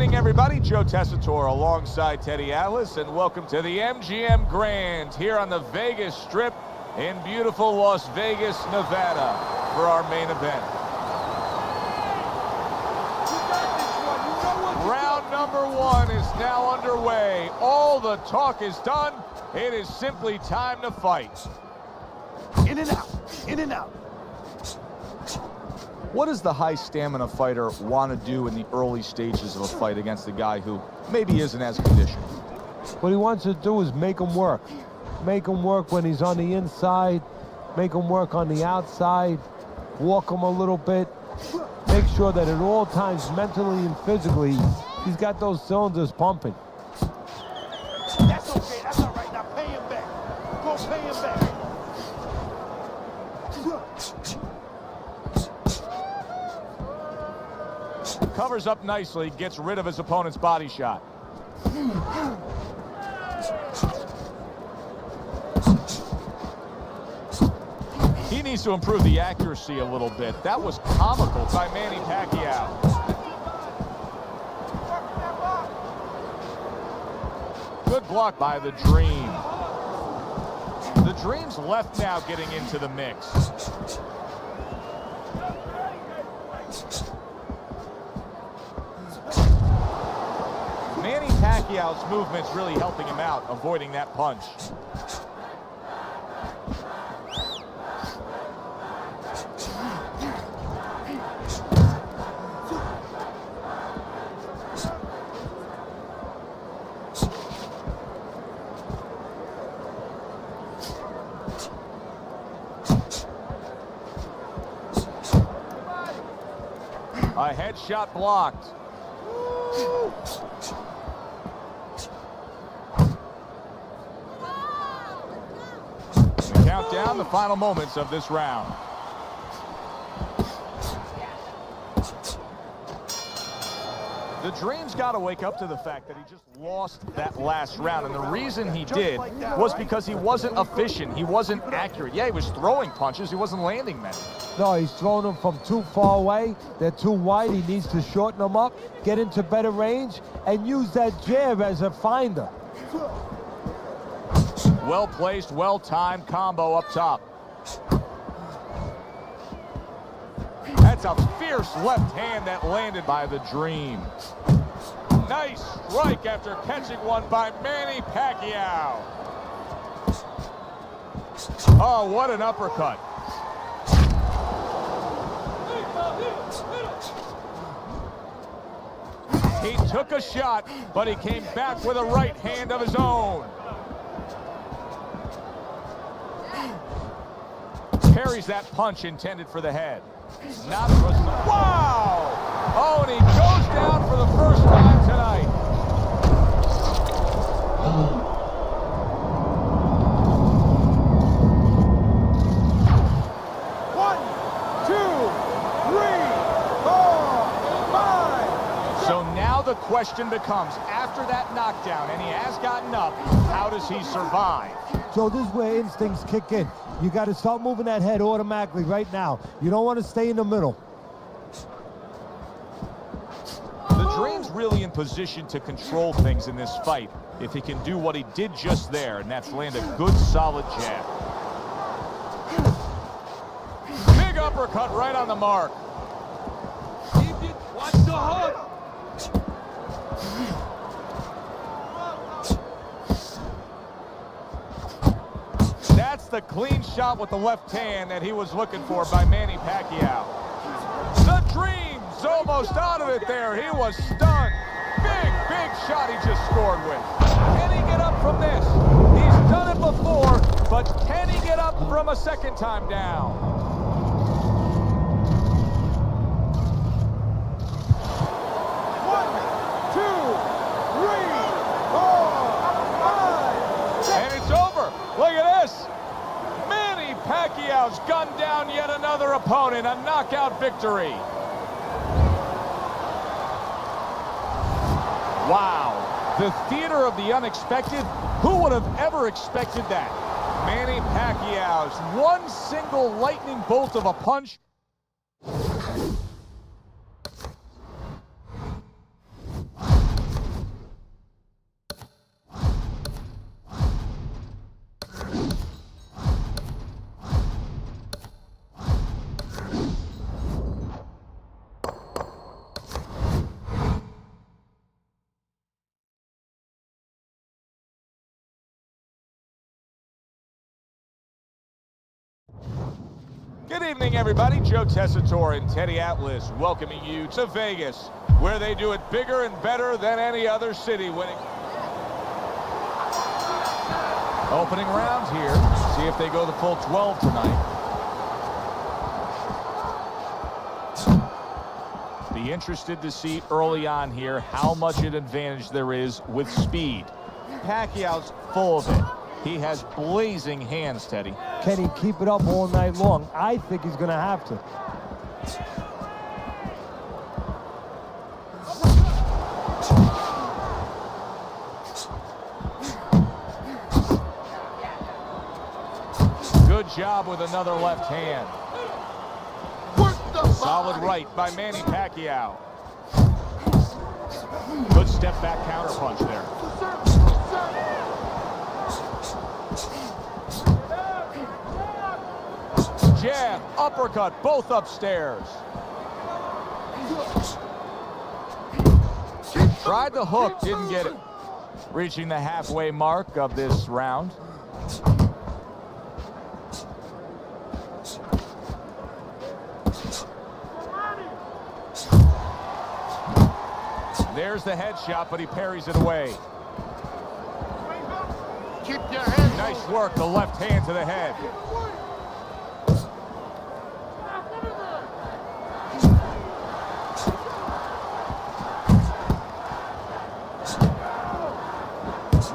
evening, everybody. Joe Tessitore alongside Teddy Atlas, and welcome to the MGM Grand here on the Vegas Strip in beautiful Las Vegas, Nevada for our main event. Round number one is now underway. All the talk is done. It is simply time to fight. In and out, in and out. What does the high stamina fighter want to do in the early stages of a fight against a guy who maybe isn't as conditioned? What he wants to do is make him work. Make him work when he's on the inside. Make him work on the outside. Walk him a little bit. Make sure that at all times, mentally and physically, he's got those cylinders pumping. That's okay, that's all right. Now pay him back. Go pay him back. Covers up nicely, gets rid of his opponent's body shot. He needs to improve the accuracy a little bit. That was comical by Manny Pacquiao. Good block by the Dream. The Dream's left now getting into the mix. Manny Pacquiao's movement's really helping him out, avoiding that punch. A headshot blocked. Count down the final moments of this round. The Dream's got to wake up to the fact that he just lost that last round, and the reason he did was because he wasn't efficient. He wasn't accurate. Yeah, he was throwing punches. He wasn't landing many. No, he's throwing them from too far away. They're too wide. He needs to shorten them up, get into better range, and use that jab as a finder. Well-placed, well-timed combo up top. That's a fierce left hand that landed by the Dream. Nice strike after catching one by Manny Pacquiao. Oh, what an uppercut. He took a shot, but he came back with a right hand of his own. Parries that punch intended for the head. Not wow! Oh, and he goes down for the first time tonight. One, two, three, 4, 5. So now the question becomes, after that knockdown, and he has gotten up, how does he survive? So this is where instincts kick in. You got to start moving that head automatically right now. You don't want to stay in the middle. The Dream's really in position to control things in this fight if he can do what he did just there, and that's land a good, solid jab. Big uppercut right on the mark. Watch the hook. That's the clean shot with the left hand that he was looking for by Manny Pacquiao. The Dream's almost out of it there. He was stunned. Big shot he just scored with. Can he get up from this? He's done it before, but can he get up from a second time down? One, two, three, 4, 5. And it's over. Look at this. Manny Pacquiao's gunned down yet another opponent. A knockout victory. Wow. The theater of the unexpected. Who would have ever expected that? Manny Pacquiao's one single lightning bolt of a punch Good evening, everybody. Joe Tessitore and Teddy Atlas welcoming you to Vegas, where they do it bigger and better than any other city. Winning opening round here. See if they go the full 12 tonight. Be interested to see early on here how much an advantage there is with speed. Pacquiao's full of it. He has blazing hands, Teddy. Can he keep it up all night long? I think he's going to have to. Good job with another left hand. Solid right by Manny Pacquiao. Good step back counter punch there. Jab, uppercut, both upstairs. Tried the hook, didn't get it. Reaching the halfway mark of this round. There's the headshot, but he parries it away. Keep your hands. Nice work, the left hand to the head.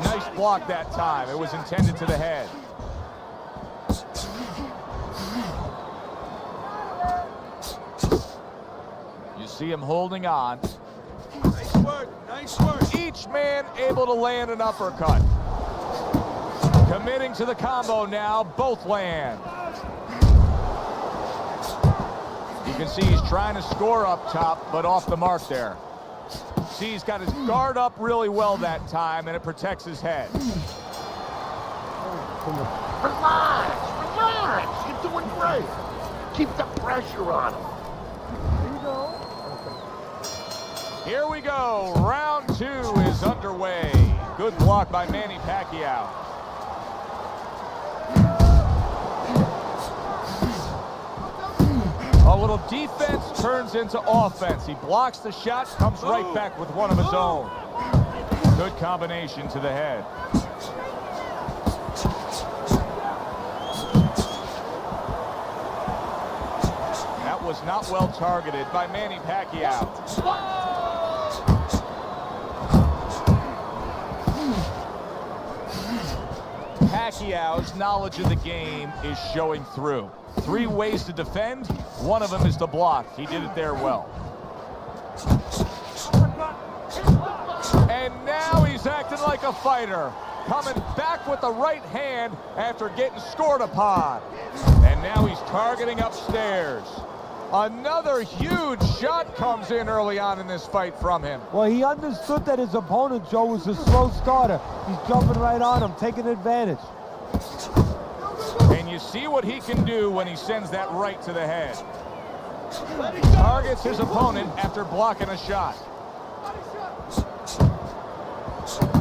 Nice block that time. It was intended to the head. You see him holding on. Nice work. Nice work. Each man able to land an uppercut. Committing to the combo now. Both land. You can see he's trying to score up top, but off the mark there. See, he's got his guard up really well that time, and it protects his head. Relax. Relax. You're doing great. Keep the pressure on him. Here you go. Here we go. Round 2 is underway. Good block by Manny Pacquiao. A little defense turns into offense. He blocks the shot, comes right back with one of his own. Good combination to the head. That was not well targeted by Manny Pacquiao. Pacquiao's knowledge of the game is showing through. 3 ways to defend. One of them is to block. He did it there well. And now he's acting like a fighter. Coming back with the right hand after getting scored upon. And now he's targeting upstairs. Another huge shot comes in early on in this fight from him. Well, he understood that his opponent, Joe, was a slow starter. He's jumping right on him, taking advantage. And you see what he can do when he sends that right to the head. Targets his opponent after blocking a shot.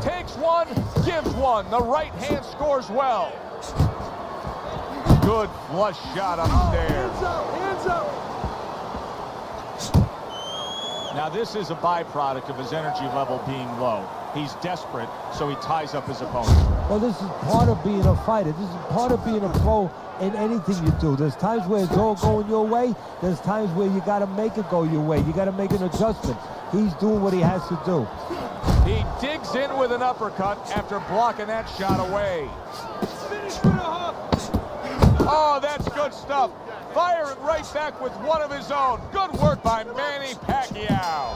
Takes one, gives one. The right hand scores well. Good flush shot upstairs. Hands up. Now this is a byproduct of his energy level being low. He's desperate, so he ties up his opponent. Well, this is part of being a fighter. This is part of being a pro in anything you do. There's times where it's all going your way. There's times where you got to make it go your way. You got to make an adjustment. He's doing what he has to do. He digs in with an uppercut after blocking that shot away. Finish with a hook. Oh, that's good stuff. Firing right back with one of his own. Good work by Manny Pacquiao.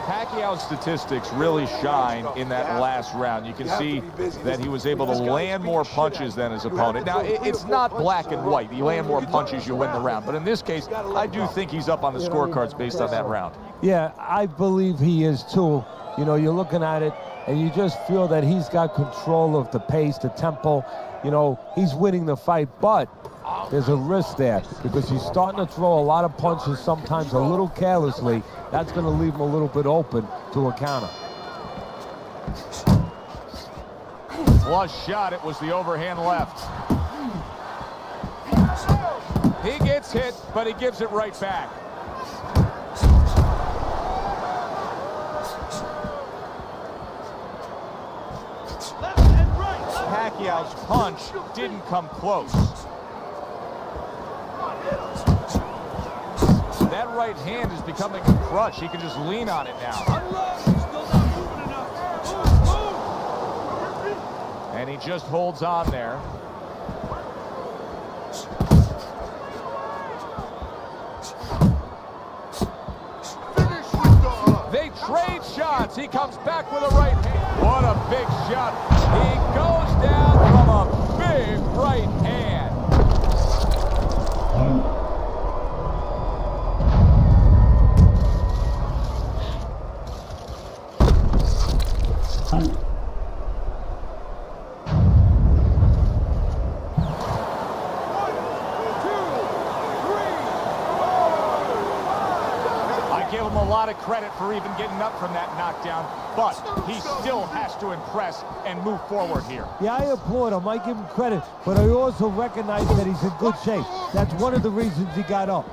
Pacquiao's statistics really shine in that last round. You can see that he was able to land more punches than his opponent. Now, it's not black and white. You land more punches, you win the round. But in this case, I do think he's up on the scorecards based on that round. Yeah, I believe he is too. You know, you're looking at it, and you just feel that he's got control of the pace, the tempo. You know, he's winning the fight, but there's a risk there because he's starting to throw a lot of punches, sometimes a little carelessly. That's going to leave him a little bit open to a counter. Flush shot. It was the overhand left. He gets hit, but he gives it right back. Left and right. Pacquiao's punch didn't come close. That right hand is becoming a crutch. He can just lean on it now. Unload. Still not moving enough. Move. And he just holds on there. They trade shots. He comes back with a right hand. What a big shot. He goes down from a big right hand. Give him a lot of credit for even getting up from that knockdown, but he still has to impress and move forward here. Yeah, I applaud him. I give him credit, but I also recognize that he's in good shape. That's one of the reasons he got up.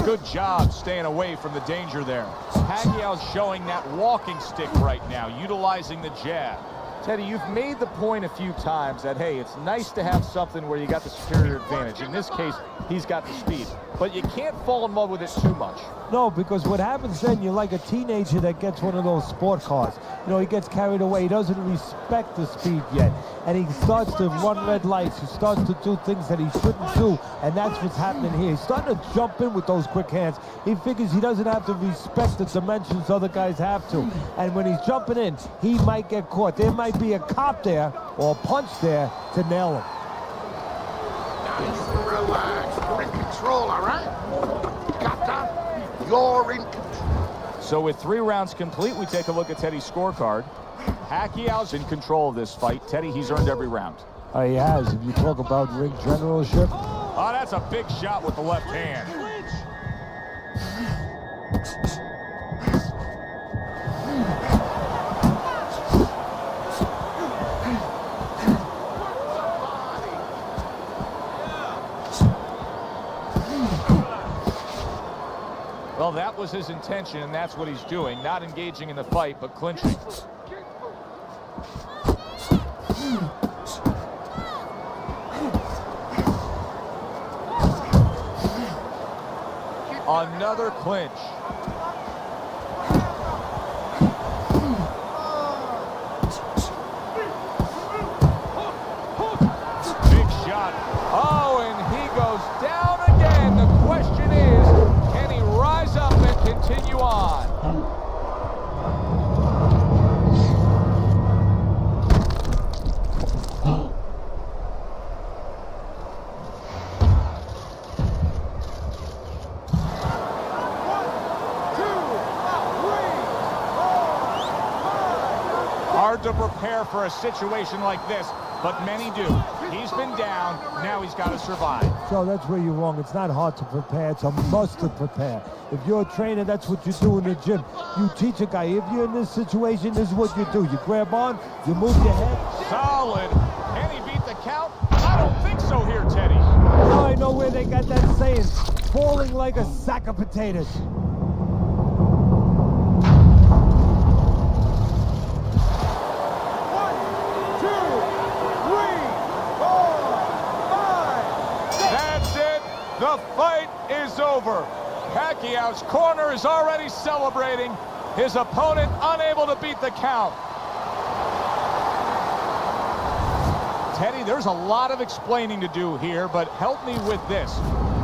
Good job staying away from the danger there. Pacquiao's showing that walking stick right now, utilizing the jab. Teddy, you've made the point a few times that, hey, it's nice to have something where you got the superior advantage. In this case, he's got the speed. But you can't fall in love with it too much. No, because what happens then, you're like a teenager that gets one of those sport cars. You know, he gets carried away. He doesn't respect the speed yet. And he starts to run red lights. He starts to do things that he shouldn't do. And that's what's happening here. He's starting to jump in with those quick hands. He figures he doesn't have to respect the dimensions other guys have to. And when he's jumping in, he might get caught. There might be a cop there or a punch there to nail him. Nice, relax. You're in control, all right? Got that? You're in control. So with 3 rounds complete, we take a look at Teddy's scorecard. Pacquiao's in control of this fight. Teddy, he's earned every round. He has. If you talk about ring generalship. Oh, that's a big shot with the left hand. Well, that was his intention, and that's what he's doing. Not engaging in the fight, but clinching. Another clinch. Big shot. Oh, and he goes down again. The question is, can he rise up and continue on? Hard to prepare for a situation like this, but many do. He's been down, now he's got to survive. So that's where you're wrong. It's not hard to prepare. It's a must to prepare. If you're a trainer, that's what you do in the gym. You teach a guy, if you're in this situation, this is what you do. You grab on, you move your head. Solid. Can he beat the count? I don't think so here, Teddy. Now I know where they got that saying, falling like a sack of potatoes. The fight is over. Pacquiao's corner is already celebrating. His opponent unable to beat the count. Teddy, there's a lot of explaining to do here, but help me with this.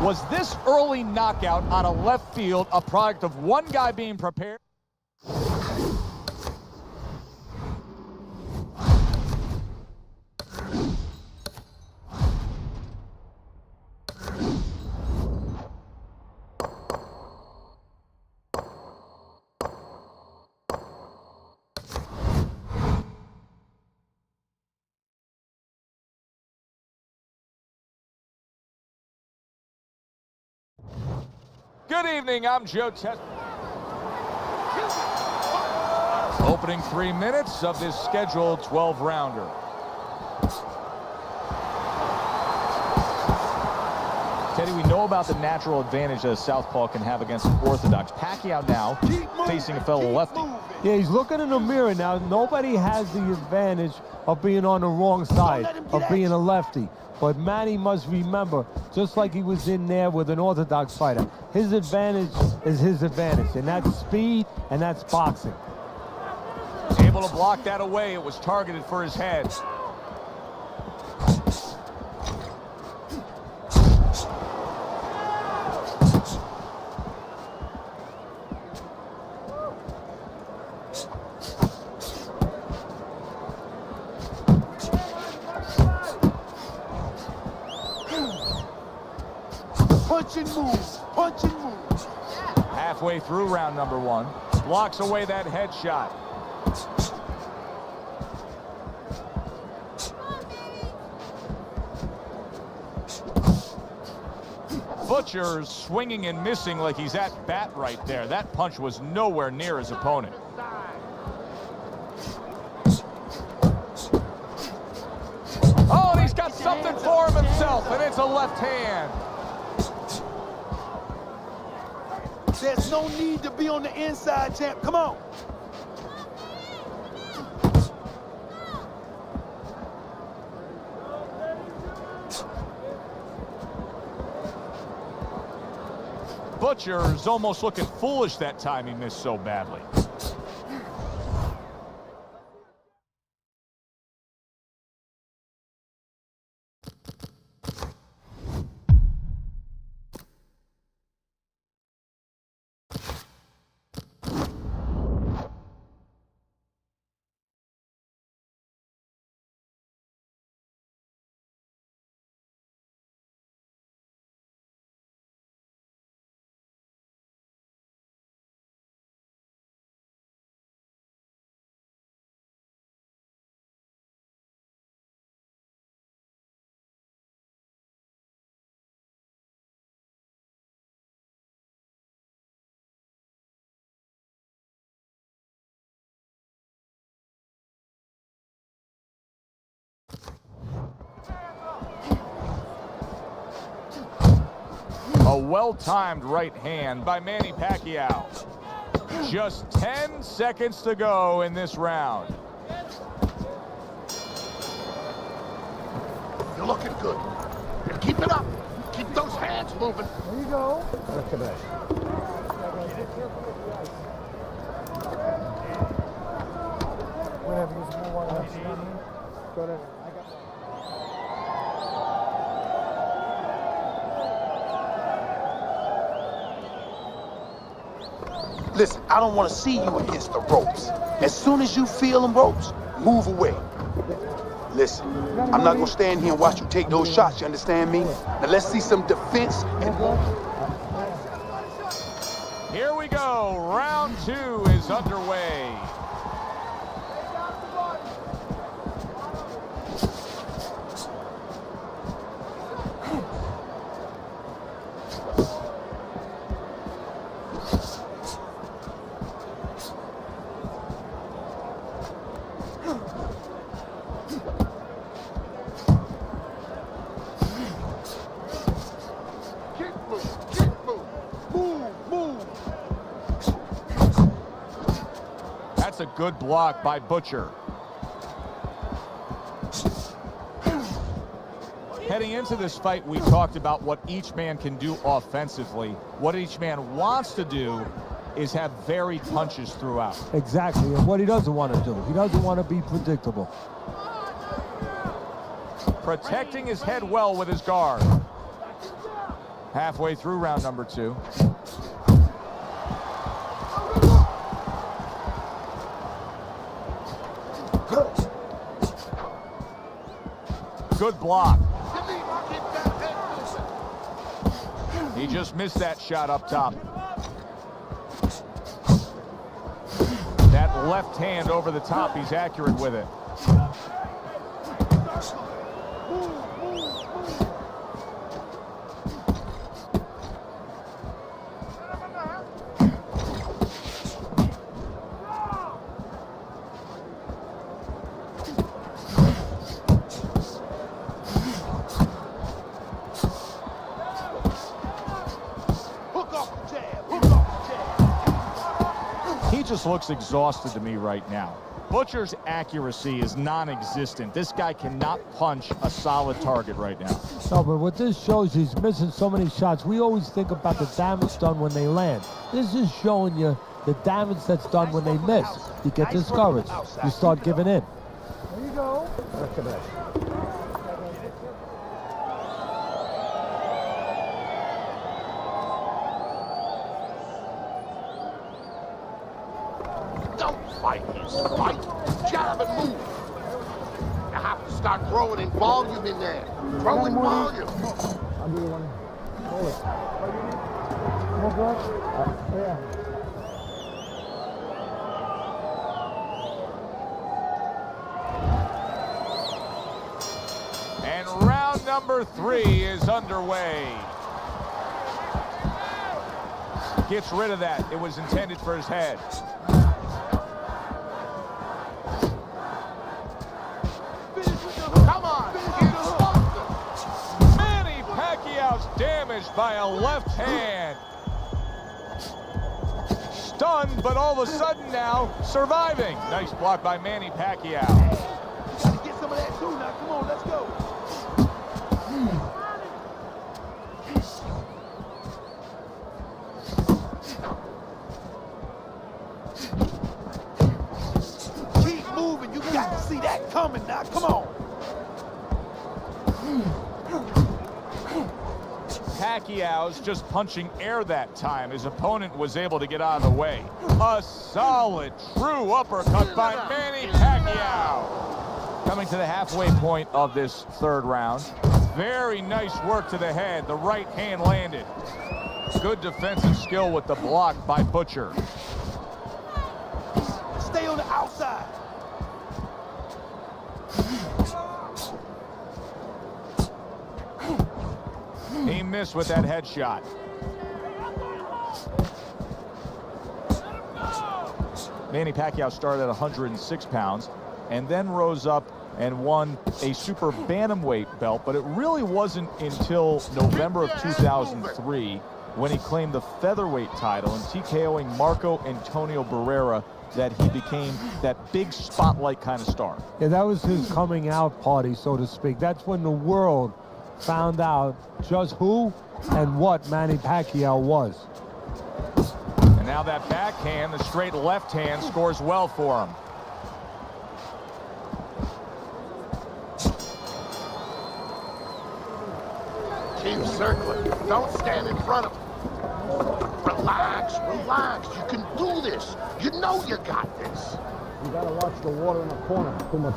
Was this early knockout on a left field a product of one guy being prepared? Good evening, I'm Joe Test. Opening 3 minutes of this scheduled 12-rounder. Teddy, we know about the natural advantage that a southpaw can have against an orthodox. Pacquiao now facing a fellow lefty. Yeah, he's looking in the mirror now. Nobody has the advantage of being on the wrong side, of being a lefty. But Manny must remember, just like he was in there with an orthodox fighter, his advantage is his advantage, and that's speed, and that's boxing. Able to block that away. It was targeted for his head. Punch and move. Punch and move. Halfway through round number 1. Blocks away that headshot. Butcher's swinging and missing like he's at bat right there. That punch was nowhere near his opponent. Oh, and he's got something for him himself, and it's a left hand. There's no need to be on the inside, champ. Come on. Butcher's almost looking foolish that time he missed so badly. A well-timed right hand by Manny Pacquiao. Just 10 seconds to go in this round. You're looking good. Keep it up. Keep those hands moving. There you go. Listen, I don't want to see you against the ropes. As soon as you feel them ropes, move away. Listen, I'm not going to stand here and watch you take those shots, you understand me? Now let's see some defense and... Here we go. Round 2 is underway. That's a good block by Butcher. Heading into this fight, we talked about what each man can do offensively. What each man wants to do is have varied punches throughout. Exactly, and what he doesn't want to do. He doesn't want to be predictable. Protecting his head well with his guard. Halfway through round number 2. Good block. He just missed that shot up top. That left hand over the top, he's accurate with it. just looks exhausted to me right now. Butcher's accuracy is non-existent. This guy cannot punch a solid target right now. No, but what this shows, he's missing so many shots. We always think about the damage done when they land. This is showing you the damage that's done when they miss. You get discouraged. You start giving in. There you go. Look at that. Don't fight his fight. Jab and move. You have to start growing in volume in there. Grow in volume. I'll give you one. Hold it. More blood? Yeah. And round number 3 is underway. Gets rid of that. It was intended for his head. Come on, get explosive. Manny Pacquiao's damaged by a left hand. Stunned, but all of a sudden now surviving. Nice block by Manny Pacquiao. You gotta get some of that too now. Come on, let's go. Keep moving. You got to see that coming now. Come on. Pacquiao's just punching air that time. His opponent was able to get out of the way. A solid, true uppercut by Manny Pacquiao. Coming to the halfway point of this third round. Very nice work to the head. The right hand landed. Good defensive skill with the block by Butcher. Stay on the outside. He missed with that headshot. Manny Pacquiao started at 106 pounds and then rose up and won a super bantamweight belt, but it really wasn't until November of 2003 when he claimed the featherweight title and TKOing Marco Antonio Barrera that he became that big spotlight kind of star. Yeah, that was his coming out party, so to speak. That's when the world found out just who and what Manny Pacquiao was. And now that backhand, the straight left hand, scores well for him. Keep circling. Don't stand in front of him. Relax, relax. You can do this. You know you got this. You gotta watch the water in the corner. Too much.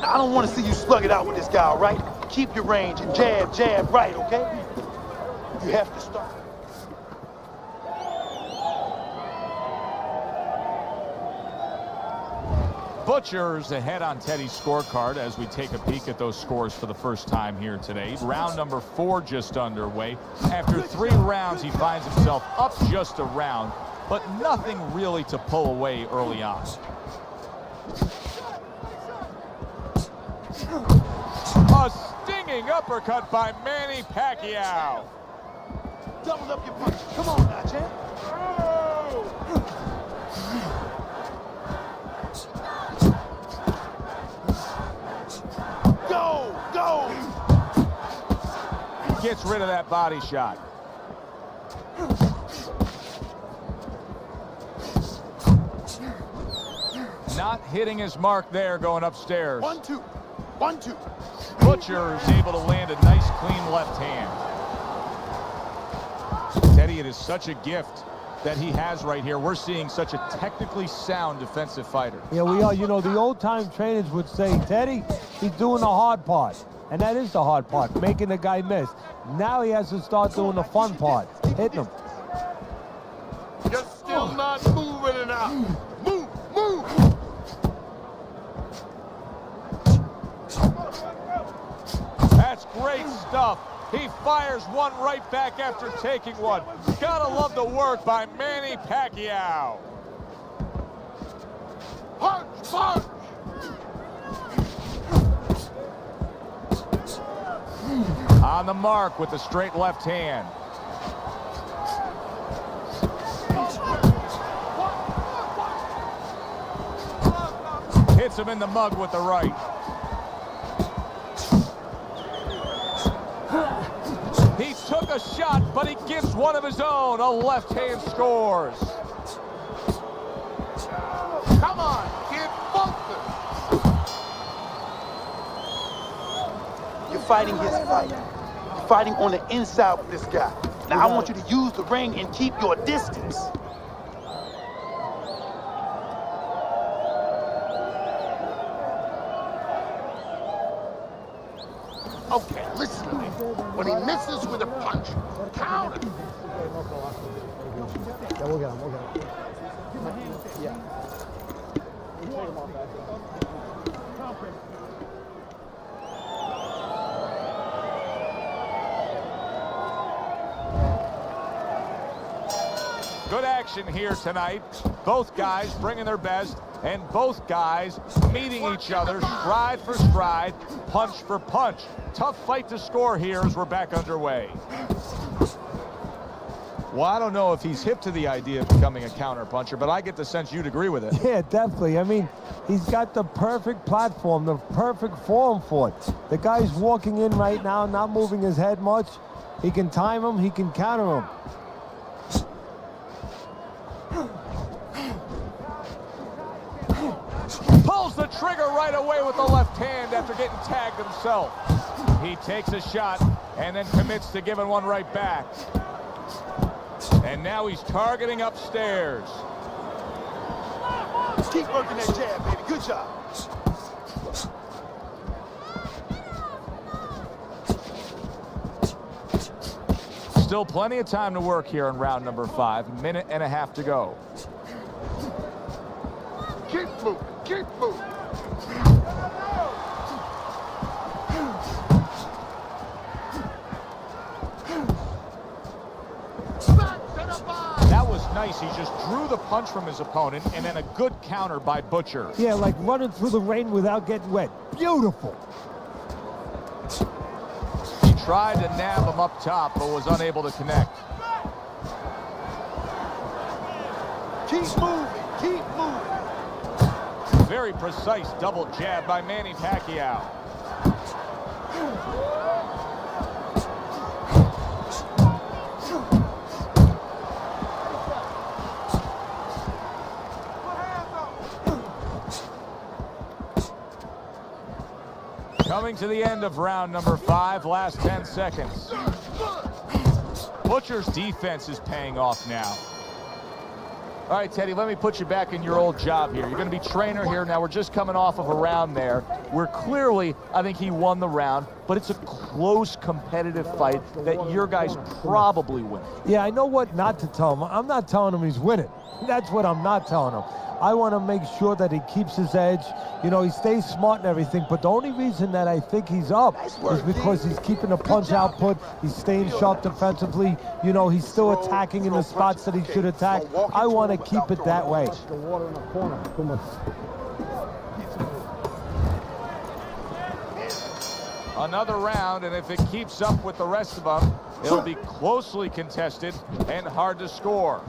I don't want to see you slug it out with this guy, all right? Keep your range and jab, jab right, okay? You have to start. Butcher's ahead on Teddy's scorecard as we take a peek at those scores for the first time here today. Round number 4 just underway. After 3 rounds, he finds himself up just a round, but nothing really to pull away early on. A stinging uppercut by Manny Pacquiao. Double up your punch. Come on now, champ. Go, go. Gets rid of that body shot. Not hitting his mark there, going upstairs. 1, 2. 1, 2. Butcher is able to land a nice, clean left hand. Teddy, it is such a gift that he has right here. We're seeing such a technically sound defensive fighter. Yeah, we are. You know, the old-time trainers would say, Teddy, he's doing the hard part. And that is the hard part, making the guy miss. Now he has to start doing the fun part, hitting him. You're still not moving enough. Move, move. That's great stuff. He fires one right back after taking one. Gotta love the work by Manny Pacquiao. Punch, punch. On the mark with the straight left hand. Hits him in the mug with the right. He took a shot, but he gives one of his own. A left hand scores. Come on, kid, focus. You're fighting his fight. You're fighting on the inside with this guy. Now I want you to use the ring and keep your distance. Okay, listen to me. When he misses with a punch, counter. Yeah, we'll get him. Yeah. Good action here tonight. Both guys bringing their best, and both guys meeting each other stride for stride, punch for punch. Tough fight to score here as we're back underway. Well, I don't know if he's hip to the idea of becoming a counter puncher, but I get the sense you'd agree with it. Yeah, definitely. I mean, he's got the perfect platform, the perfect form for it. The guy's walking in right now, not moving his head much. He can time him, he can counter him. Pulls the trigger right away with the left hand after getting tagged himself. He takes a shot and then commits to giving one right back. And now he's targeting upstairs. Keep working that jab, baby. Good job. Still plenty of time to work here in round number 5. Minute and a half to go. Keep moving, keep moving. That was nice. He just drew the punch from his opponent, and then a good counter by Butcher. Yeah, like running through the rain without getting wet. Beautiful. He tried to nab him up top, but was unable to connect. Keep moving, keep moving. Very precise double jab by Manny Pacquiao. Coming to the end of round number 5, last 10 seconds. Butcher's defense is paying off now. All right, Teddy, let me put you back in your old job here. You're going to be trainer here. Now, we're just coming off of a round there where clearly I think he won the round, but it's a close competitive fight that your guys probably win. Yeah, I know what not to tell him. I'm not telling him he's winning. That's what I'm not telling him. I want to make sure that he keeps his edge. You know, he stays smart and everything, but the only reason that I think he's up is because he's keeping the punch output. He's staying sharp defensively. You know, he's still attacking in the spots that he should attack. I want to keep it that way. The water in the corner. Too much. Another round, and if it keeps up with the rest of them, it'll be closely contested and hard to score.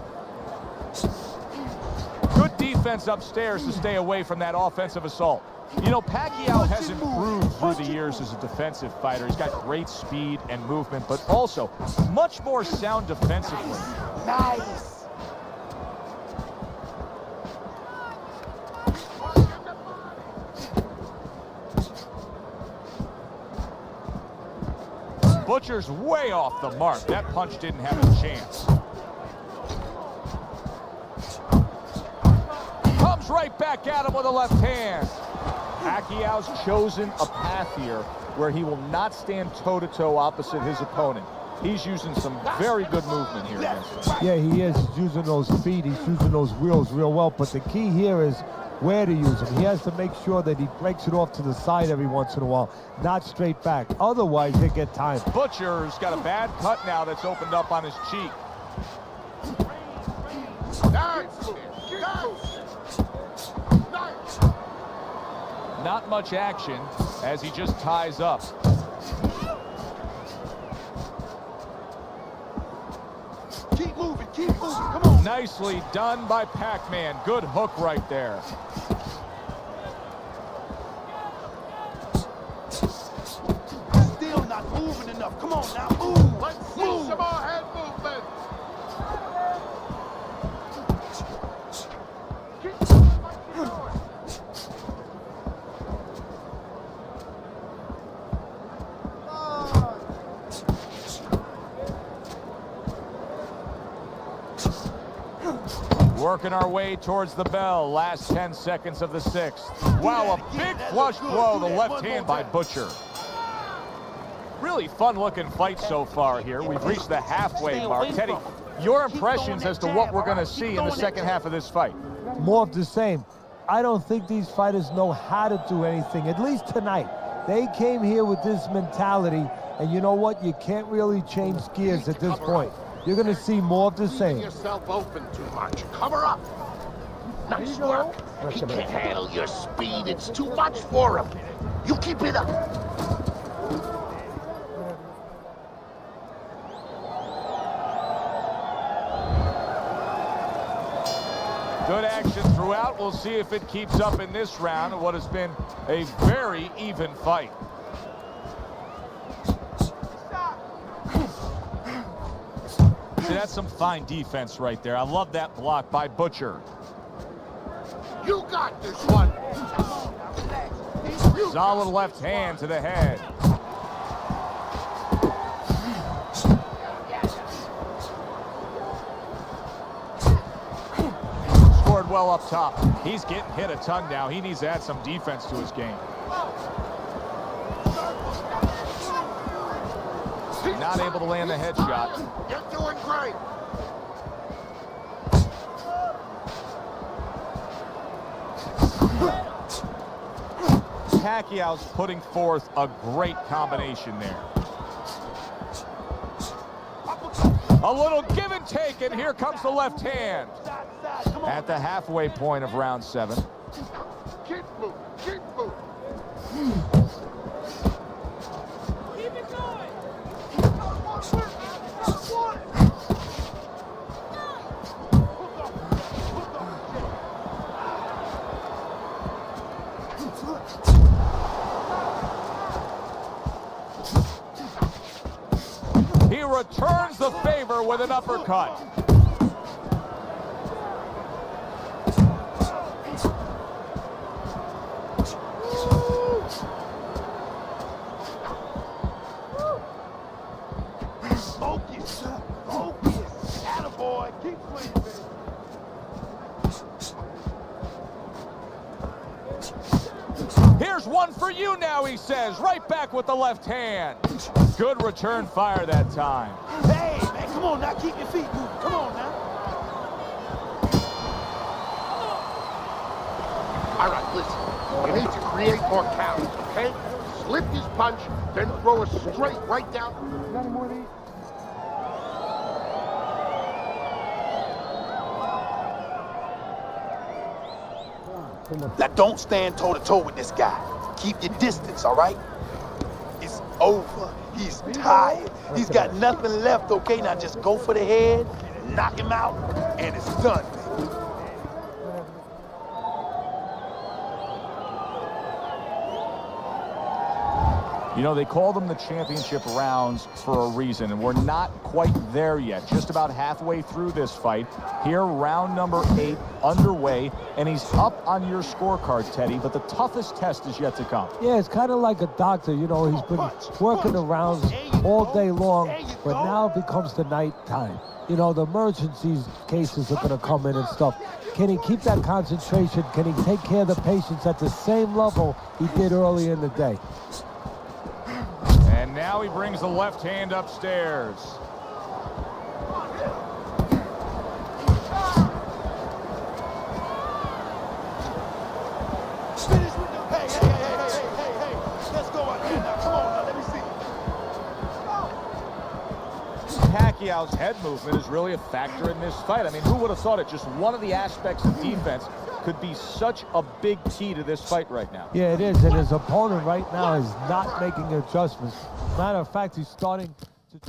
Good defense upstairs to stay away from that offensive assault. You know, Pacquiao has improved through the years as a defensive fighter. He's got great speed and movement, but also much more sound defensively. Nice. Butcher's way off the mark. That punch didn't have a chance. Comes right back at him with a left hand. Pacquiao's chosen a path here where he will not stand toe-to-toe opposite his opponent. He's using some very good movement here against him. Yeah, he is. He's using those feet. He's using those wheels real well. But the key here is where to use them. He has to make sure that he breaks it off to the side every once in a while, not straight back. Otherwise, he'll get timed. Butcher's got a bad cut now that's opened up on his cheek. Not much action as he just ties up. Keep moving. Come on. Nicely done by Pac-Man. Good hook right there. Still not moving enough. Come on now, move. Let's see Move. some more head movement. Keep going like you're doing. Working our way towards the bell. Last 10 seconds of the sixth. Wow, a big flush blow. The left hand by Butcher. Really fun-looking fight so far here. We've reached the halfway mark. Teddy, your impressions as to what we're going to see in the second half of this fight? More of the same. I don't think these fighters know how to do anything, at least tonight. They came here with this mentality, and you know what? You can't really change gears at this point. You're going to see more of the Leaving same. yourself open too much. Cover up. Nice work. He can't handle your speed. It's too much for him. You keep it up. Good action throughout. We'll see if it keeps up in this round of what has been a very even fight. See, that's some fine defense right there. I love that block by Butcher. You got this one. Solid left hand to the head. Scored well up top. He's getting hit a ton now. He needs to add some defense to his game. Not able to land the headshot. You're doing great. Pacquiao's putting forth a great combination there. A little give and take, and here comes the left hand. At the halfway point of round 7. Keep moving. Keep moving. Keep it going. He returns the favor with an uppercut. Focus. Focus. Attaboy. Keep playing, baby. Here's one for you now, he says. Right back with the left hand. Good return fire that time. Hey, man, come on now. Keep your feet moving. Come on now. All right, listen. You need to create more carries, okay? Slip his punch, then throw it straight right down. Got any more of these? Now, don't stand toe-to-toe with this guy. Keep your distance, all right? It's over. He's tired. He's got nothing left, okay? Now just go for the head, knock him out, and it's done, baby. You know, they call them the championship rounds for a reason, and we're not quite there yet. Just about halfway through this fight. Here, round number 8 underway, and he's up on your scorecard, Teddy, but the toughest test is yet to come. Yeah, it's kind of like a doctor. You know, he's been working the rounds all day long, but now it becomes the night time. You know, the emergencies cases are going to come in and stuff. Can he keep that concentration? Can he take care of the patients at the same level he did earlier in the day? And now he brings the left hand upstairs. Finish with the... Hey. Let's go out here now. Come on now. Let me see. Pacquiao's head movement is really a factor in this fight. I mean, who would have thought it? Just one of the aspects of defense could be such a big key to this fight right now. Yeah, it is, and his opponent right now is not making adjustments. Matter of fact, he's starting to...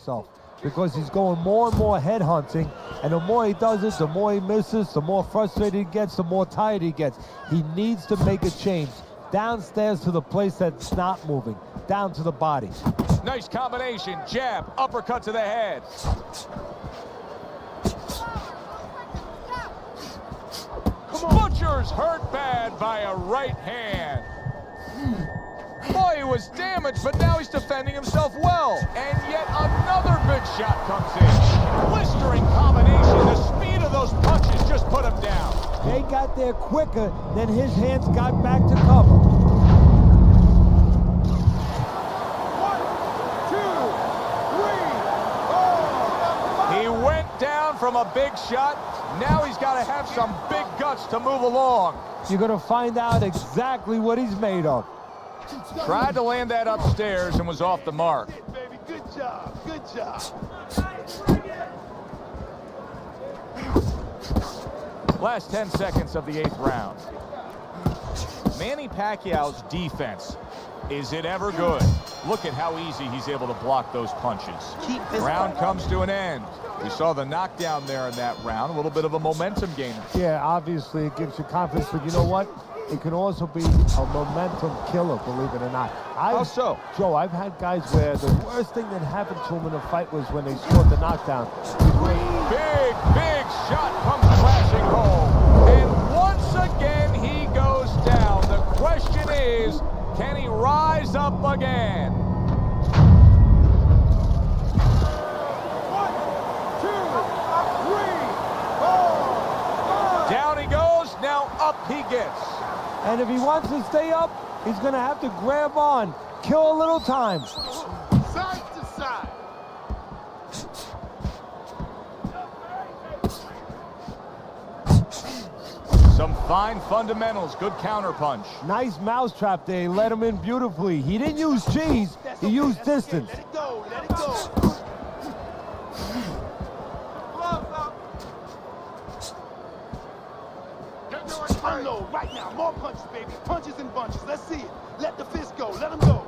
himself because he's going more and more head hunting, and the more he does it, the more he misses, the more frustrated he gets, the more tired he gets. He needs to make a change. Downstairs to the place that's not moving, down to the body. Nice combination, jab, uppercut to the head. Butcher's hurt bad by a right hand. Boy, he was damaged, but now he's defending himself well. And yet another big shot comes in. Blistering combination. The speed of those punches just put him down. They got there quicker than his hands got back to cover. 1, 2, 3, 4. He went down from a big shot. Now he's got to have some big guts to move along. You're going to find out exactly what he's made of. Tried to land that upstairs and was off the mark. Baby, good job, good job. Last 10 seconds of the 8th round. Manny Pacquiao's defense, is it ever good? Look at how easy he's able to block those punches. Round comes to an end. We saw the knockdown there in that round, a little bit of a momentum gainer. Yeah, obviously it gives you confidence, but you know what? It can also be a momentum killer, believe it or not. How so? Joe, I've had guys where the worst thing that happened to them in a fight was when they scored the knockdown. Big shot comes crashing home. And once again, he goes down. The question is, can he rise up again? 1, 2, 3, 4. Down he goes, now up he gets. And if he wants to stay up, he's going to have to grab on, kill a little time. Side to side. Some fine fundamentals, good counterpunch. Nice mousetrap there, he let him in beautifully. He didn't use cheese, he used distance. Let it go, let it go. Unload right now. More punches, baby. Punches and bunches. Let's see it. Let the fist go. Let him go.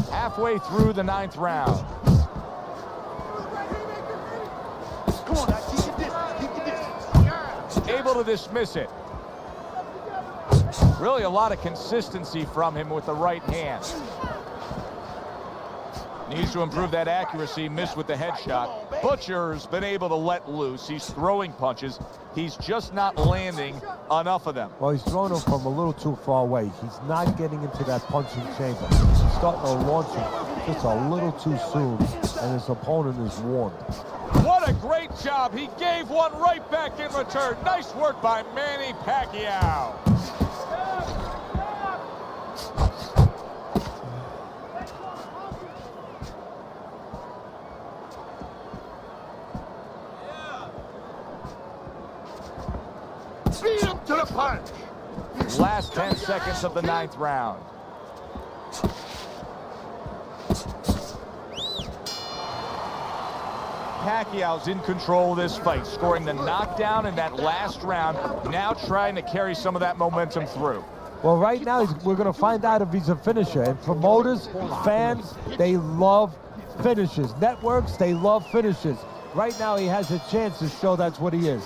Halfway through the 9th round. Come on, now. Keep your distance. Keep your distance. Able to dismiss it. Really a lot of consistency from him with the right hand. Needs to improve that accuracy. Missed with the headshot. Butcher's been able to let loose. He's throwing punches. He's just not landing enough of them. Well, he's throwing them from a little too far away. He's not getting into that punching chamber. He's starting to launch him just a little too soon, and his opponent is warned. What a great job. He gave one right back in return. Nice work by Manny Pacquiao. Beat him to the punch. Last 10 seconds of the 9th round. Pacquiao's in control of this fight, scoring the knockdown in that last round, now trying to carry some of that momentum through. Well, right now, we're going to find out if he's a finisher. And promoters, fans, they love finishes. Networks, they love finishes. Right now, he has a chance to show that's what he is.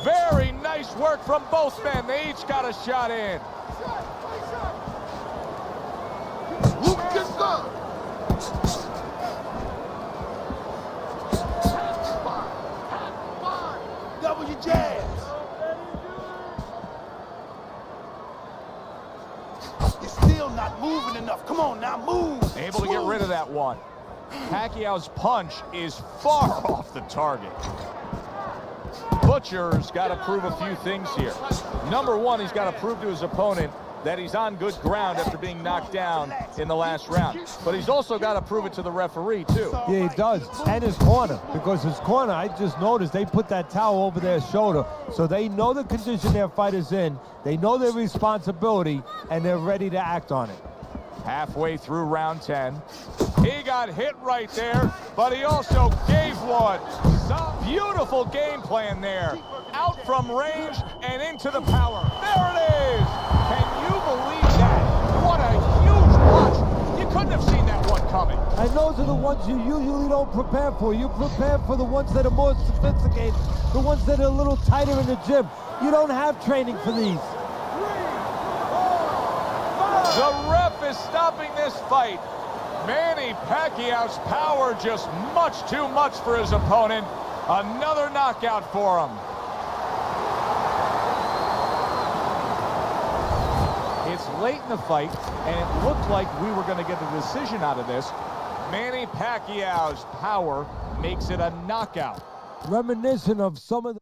Very nice work from both men. They each got a shot in. Luke is good. Double your jabs. You're still not moving enough. Come on now, move. Able to get rid of that one. Pacquiao's punch is far off the target. Butcher's got to prove a few things here. Number one, he's got to prove to his opponent that he's on good ground after being knocked down in the last round. But he's also got to prove it to the referee, too. Yeah, he does. And his corner. Because his corner, I just noticed, they put that towel over their shoulder. So they know the condition their fighter's in. They know their responsibility, and they're ready to act on it. Halfway through round 10. He got hit right there, but he also gave one. Some beautiful game plan there. Out from range and into the power. There it is. Can you believe that? What a couldn't have seen that one coming. And those are the ones you usually don't prepare for. You prepare for the ones that are more sophisticated, the ones that are a little tighter in the gym. You don't have training for these. The ref is stopping this fight. Manny Pacquiao's power just much too much for his opponent. Another knockout for him. It's late in the fight, and it looked like we were going to get a decision out of this. Manny Pacquiao's power makes it a knockout. Reminiscent of some of the...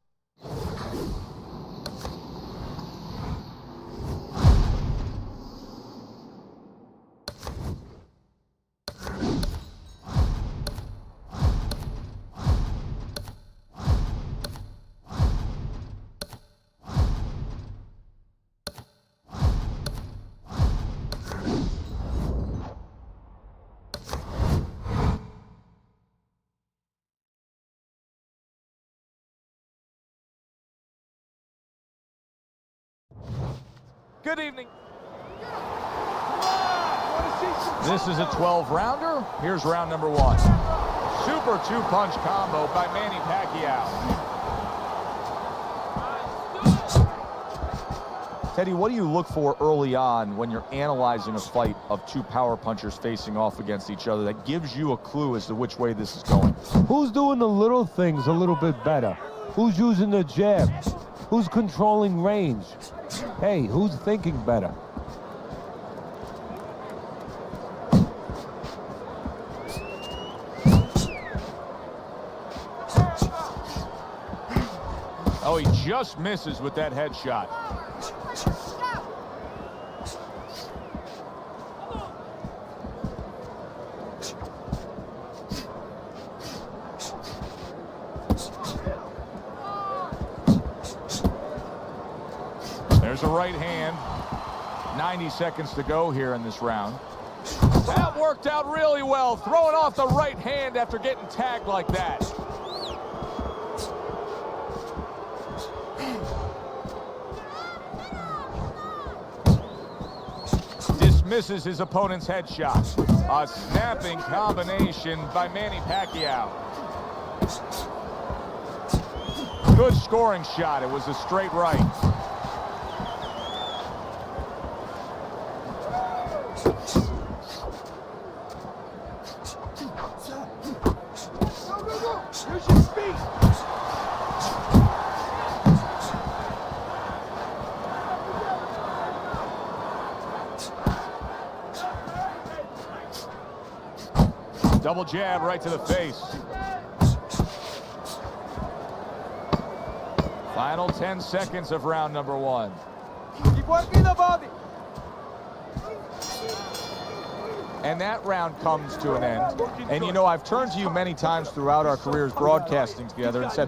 Good evening. This is a 12-rounder. Here's round number one. Super two-punch combo by Manny Pacquiao. Teddy, what do you look for early on when you're analyzing a fight of two power punchers facing off against each other that gives you a clue as to which way this is going? Who's doing the little things a little bit better? Who's using the jabs? Who's controlling range? Hey, who's thinking better? Oh, he just misses with that headshot. There's a right hand. 90 seconds to go here in this round. That worked out really well, throwing off the right hand after getting tagged like that. Dismisses his opponent's headshot. A snapping combination by Manny Pacquiao. Good scoring shot. It was a straight right. Double jab right to the face. Final 10 seconds of round number one. Keep working the body. And that round comes to an end. And you know, I've turned to you many times throughout our careers broadcasting together and said,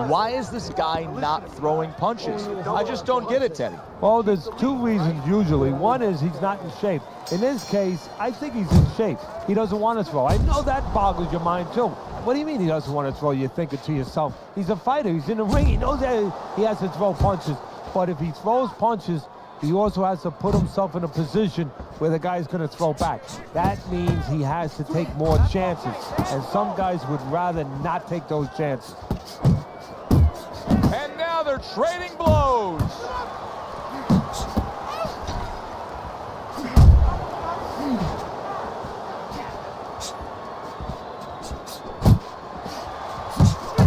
why is this guy not throwing punches? I just don't get it, Teddy. Well, there's two reasons usually. One is he's not in shape. In this case, I think he's in shape. He doesn't want to throw. I know that boggles your mind too. What do you mean he doesn't want to throw? You're thinking to yourself, he's a fighter. He's in the ring. He knows that he has to throw punches. But if he throws punches, he also has to put himself in a position where the guy's going to throw back. That means he has to take more chances. And some guys would rather not take those chances. And now they're trading blows.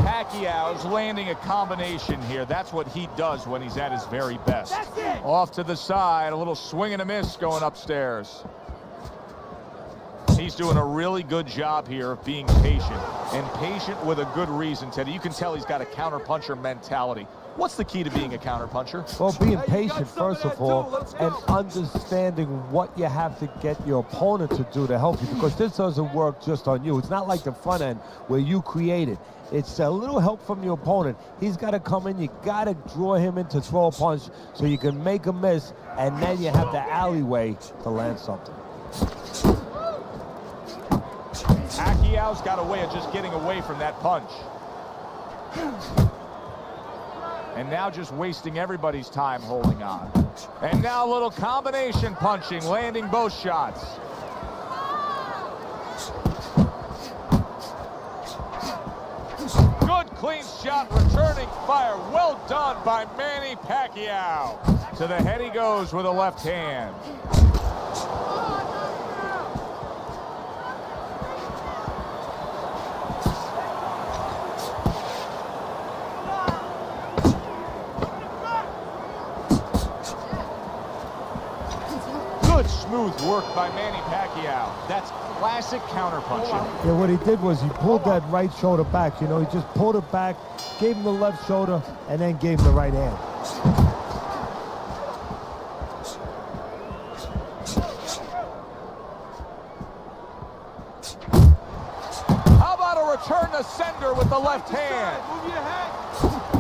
Pacquiao's landing a combination here. That's what he does when he's at his very best. Off to the side, a little swing and a miss going upstairs. He's doing a really good job here of being patient, and patient with a good reason, Teddy. You can tell he's got a counterpuncher mentality. What's the key to being a counterpuncher? Well, being patient, first of all, and understanding what you have to get your opponent to do to help you, because this doesn't work just on you. It's not like the front end where you create it. It's a little help from your opponent. He's got to come in. You got to draw him in to throw a punch so you can make a miss, and then you have the alleyway to land something. Pacquiao's got a way of just getting away from that punch. And now just wasting everybody's time holding on. And now a little combination punching, landing both shots. clean shot, returning fire. Well done by Manny Pacquiao. To the head he goes with a left hand. Good smooth work by Manny Pacquiao. That's classic counterpunching. Yeah, what he did was he pulled that right shoulder back. You know, he just pulled it back, gave him the left shoulder, and then gave him the right hand. How about a return to sender with the left hand?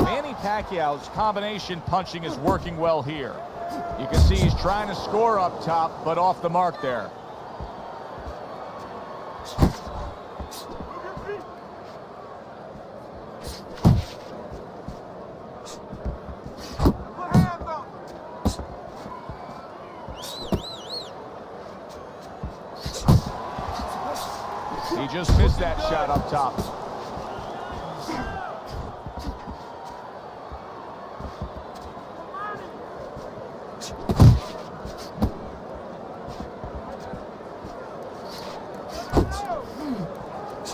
Manny Pacquiao's combination punching is working well here. You can see he's trying to score up top, but off the mark there. He just missed that shot up top.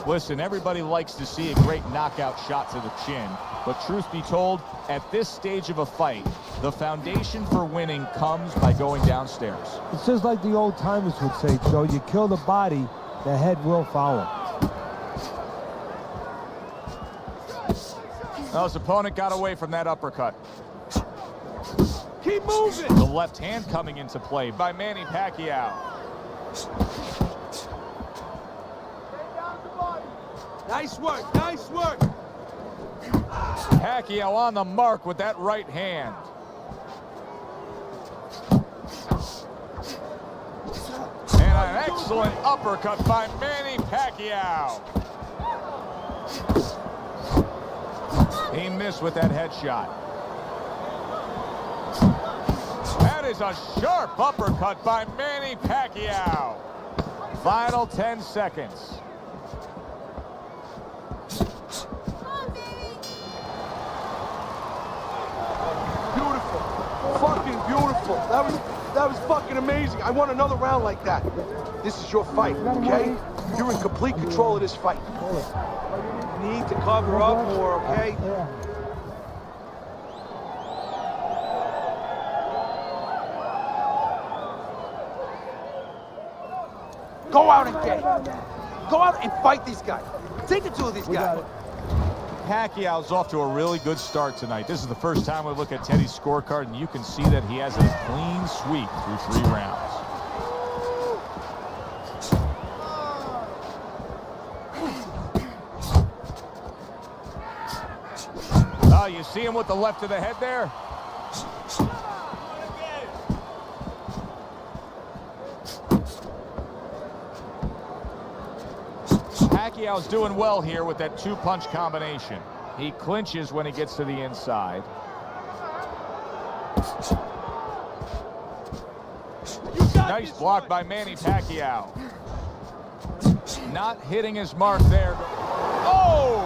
Listen, everybody likes to see a great knockout shot to the chin, but truth be told, at this stage of a fight, the foundation for winning comes by going downstairs. It's just like the old timers would say, Joe, you kill the body, the head will follow. Well, his opponent got away from that uppercut. Keep moving. The left hand coming into play by Manny Pacquiao. Nice work, nice work. Pacquiao on the mark with that right hand. And an excellent uppercut by Manny Pacquiao. He missed with that headshot. That is a sharp uppercut by Manny Pacquiao. Final 10 seconds. Beautiful, fucking beautiful. That was fucking amazing. I want another round like that. This is your fight, okay? You're in complete control of this fight. You need to cover up more, okay? Go out and get it. Go out and fight this guy. Take it to these guys. Pacquiao's off to a really good start tonight. This is the first time we look at Teddy's scorecard, and you can see that he has a clean sweep through 3 rounds. Oh, you see him with the left to the head there? Pacquiao's doing well here with that 2-punch combination. He clinches when he gets to the inside. Nice block by Manny Pacquiao. Not hitting his mark there. Oh!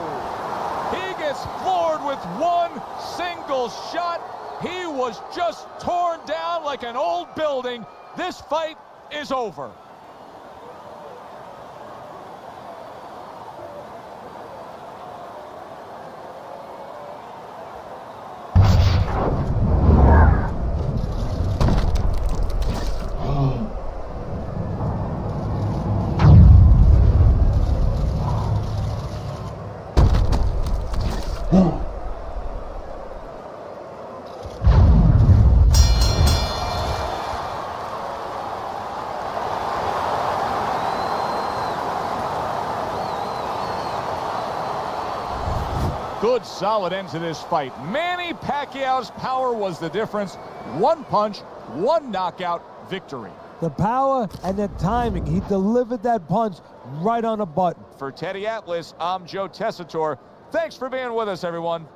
He gets floored with one single shot. He was just torn down like an old building. This fight is over. Good, solid end to this fight. Manny Pacquiao's power was the difference. 1 punch, 1 knockout victory. The power and the timing. He delivered that punch right on the button. For Teddy Atlas, I'm Joe Tessitore. Thanks for being with us, everyone.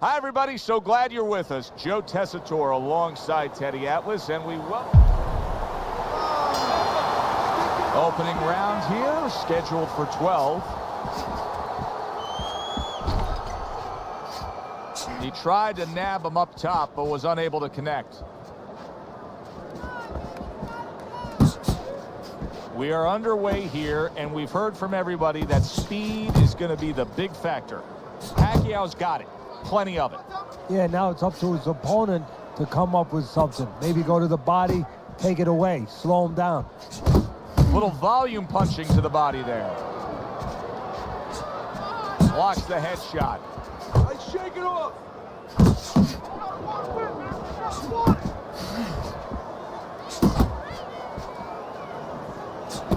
Hi, everybody. So glad you're with us. Joe Tessitore alongside Teddy Atlas, and we welcome. Opening round here, scheduled for 12. He tried to nab him up top, but was unable to connect. We are underway here, and we've heard from everybody that speed is going to be the big factor. Pacquiao's got it. Plenty of it. Yeah, now it's up to his opponent to come up with something. Maybe go to the body, take it away, slow him down. Little volume punching to the body there. Blocks the headshot. I shake it off.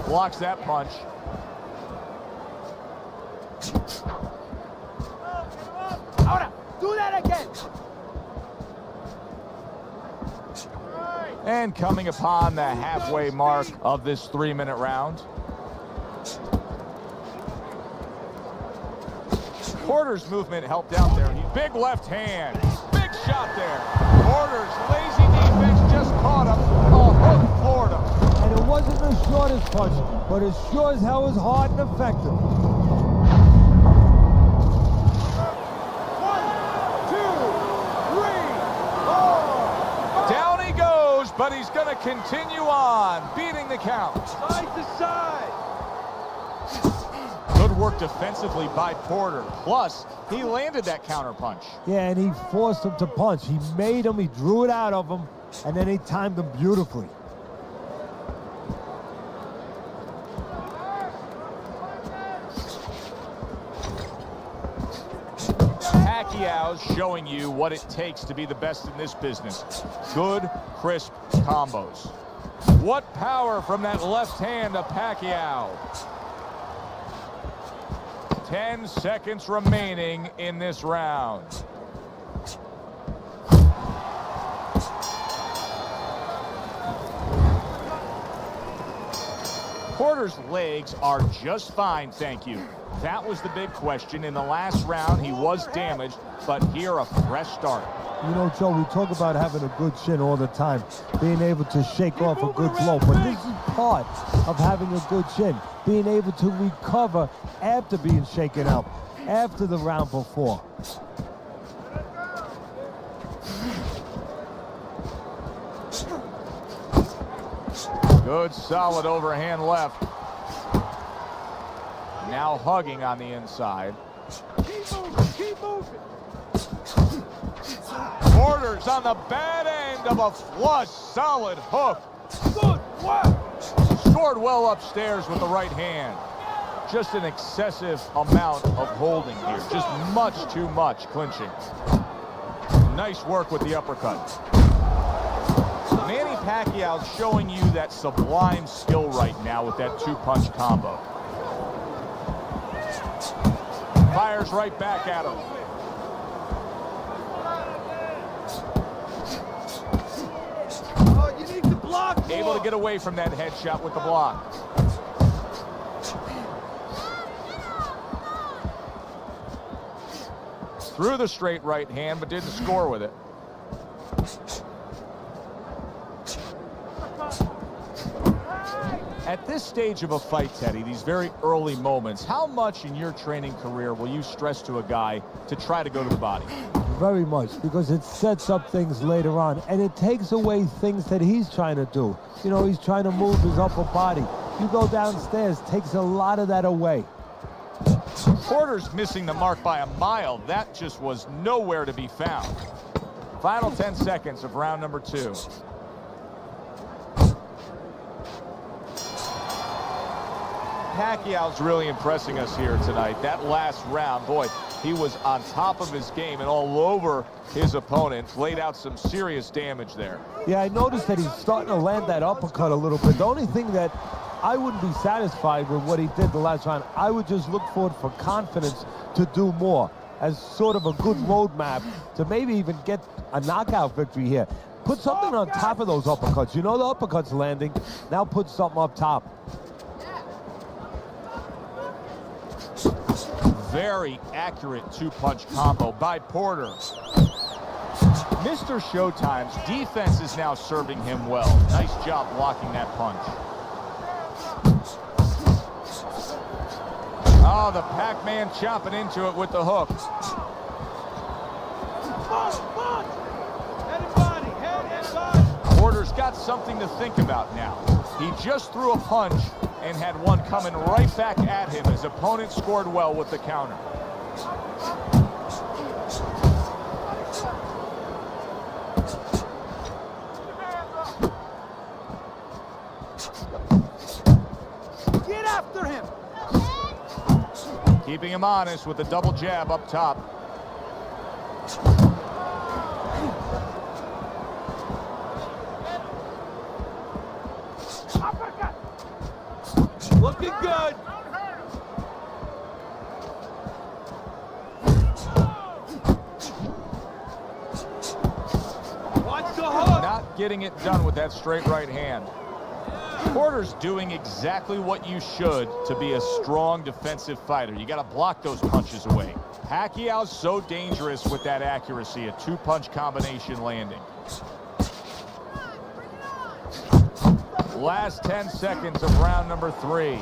Blocks that punch. Ahora, do that again. And coming upon the halfway mark of this 3-minute round. Porter's movement helped out there. Big left hand. Big shot there. Porter's lazy defense just caught him. A hook floored him. And it wasn't the shortest punch, but it sure as hell was hard and effective. 1, 2, 3, 4. Down he goes, but he's going to continue on, beating the count. Side to side. Good work defensively by Porter. Plus, he landed that counter punch. Yeah, and he forced him to punch. He made him, he drew it out of him, and then he timed him beautifully. Pacquiao's showing you what it takes to be the best in this business. Good, crisp combos. What power from that left hand of Pacquiao. 10 seconds remaining in this round. Porter's legs are just fine, thank you. That was the big question. In the last round, he was damaged, but here a fresh start. You know, Joe, we talk about having a good chin all the time, being able to shake off a good blow, but this is part of having a good chin, being able to recover after being shaken up, after the round before. Good, solid overhand left. Now hugging on the inside. Keep moving, keep moving. Porter's on the bad end of a flush, solid hook. Good work. Scored well upstairs with the right hand. Just an excessive amount of holding here. Just much too much clinching. Nice work with the uppercut. Manny Pacquiao's showing you that sublime skill right now with that two-punch combo. Fires right back at him. Oh, you need to block more. Able to get away from that headshot with the block. Threw the straight right hand, but didn't score with it. At this stage of a fight, Teddy, these very early moments, how much in your training career will you stress to a guy to try to go to the body? Very much, because it sets up things later on, and it takes away things that he's trying to do. You know, he's trying to move his upper body. You go downstairs, takes a lot of that away. Porter's missing the mark by a mile. That just was nowhere to be found. Final 10 seconds of round number 2. Pacquiao's really impressing us here tonight. That last round, boy, he was on top of his game and all over his opponent. Laid out some serious damage there. Yeah, I noticed that he's starting to land that uppercut a little bit. The only thing that I wouldn't be satisfied with what he did the last round. I would just look forward for confidence to do more as sort of a good roadmap to maybe even get a knockout victory here. Put something on top of those uppercuts. You know the uppercut's landing. Now put something up top. Very accurate two-punch combo by Porter. Mr. Showtime's defense is now serving him well. Nice job blocking that punch. Oh, the Pac-Man chopping into it with the hook. Porter's got something to think about now. He just threw a punch and had one coming right back at him. His opponent scored well with the counter. Get after him! Keeping him honest with the double jab up top. Looking good. Watch the hook. Not getting it done with that straight right hand. Porter's doing exactly what you should to be a strong defensive fighter. You got to block those punches away. Pacquiao's so dangerous with that accuracy, a two-punch combination landing. Last 10 seconds of round number 3.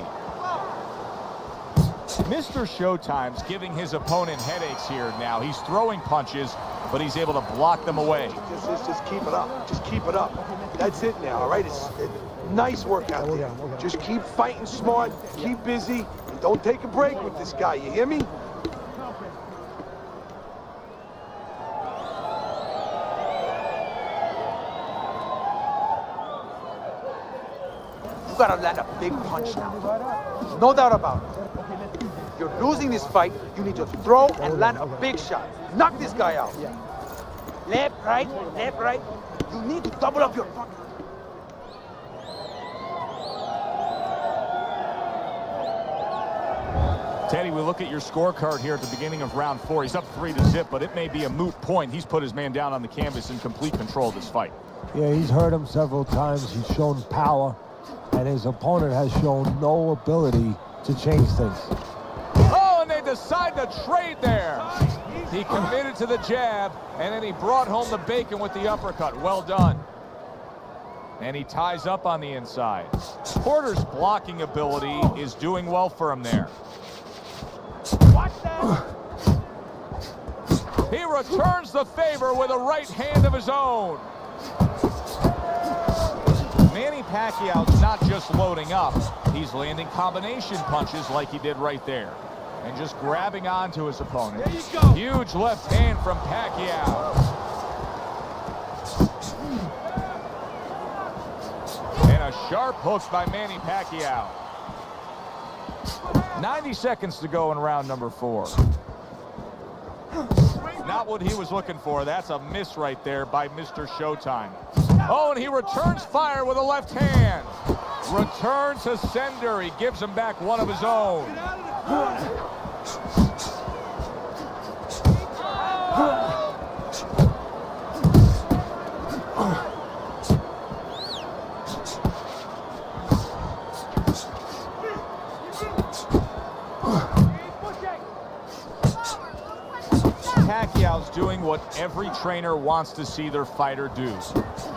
Mr. Showtime's giving his opponent headaches here now. He's throwing punches, but he's able to block them away. Just keep it up. Just keep it up. That's it now, all right? It's nice work out there. Just keep fighting smart, keep busy, and don't take a break with this guy, you hear me? You gotta land a big punch now. No doubt about it. You're losing this fight, you need to throw and land a big shot. Knock this guy out. Left, right, left, right. You need to double up your fucking... Teddy, we look at your scorecard here at the beginning of round 4. He's up 3-0, but it may be a moot point. He's put his man down on the canvas in complete control of this fight. Yeah, he's hurt him several times. He's shown power, and his opponent has shown no ability to change things. Oh, and they decide to trade there. He committed to the jab, and then he brought home the bacon with the uppercut. Well done. And he ties up on the inside. Porter's blocking ability is doing well for him there. Watch that! He returns the favor with a right hand of his own. Manny Pacquiao's not just loading up. He's landing combination punches like he did right there. And just grabbing onto his opponent. There you go. Huge left hand from Pacquiao. And a sharp hook by Manny Pacquiao. 90 seconds to go in round number 4. Not what he was looking for. That's a miss right there by Mr. Showtime. Oh, and he returns fire with a left hand. Return to sender. He gives him back one of his own. Pacquiao's doing what every trainer wants to see their fighter do.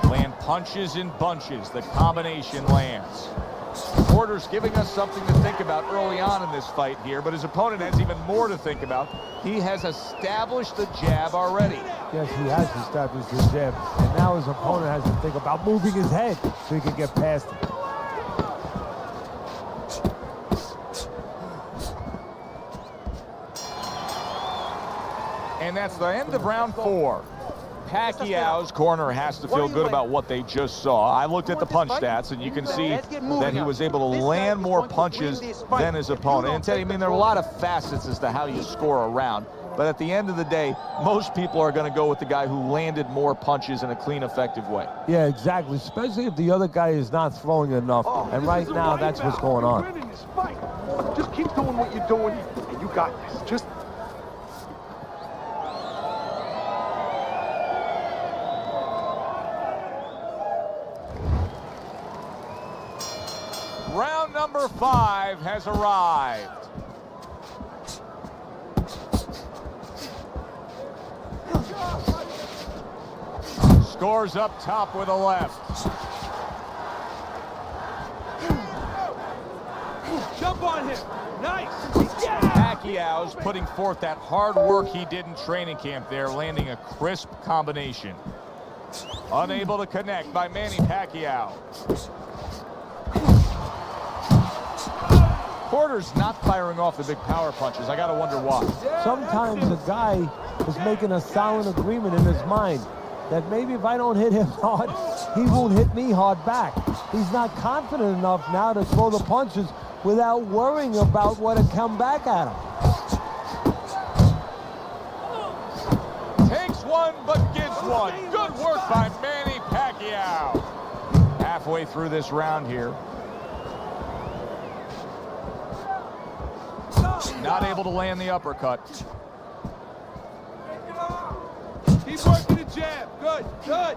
Land punches in bunches. The combination lands. Porter's giving us something to think about early on in this fight here, but his opponent has even more to think about. He has established the jab already. Yes, he has established his jab, and now his opponent has to think about moving his head so he can get past it. And that's the end of round 4. Pacquiao's corner has to feel good about what they just saw. I looked at the punch stats, and you can see that he was able to land more punches than his opponent. And Teddy, I mean, there are a lot of facets as to how you score a round. But at the end of the day, most people are going to go with the guy who landed more punches in a clean, effective way. Yeah, exactly, especially if the other guy is not throwing enough. And right now, that's what's going on. Just keep doing what you're doing, and you got this. Just... Round number 5 has arrived. Scores up top with a left. Jump on him. Nice. Pacquiao's putting forth that hard work he did in training camp there, landing a crisp combination. Unable to connect by Manny Pacquiao. Porter's not firing off the big power punches. I gotta wonder why. Sometimes a guy is making a silent agreement in his mind that maybe if I don't hit him hard, he won't hit me hard back. He's not confident enough now to throw the punches without worrying about what had come back at him. Takes one, but gives one. Good work by Manny Pacquiao. Halfway through this round here. Not able to land the uppercut. Keep working the jab. Good, good.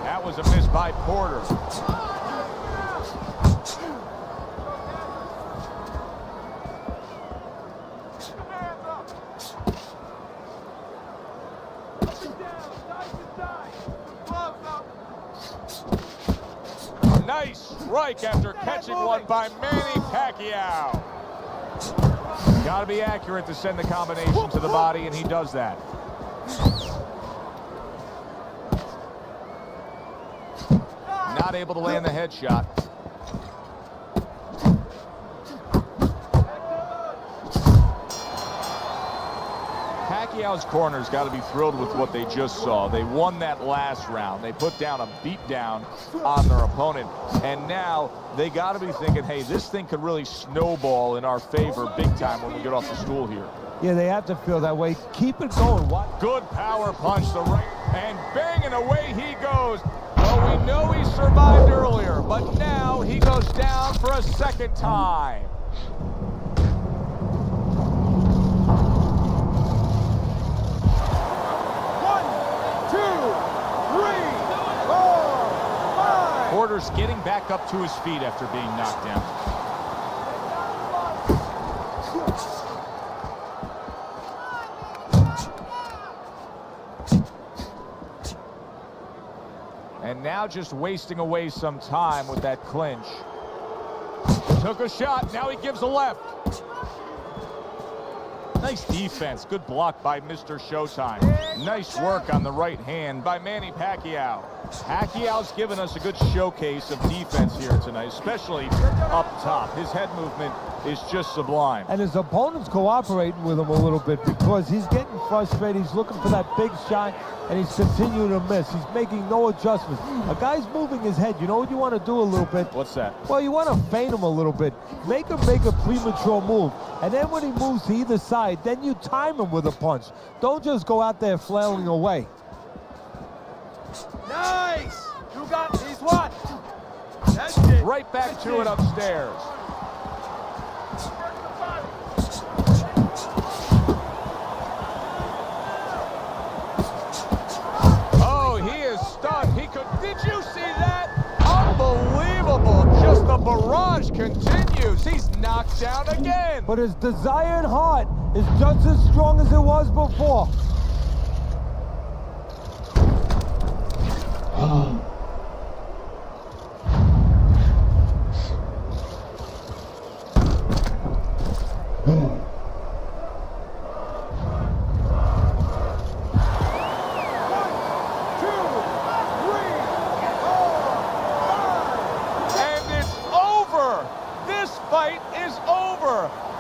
That was a miss by Porter. Nice strike after catching one by Manny Pacquiao. Got to be accurate to send the combination to the body, and he does that. Not able to land the headshot. Pacquiao's corner's got to be thrilled with what they just saw. They won that last round. They put down a beatdown on their opponent. And now they got to be thinking, hey, this thing could really snowball in our favor big time when we get off the stool here. Yeah, they have to feel that way. Keep it going. What? Good power punch, the right, and banging away he goes. Well, we know he survived earlier, but now he goes down for a second time. Porter's getting back up to his feet after being knocked down. And now just wasting away some time with that clinch. Took a shot, now he gives a left. Nice defense, good block by Mr. Showtime. Nice work on the right hand by Manny Pacquiao. Pacquiao's given us a good showcase of defense here tonight, especially up top. His head movement is just sublime. And his opponent's cooperating with him a little bit because he's getting frustrated. He's looking for that big shot, and he's continuing to miss. He's making no adjustments. A guy's moving his head. You know what you want to do a little bit? What's that? Well, you want to feint him a little bit. Make him make a premature move. And then when he moves to either side, then you time him with a punch. Don't just go out there flailing away. Nice! You got these what? That's it. Right back to it upstairs. Oh, he is stunned. He could. Did you see that? Unbelievable. Just the barrage continues. He's knocked down again. But his desired heart is just as strong as it was before.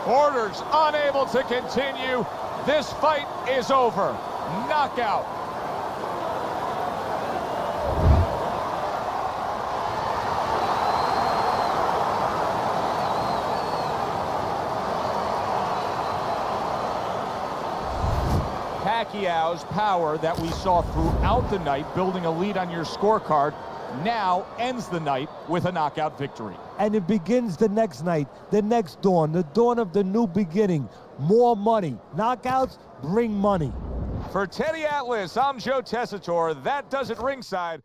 Porter's unable to continue. This fight is over. Knockout. Pacquiao's power that we saw throughout the night, building a lead on your scorecard, now ends the night with a knockout victory. And it begins the next night, the next dawn, the dawn of the new beginning. More money. Knockouts bring money. For Teddy Atlas, I'm Joe Tessitore. That does it ringside.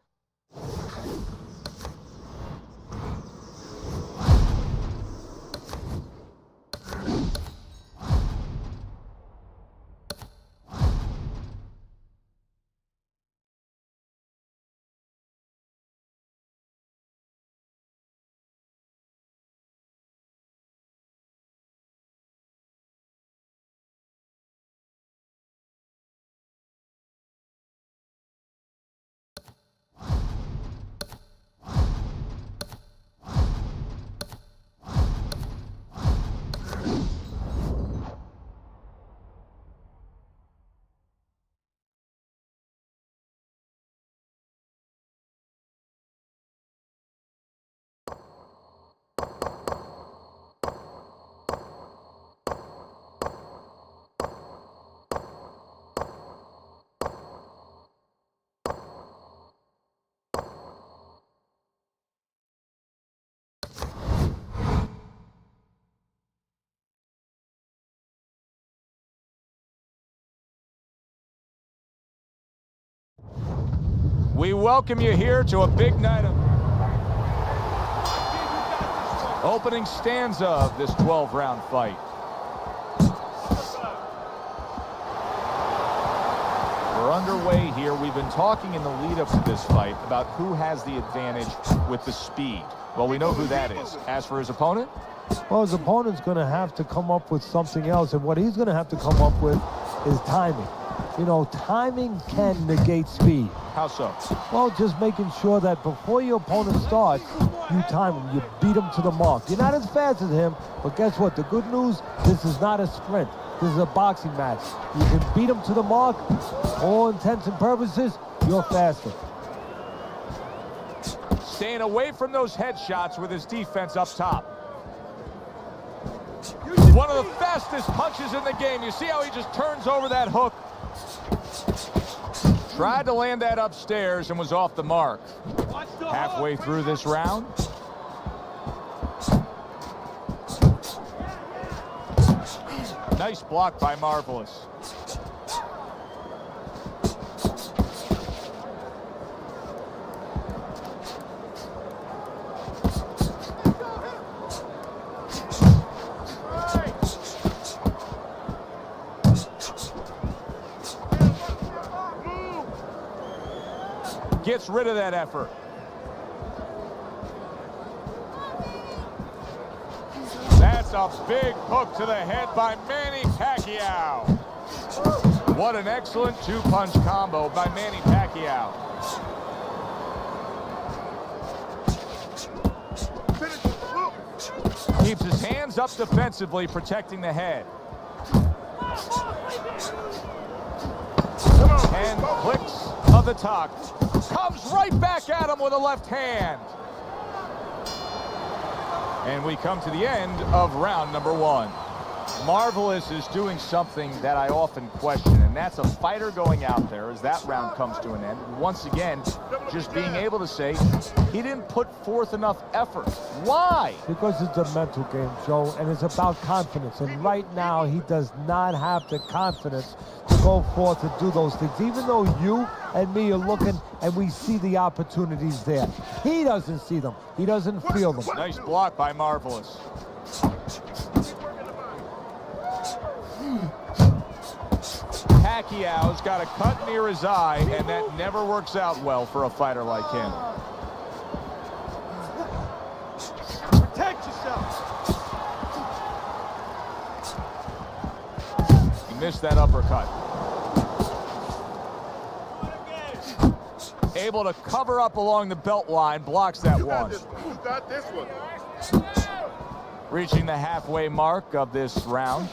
We welcome you here to a big night of opening stanza of this 12-round fight. We're underway here. We've been talking in the lead-up to this fight about who has the advantage with the speed. Well, we know who that is. As for his opponent? Well, his opponent's going to have to come up with something else, and what he's going to have to come up with is timing. You know, timing can negate speed. How so? Well, just making sure that before your opponent starts, you time him, you beat him to the mark. You're not as fast as him, but guess what? The good news, this is not a sprint. This is a boxing match. You can beat him to the mark. All intents and purposes, you're faster. Staying away from those headshots with his defense up top. One of the fastest punches in the game. You see how he just turns over that hook? Tried to land that upstairs and was off the mark. Halfway through this round. Nice block by Marvelous. Gets rid of that effort. That's a big hook to the head by Manny Pacquiao. What an excellent two-punch combo by Manny Pacquiao. Keeps his hands up defensively, protecting the head. And clicks of the tuck. Comes right back at him with a left hand. And we come to the end of round number 1. Marvelous is doing something that I often question, and that's a fighter going out there as that round comes to an end. Once again, just being able to say he didn't put forth enough effort. Why? Because it's a mental game, Joe, and it's about confidence. And right now, he does not have the confidence to go forth and do those things. Even though you and me are looking and we see the opportunities there, he doesn't see them. He doesn't feel them. Nice block by Marvelous. Pacquiao's got a cut near his eye, and that never works out well for a fighter like him. Protect yourself. He missed that uppercut. Able to cover up along the belt line, blocks that one. You got this one. Reaching the halfway mark of this round.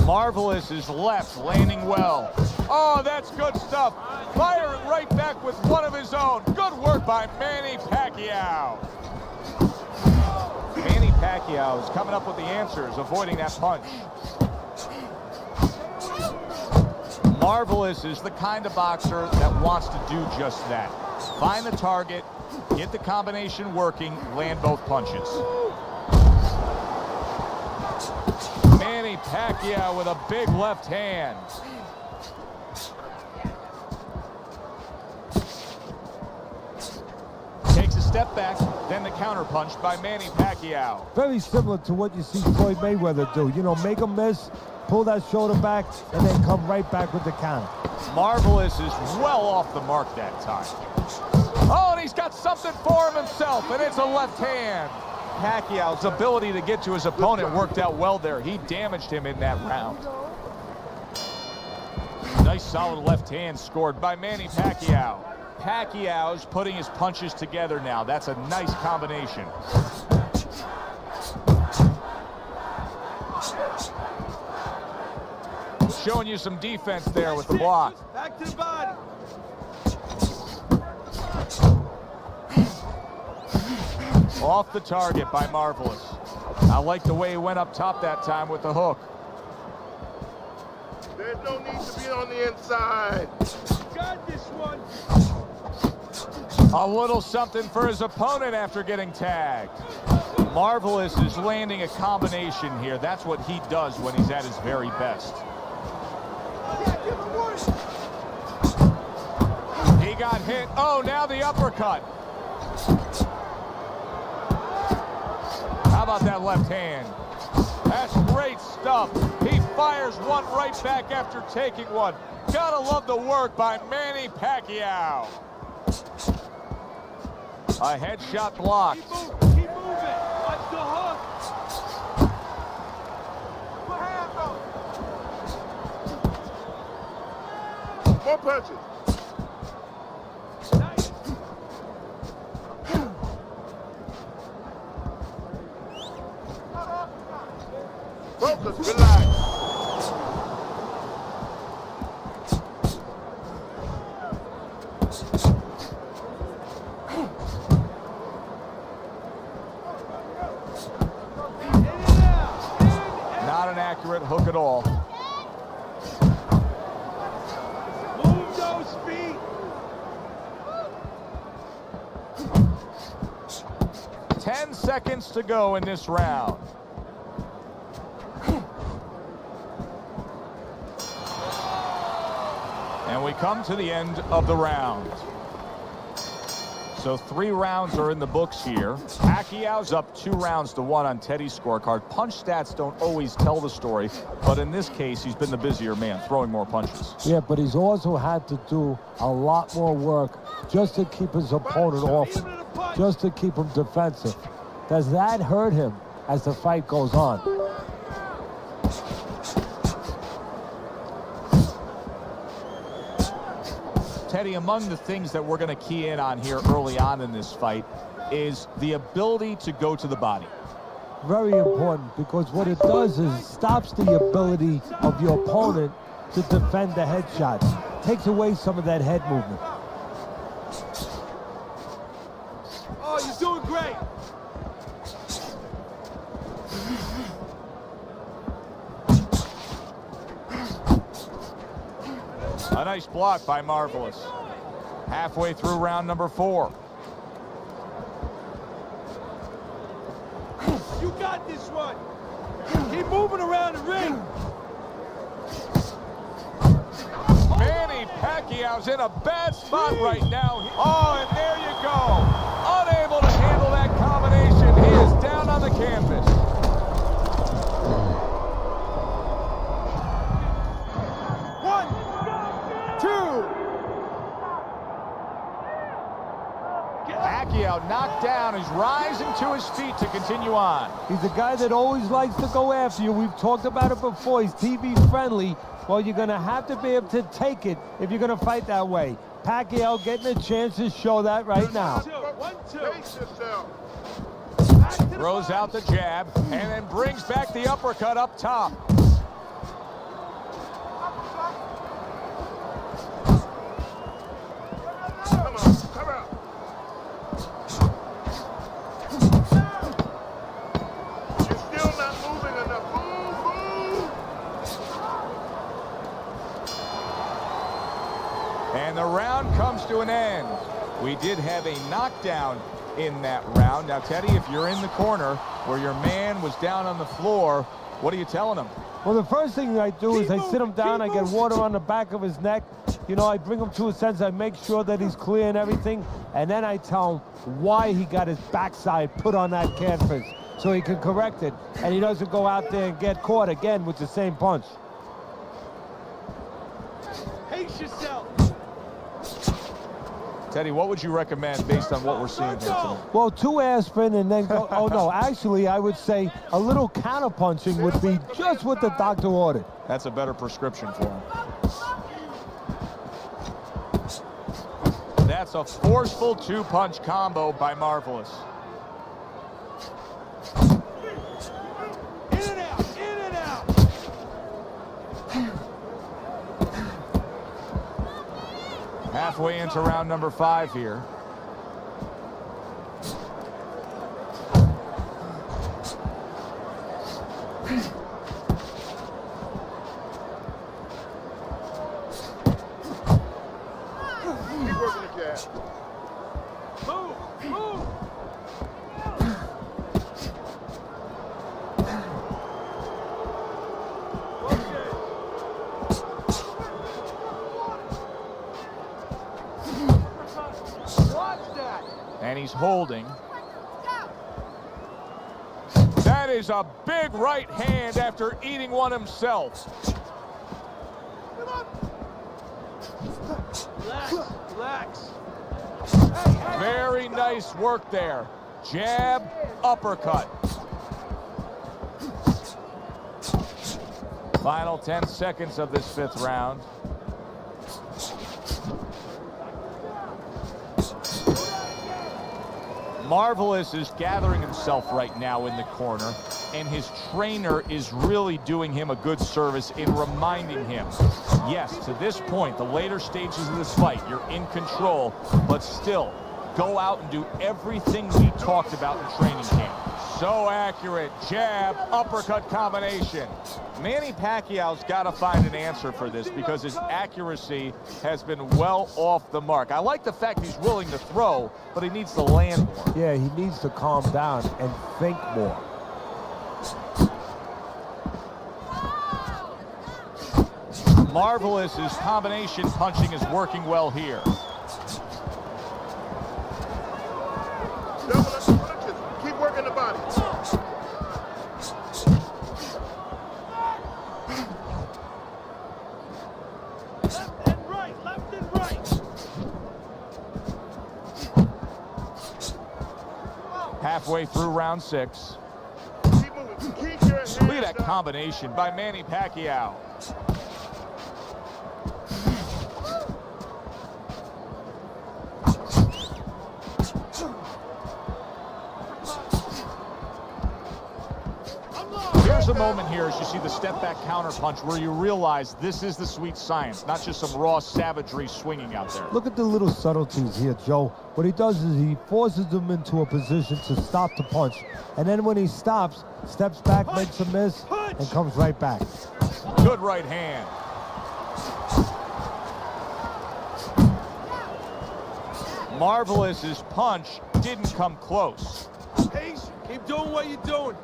Marvelous is left, landing well. Oh, that's good stuff. Firing right back with one of his own. Good work by Manny Pacquiao. Manny Pacquiao is coming up with the answers, avoiding that punch. Marvelous is the kind of boxer that wants to do just that. Find the target, get the combination working, land both punches. Manny Pacquiao with a big left hand. Takes a step back, then the counter punch by Manny Pacquiao. Very similar to what you see Floyd Mayweather do. You know, make him miss, pull that shoulder back, and then come right back with the counter. Marvelous is well off the mark that time. Oh, and he's got something for him himself, and it's a left hand. Pacquiao's ability to get to his opponent worked out well there. He damaged him in that round. Nice solid left hand scored by Manny Pacquiao. Pacquiao's putting his punches together now. That's a nice combination. Showing you some defense there with the block. Back to the body. Off the target by Marvelous. I like the way he went up top that time with the hook. There's no need to be on the inside. Got this one. A little something for his opponent after getting tagged. Marvelous is landing a combination here. That's what he does when he's at his very best. He got hit. Oh, now the uppercut. How about that left hand? That's great stuff. He fires one right back after taking one. Gotta love the work by Manny Pacquiao. A headshot blocked. Keep moving. Watch the hook. Put hands up. More punches. Nice. Focus, relax. Not an accurate hook at all. Move those feet. 10 seconds to go in this round. And we come to the end of the round. So 3 rounds are in the books here. Pacquiao's up 2-1 on Teddy's scorecard. Punch stats don't always tell the story, but in this case, he's been the busier man, throwing more punches. Yeah, but he's also had to do a lot more work just to keep his opponent off him, just to keep him defensive. Does that hurt him as the fight goes on? Teddy, among the things that we're going to key in on here early on in this fight is the ability to go to the body. Very important, because what it does is stops the ability of your opponent to defend the headshots. Takes away some of that head movement. Oh, you're doing great. A nice block by Marvelous. Halfway through round number 4. You got this one. Keep moving around the ring. Manny Pacquiao's in a bad spot right now. Oh, and there you go. Unable to handle that combination. He is down on the canvas. Pacquiao knocked down. He's rising to his feet to continue on. He's a guy that always likes to go after you. We've talked about it before. He's TV friendly. Well, you're going to have to be able to take it if you're going to fight that way. Pacquiao getting a chance to show that right now. Pace yourself. Throws out the jab and then brings back the uppercut up top. Come on, come out. You're still not moving enough. Move. And the round comes to an end. We did have a knockdown in that round. Now, Teddy, if you're in the corner where your man was down on the floor, what are you telling him? Well, the first thing I do is I sit him down, I get water on the back of his neck. You know, I bring him to a sense, I make sure that he's clear and everything, and then I tell him why he got his backside put on that canvas so he can correct it, and he doesn't go out there and get caught again with the same punch. Pace yourself. Teddy, what would you recommend based on what we're seeing here tonight? Well, 2 aspirin and then go. Oh, no, actually, I would say a little counterpunching would be just what the doctor ordered. That's a better prescription for him. That's a forceful 2-punch combo by Marvelous. In and out, in and out. Halfway into round number 5 here. Keep working the jab. Move, move. And he's holding. That is a big right hand after eating one himself. Relax. Very nice work there. Jab, uppercut. Final 10 seconds of this 5th round. Marvelous is gathering himself right now in the corner, and his trainer is really doing him a good service in reminding him, yes, to this point, the later stages of this fight, you're in control, but still, go out and do everything we talked about in training camp. So accurate. Jab, uppercut combination. Manny Pacquiao's got to find an answer for this because his accuracy has been well off the mark. I like the fact he's willing to throw, but he needs to land more. Yeah, he needs to calm down and think more. Marvelous's combination punching is working well here. Keep working the body. Left and right. Halfway through round 6. Keep moving. Keep your hands Look at that up. combination by Manny Pacquiao. Here's a moment here as you see the step back counter punch where you realize this is the sweet science, not just some raw savagery swinging out there. Look at the little subtleties here, Joe. What he does is he forces him into a position to stop the punch. And then when he stops, steps back, makes a miss, and comes right back. Good right hand. Marvelous's punch didn't come close. Pace, keep doing what you're doing.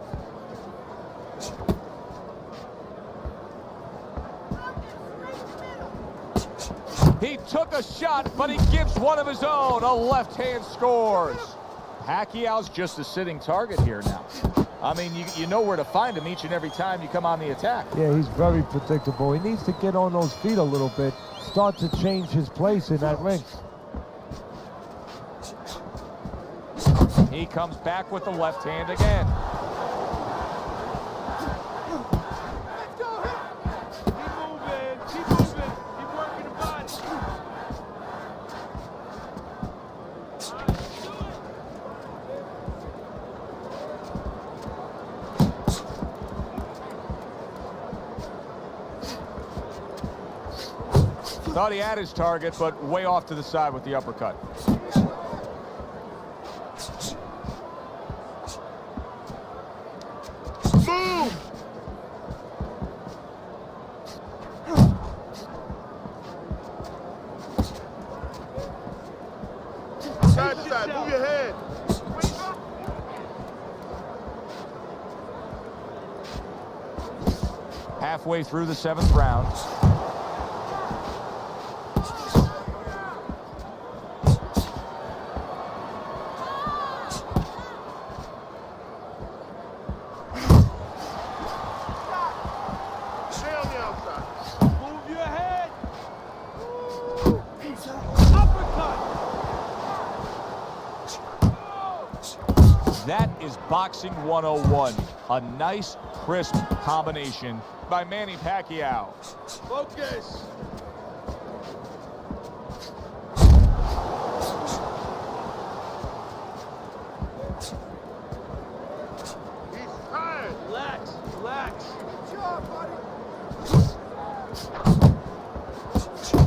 He took a shot, but he gives one of his own. A left hand scores. Pacquiao's just a sitting target here now. I mean, you know where to find him each and every time you come on the attack. Yeah, he's very predictable. He needs to get on those feet a little bit, start to change his place in that ring. He comes back with the left hand again. Keep moving, keep working the body. Thought he had his target, but way off to the side with the uppercut. Move! Side to side, move your head. Halfway through the 7th round. Stay on the outside. Move your head. Uppercut. That is boxing 101. A nice, crisp combination by Manny Pacquiao. Focus. He's tired. Relax, relax.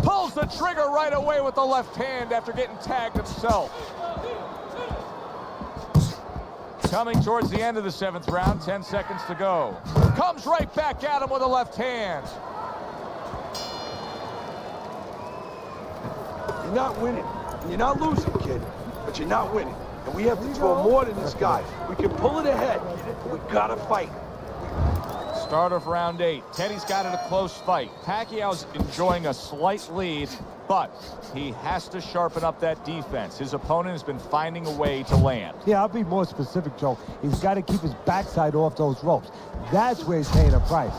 Pulls the trigger right away with the left hand after getting tagged himself. Coming towards the end of the 7th round, 10 seconds to go. Comes right back at him with a left hand. You're not winning. You're not losing, kid. But you're not winning. And we have to throw more than this guy. We can pull it ahead. But we gotta fight. Start of round 8. Teddy's got it a close fight. Pacquiao's enjoying a slight lead, but he has to sharpen up that defense. His opponent has been finding a way to land. Yeah, I'll be more specific, Joe. He's got to keep his backside off those ropes. That's where he's paying a price.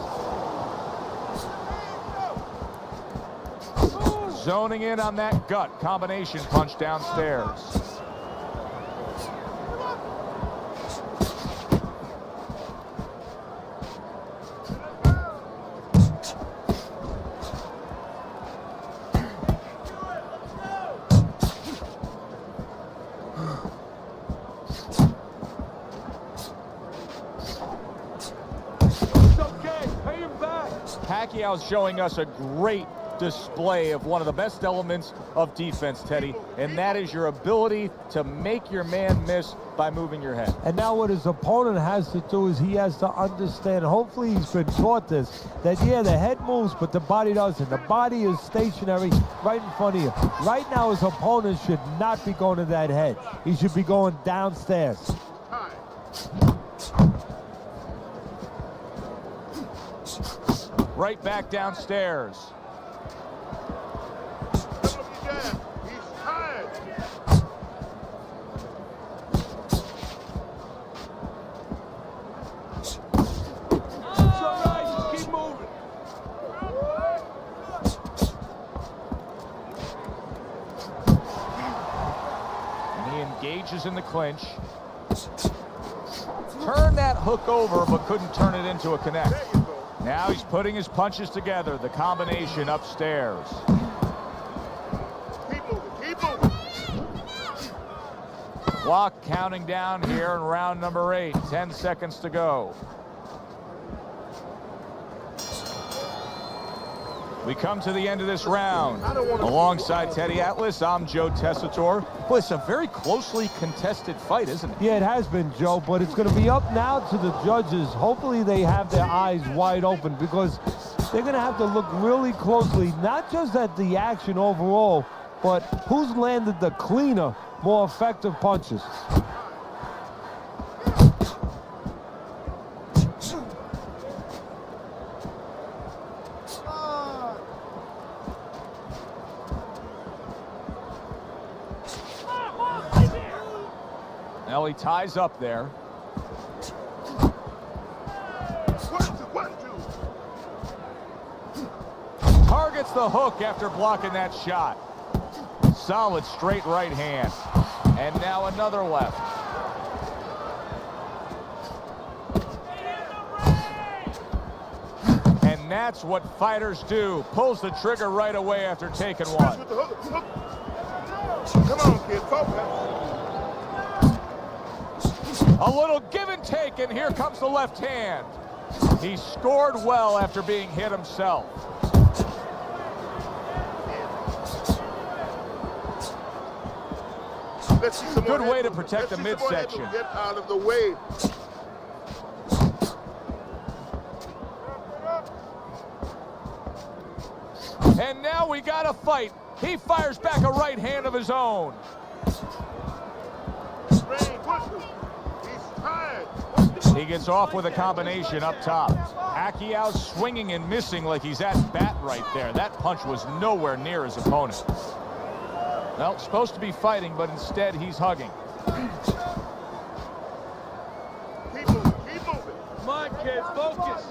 Zoning in on that gut combination punch downstairs. Pacquiao's showing us a great display of one of the best elements of defense, Teddy, and that is your ability to make your man miss by moving your head. And now what his opponent has to do is he has to understand, hopefully he's been taught this, that yeah, the head moves, but the body doesn't. The body is stationary right in front of you. Right now his opponent should not be going to that head. He should be going downstairs. Right back downstairs. Engages in the clinch. Turned that hook over, but couldn't turn it into a connect. Now he's putting his punches together, the combination upstairs. Keep moving. Clock counting down here in round number 8. 10 seconds to go. We come to the end of this round. Alongside Teddy Atlas, I'm Joe Tessitore. Boy, it's a very closely contested fight, isn't it? Yeah, it has been, Joe, but it's going to be up now to the judges. Hopefully they have their eyes wide open because they're going to have to look really closely, not just at the action overall, but who's landed the cleaner, more effective punches. Now he ties up there. Targets the hook after blocking that shot. Solid straight right hand. And now another left. And that's what fighters do. Pulls the trigger right away after taking one. Come on, kid, focus. A little give and take, and here comes the left hand. He scored well after being hit himself. Good way to protect the midsection. Get out of the way. And now we got a fight. He fires back a right hand of his own. He gets off with a combination up top. Pacquiao swinging and missing like he's at bat right there. That punch was nowhere near his opponent. Well, supposed to be fighting, but instead he's hugging. Keep moving. Come on, kid, focus.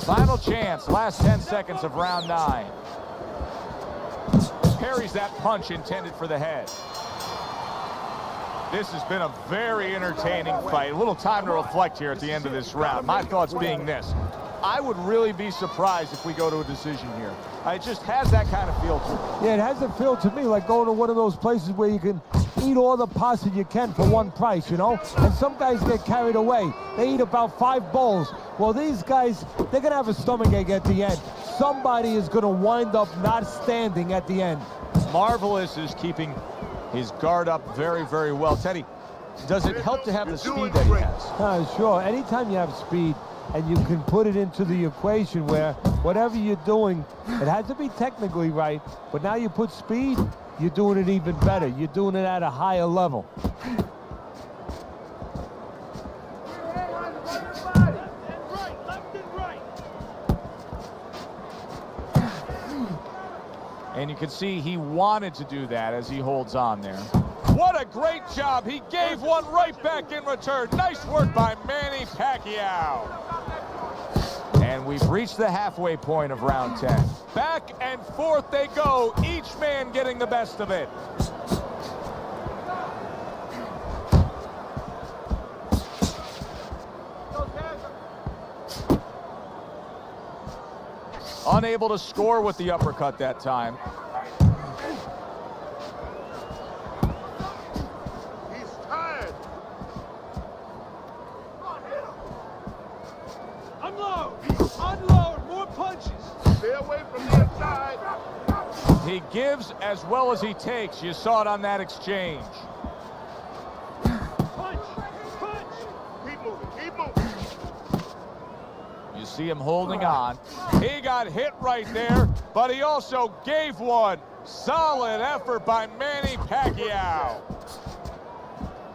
Final chance, last 10 seconds of round 9. Parries that punch intended for the head. This has been a very entertaining fight. A little time to reflect here at the end of this round. My thoughts being this. I would really be surprised if we go to a decision here. It just has that kind of feel to it. Yeah, it has a feel to me like going to one of those places where you can eat all the pasta you can for one price, you know? And some guys get carried away. They eat about 5 bowls. Well, these guys, they're going to have a stomachache at the end. Somebody is going to wind up not standing at the end. Marvelous is keeping his guard up very, very well. Teddy, does it help to have the speed that he has? Sure. Anytime you have speed and you can put it into the equation where whatever you're doing, it has to be technically right, but now you put speed, you're doing it even better. You're doing it at a higher level. And you can see he wanted to do that as he holds on there. What a great job. He gave one right back in return. Nice work by Manny Pacquiao. And we've reached the halfway point of round 10. Back and forth they go, each man getting the best of it. Unable to score with the uppercut that time. He's tired. Unload! Unload! More punches! Stay away from the inside. He gives as well as he takes. You saw it on that exchange. Punch! Punch! Keep moving, keep moving. You see him holding on. He got hit right there, but he also gave one. Solid effort by Manny Pacquiao.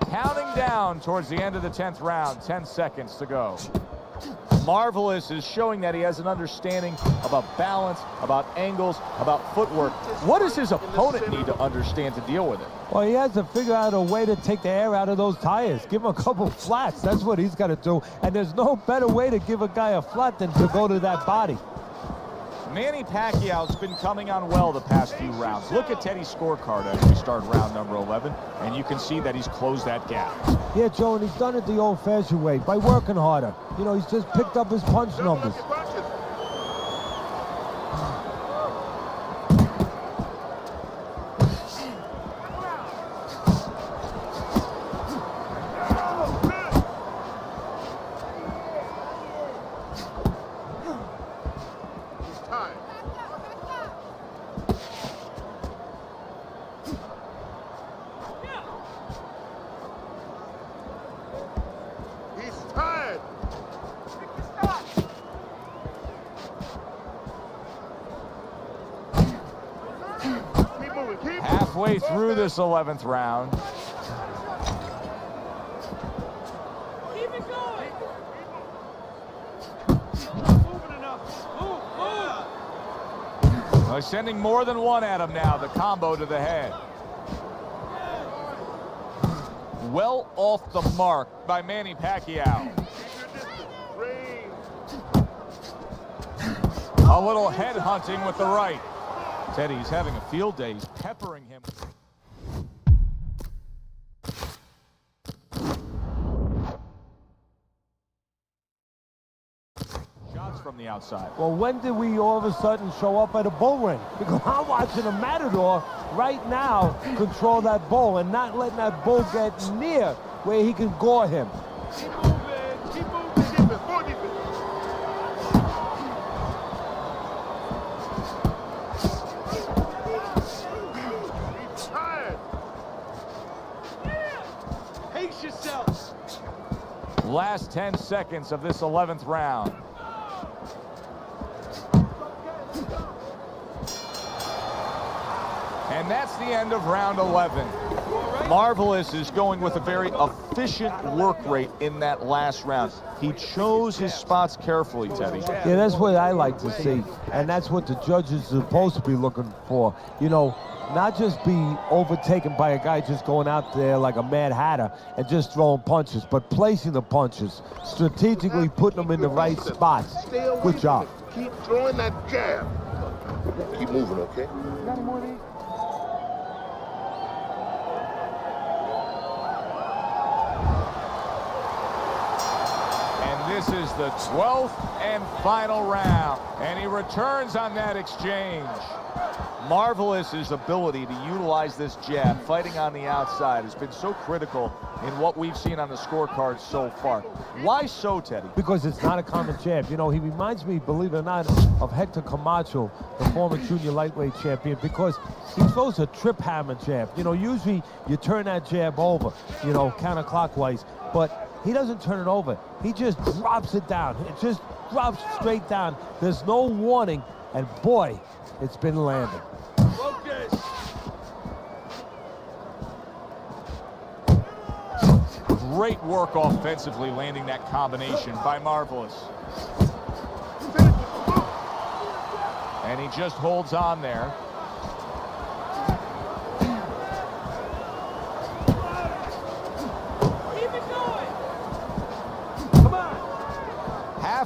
Counting down towards the end of the 10th round, 10 seconds to go. Marvelous is showing that he has an understanding about balance, about angles, about footwork. What does his opponent need to understand to deal with it? Well, he has to figure out a way to take the air out of those tires. Give him a couple flats. That's what he's got to do. And there's no better way to give a guy a flat than to go to that body. Manny Pacquiao's been coming on well the past few rounds. Look at Teddy's scorecard as we start round number 11, and you can see that he's closed that gap. Yeah, Joe, and he's done it the old-fashioned way, by working harder. You know, he's just picked up his punch numbers. Halfway through this 11th round. Keep it going! Not moving enough. Move, move! They're sending more than one at him now, the combo to the head. Well off the mark by Manny Pacquiao. A little head hunting with the right. Teddy's having a field day. He's peppering him. Shots from the outside. Well, when did we all of a sudden show up at a bull ring? Because I'm watching a matador right now control that bull and not letting that bull get near where he can gore him. Keep moving, keep moving, keep it, more defense. Pace yourself! Last 10 seconds of this 11th round. And that's the end of round 11. Marvelous is going with a very efficient work rate in that last round. He chose his spots carefully, Teddy. Yeah, that's what I like to see. And that's what the judges are supposed to be looking for. You know, not just be overtaken by a guy just going out there like a Mad Hatter and just throwing punches, but placing the punches, strategically putting them in the right spots. Good job. Keep throwing that jab. Keep moving, okay? This is the 12th and final round, and he returns on that exchange. Marvelous's ability to utilize this jab, fighting on the outside, has been so critical in what we've seen on the scorecard so far. Why so, Teddy? Because it's not a common jab. You know, he reminds me, believe it or not, of Hector Camacho, the former junior lightweight champion, because he throws a trip hammer jab. You know, usually you turn that jab over, you know, counterclockwise, but he doesn't turn it over. He just drops it down. It just drops straight down. There's no warning, and boy, it's been landing. Focus! Great work offensively, landing that combination by Marvelous. And he just holds on there.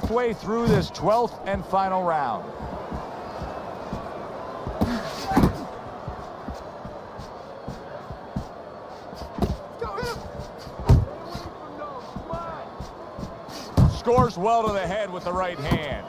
halfway through this 12th and final round. Scores well to the head with the right hand.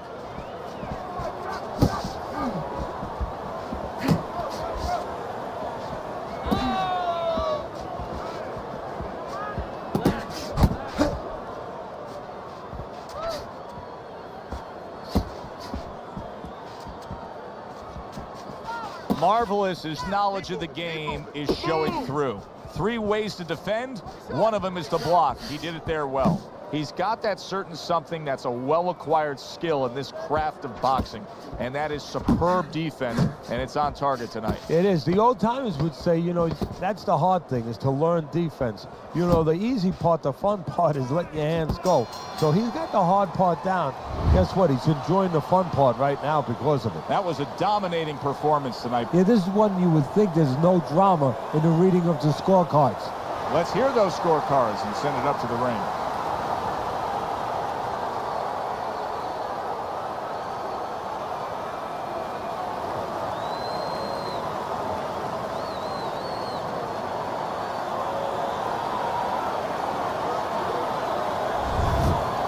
Marvelous's knowledge of the game is showing through. 3 ways to defend. One of them is to block. He did it there well. He's got that certain something that's a well-acquired skill in this craft of boxing, and that is superb defense, and it's on target tonight. It is. The old timers would say, you know, that's the hard thing, is to learn defense. You know, the easy part, the fun part is letting your hands go. So he's got the hard part down. Guess what? He's enjoying the fun part right now because of it. That was a dominating performance tonight. Yeah, this is one you would think there's no drama in the reading of the scorecards. Let's hear those scorecards and send it up to the ring.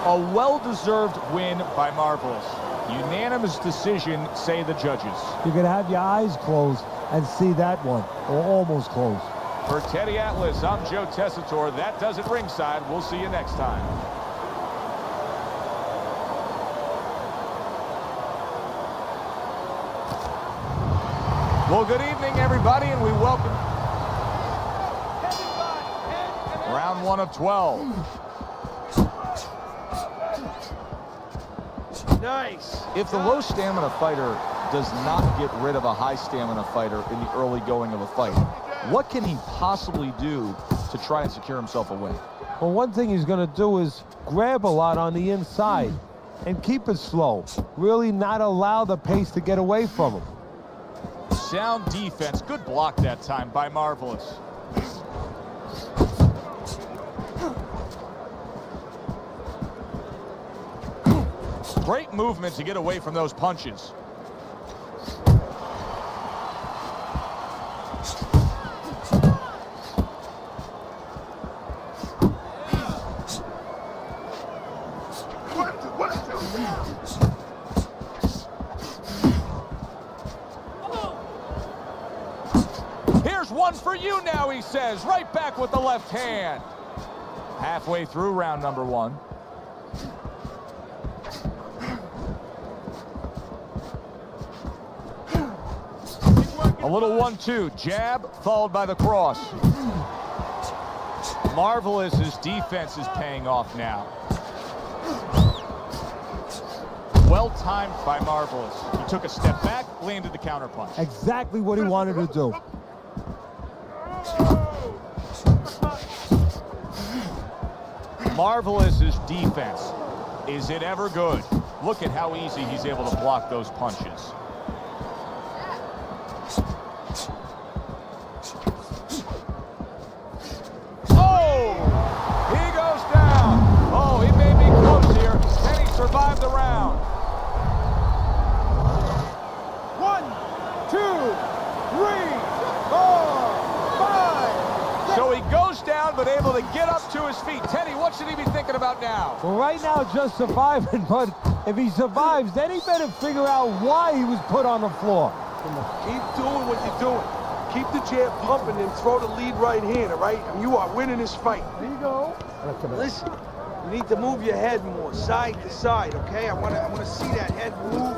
A well-deserved win by Marvelous. Unanimous decision, say the judges. You can have your eyes closed and see that one, or almost closed. For Teddy Atlas, I'm Joe Tessitore. That does it ringside. We'll see you next time. Well, good evening, everybody, and we welcome round 1 of 12. Nice. If the low stamina fighter does not get rid of a high stamina fighter in the early going of a fight, what can he possibly do to try and secure himself a win? Well, one thing he's going to do is grab a lot on the inside and keep it slow. Really not allow the pace to get away from him. Sound defense. Good block that time by Marvelous. Great movement to get away from those punches. Here's one for you now, he says. Right back with the left hand. Halfway through round number 1. A little 1-2, jab followed by the cross. Marvelous's defense is paying off now. Well timed by Marvelous. He took a step back, landed the counterpunch. Exactly what he wanted to do. Marvelous's defense, is it ever good? Look at how easy he's able to block those punches. Survived the round. 1, 2, 3, 4, 5. So he goes down, but able to get up to his feet. Teddy, what should he be thinking about now? Well, right now, just surviving, but if he survives, then he better figure out why he was put on the floor. Keep doing what you're doing. Keep the jab pumping and throw the lead right hand, all right? I mean, you are winning this fight. There you go. Listen, you need to move your head more, side to side, okay? I want to see that head move.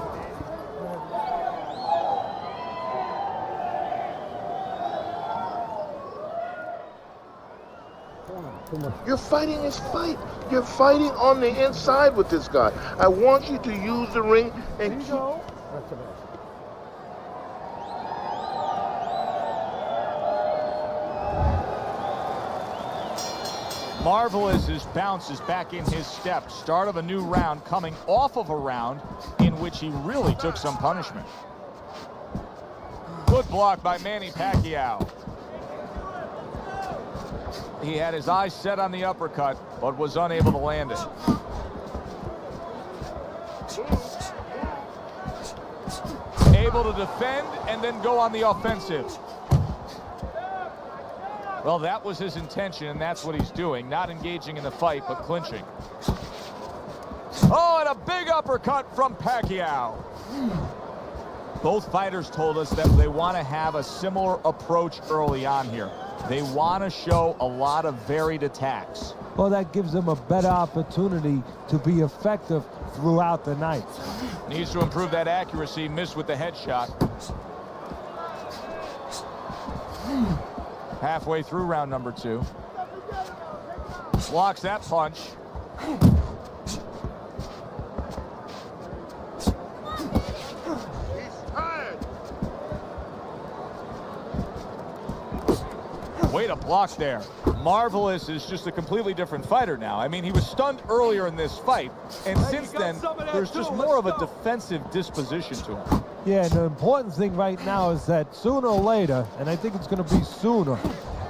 You're fighting his fight. You're fighting on the inside with this guy. I want you to use the ring and keep... Marvelous's bounce is back in his step. Start of a new round, coming off of a round in which he really took some punishment. Good block by Manny Pacquiao. He had his eyes set on the uppercut, but was unable to land it. able to defend and then go on the offensive. Well, that was his intention, and that's what he's doing. Not engaging in the fight, but clinching. Oh, and a big uppercut from Pacquiao. Both fighters told us that they want to have a similar approach early on here. They want to show a lot of varied attacks. Well, that gives them a better opportunity to be effective throughout the night. Needs to improve that accuracy. Missed with the headshot. Halfway through round number 2. Blocks that punch. Way to block there. Marvelous is just a completely different fighter now. I mean, he was stunned earlier in this fight, and since then, there's just more of a defensive disposition to him. Yeah, and the important thing right now is that sooner or later, and I think it's going to be sooner,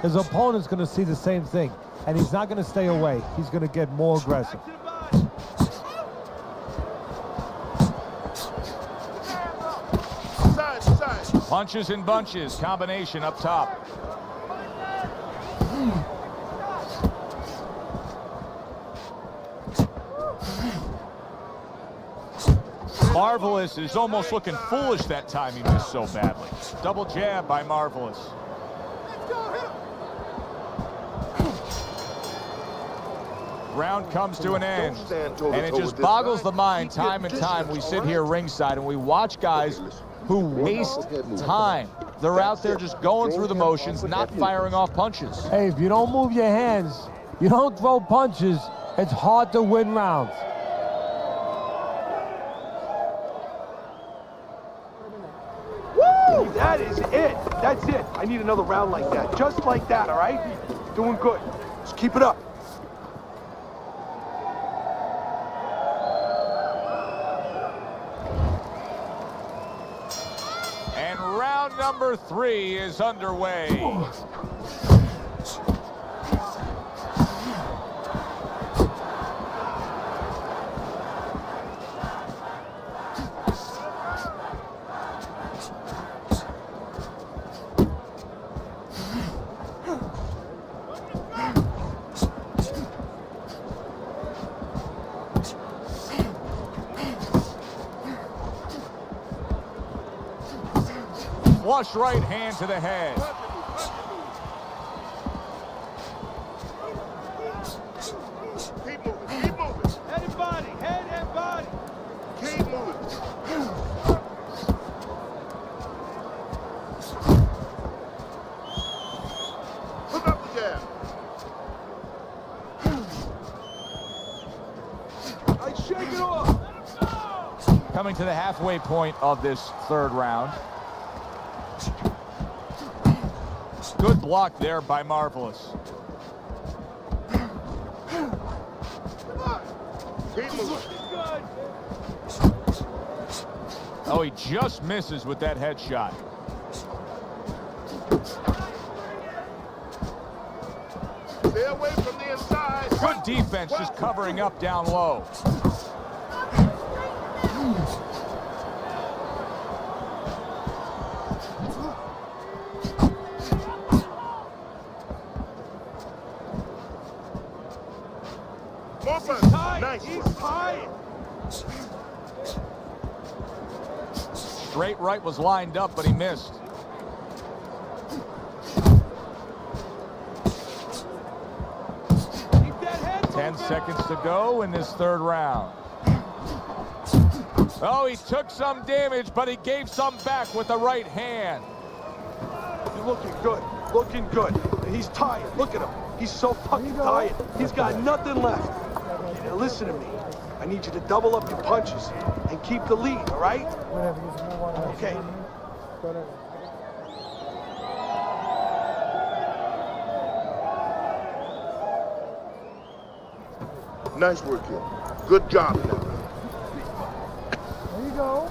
his opponent's going to see the same thing, and he's not going to stay away. He's going to get more aggressive. Punches and bunches, combination up top. Marvelous is almost looking foolish that time he missed so badly. Double jab by Marvelous. Round comes to an end, and it just boggles the mind time and time. We sit here ringside and we watch guys who waste time. They're out there just going through the motions, not firing off punches. Hey, if you don't move your hands, you don't throw punches, it's hard to win rounds. Woo! That is it. That's it. I need another round like that. Just like that, all right? Doing good. Just keep it up. And round number 3 is underway. Flush right hand to the head. Keep moving, keep moving. Head and body, head and body. Keep moving. Hook up the jab. I shake it off. Coming to the halfway point of this 3rd round. Good block there by Marvelous. Keep moving. Oh, he just misses with that headshot. Stay away from the inside. Good defense, just covering up down low. Nice. He's tired. Straight right was lined up, but he missed. Keep that head 10 seconds to go in this 3rd round. Oh, he took some damage, but he gave some back with the right hand. You're looking good. Looking good. He's tired. Look at him. He's so fucking tired. He's got nothing left. Now listen to me. I need you to double up your punches and keep the lead, all right? Okay. Nice work here. Good job now. There you go.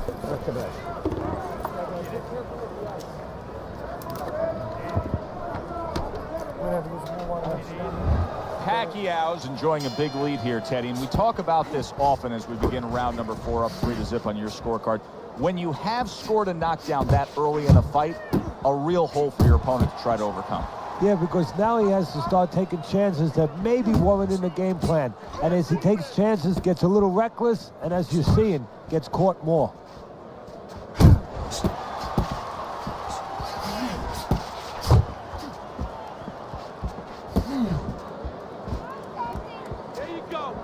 Pacquiao's enjoying a big lead here, Teddy, and we talk about this often as we begin round number 4 up 3-0 on your scorecard. When you have scored a knockdown that early in a fight, a real hole for your opponent to try to overcome. Yeah, because now he has to start taking chances that maybe weren't in the game plan. And as he takes chances, gets a little reckless, and as you're seeing, gets caught more. There you go.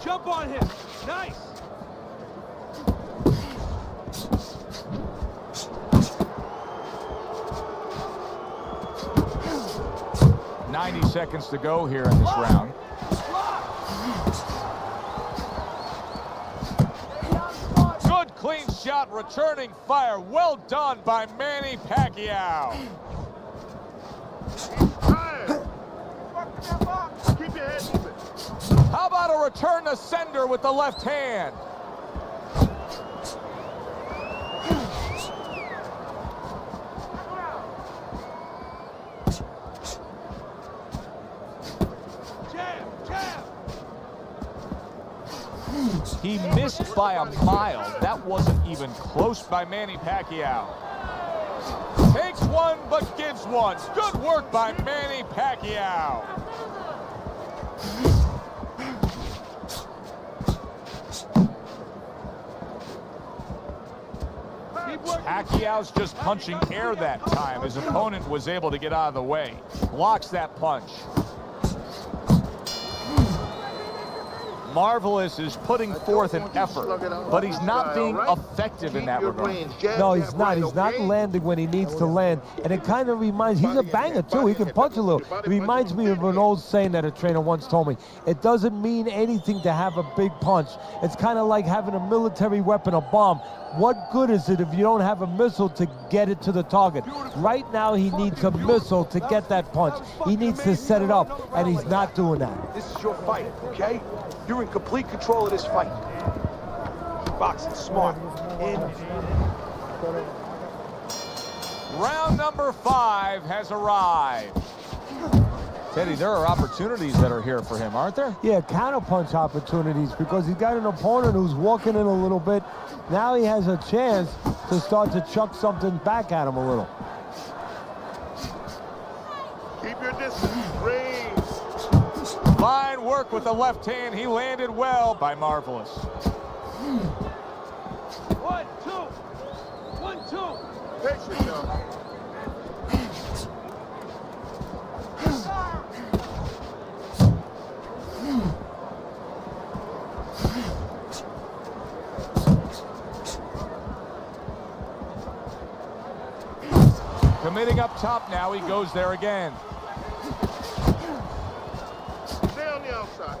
Jump on him. Nice. Nice. 90 seconds to go here in this round. Good clean shot, returning fire. Well done by Manny Pacquiao. Keep your head moving. How about a return to sender with the left hand? Jab, jab. He missed by a mile. That wasn't even close by Manny Pacquiao. Takes one, but gives one. Good work by Manny Pacquiao. Pacquiao's just punching air that time. His opponent was able to get out of the way. Blocks that punch. Marvelous is putting forth an effort, but he's not being effective in that regard. No, he's not. He's not landing when he needs to land. And it kind of reminds, he's a banger too. He can punch a little. It reminds me of an old saying that a trainer once told me. It doesn't mean anything to have a big punch. It's kind of like having a military weapon, a bomb. What good is it if you don't have a missile to get it to the target? Right now, he needs a missile to get that punch. He needs to set it up, and he's not doing that. This is your fight, okay? You're in complete control of this fight. Boxing smart. In. Round number 5 has arrived. Teddy, there are opportunities that are here for him, aren't there? Yeah, counterpunch opportunities, because he's got an opponent who's walking in a little bit. Now he has a chance to start to chuck something back at him a little. Keep your distance. Range. Fine work with the left hand. He landed well by Marvelous. 1, 2. 1, 2. Patient, y'all. Committing up top now. He goes there again. Stay on the outside.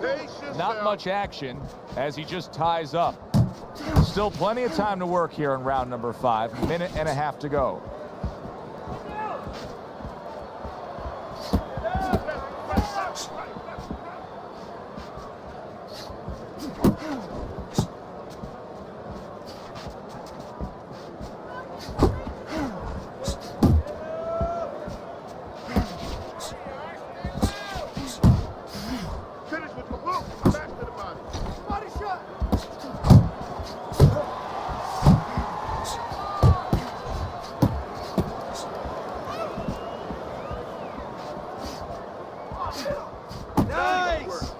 Patience. Not now. much action as he just ties up. Still plenty of time to work here in round number 5. Minute and a half to go. Finish with the hook. Back to the body. Body shot. Nice.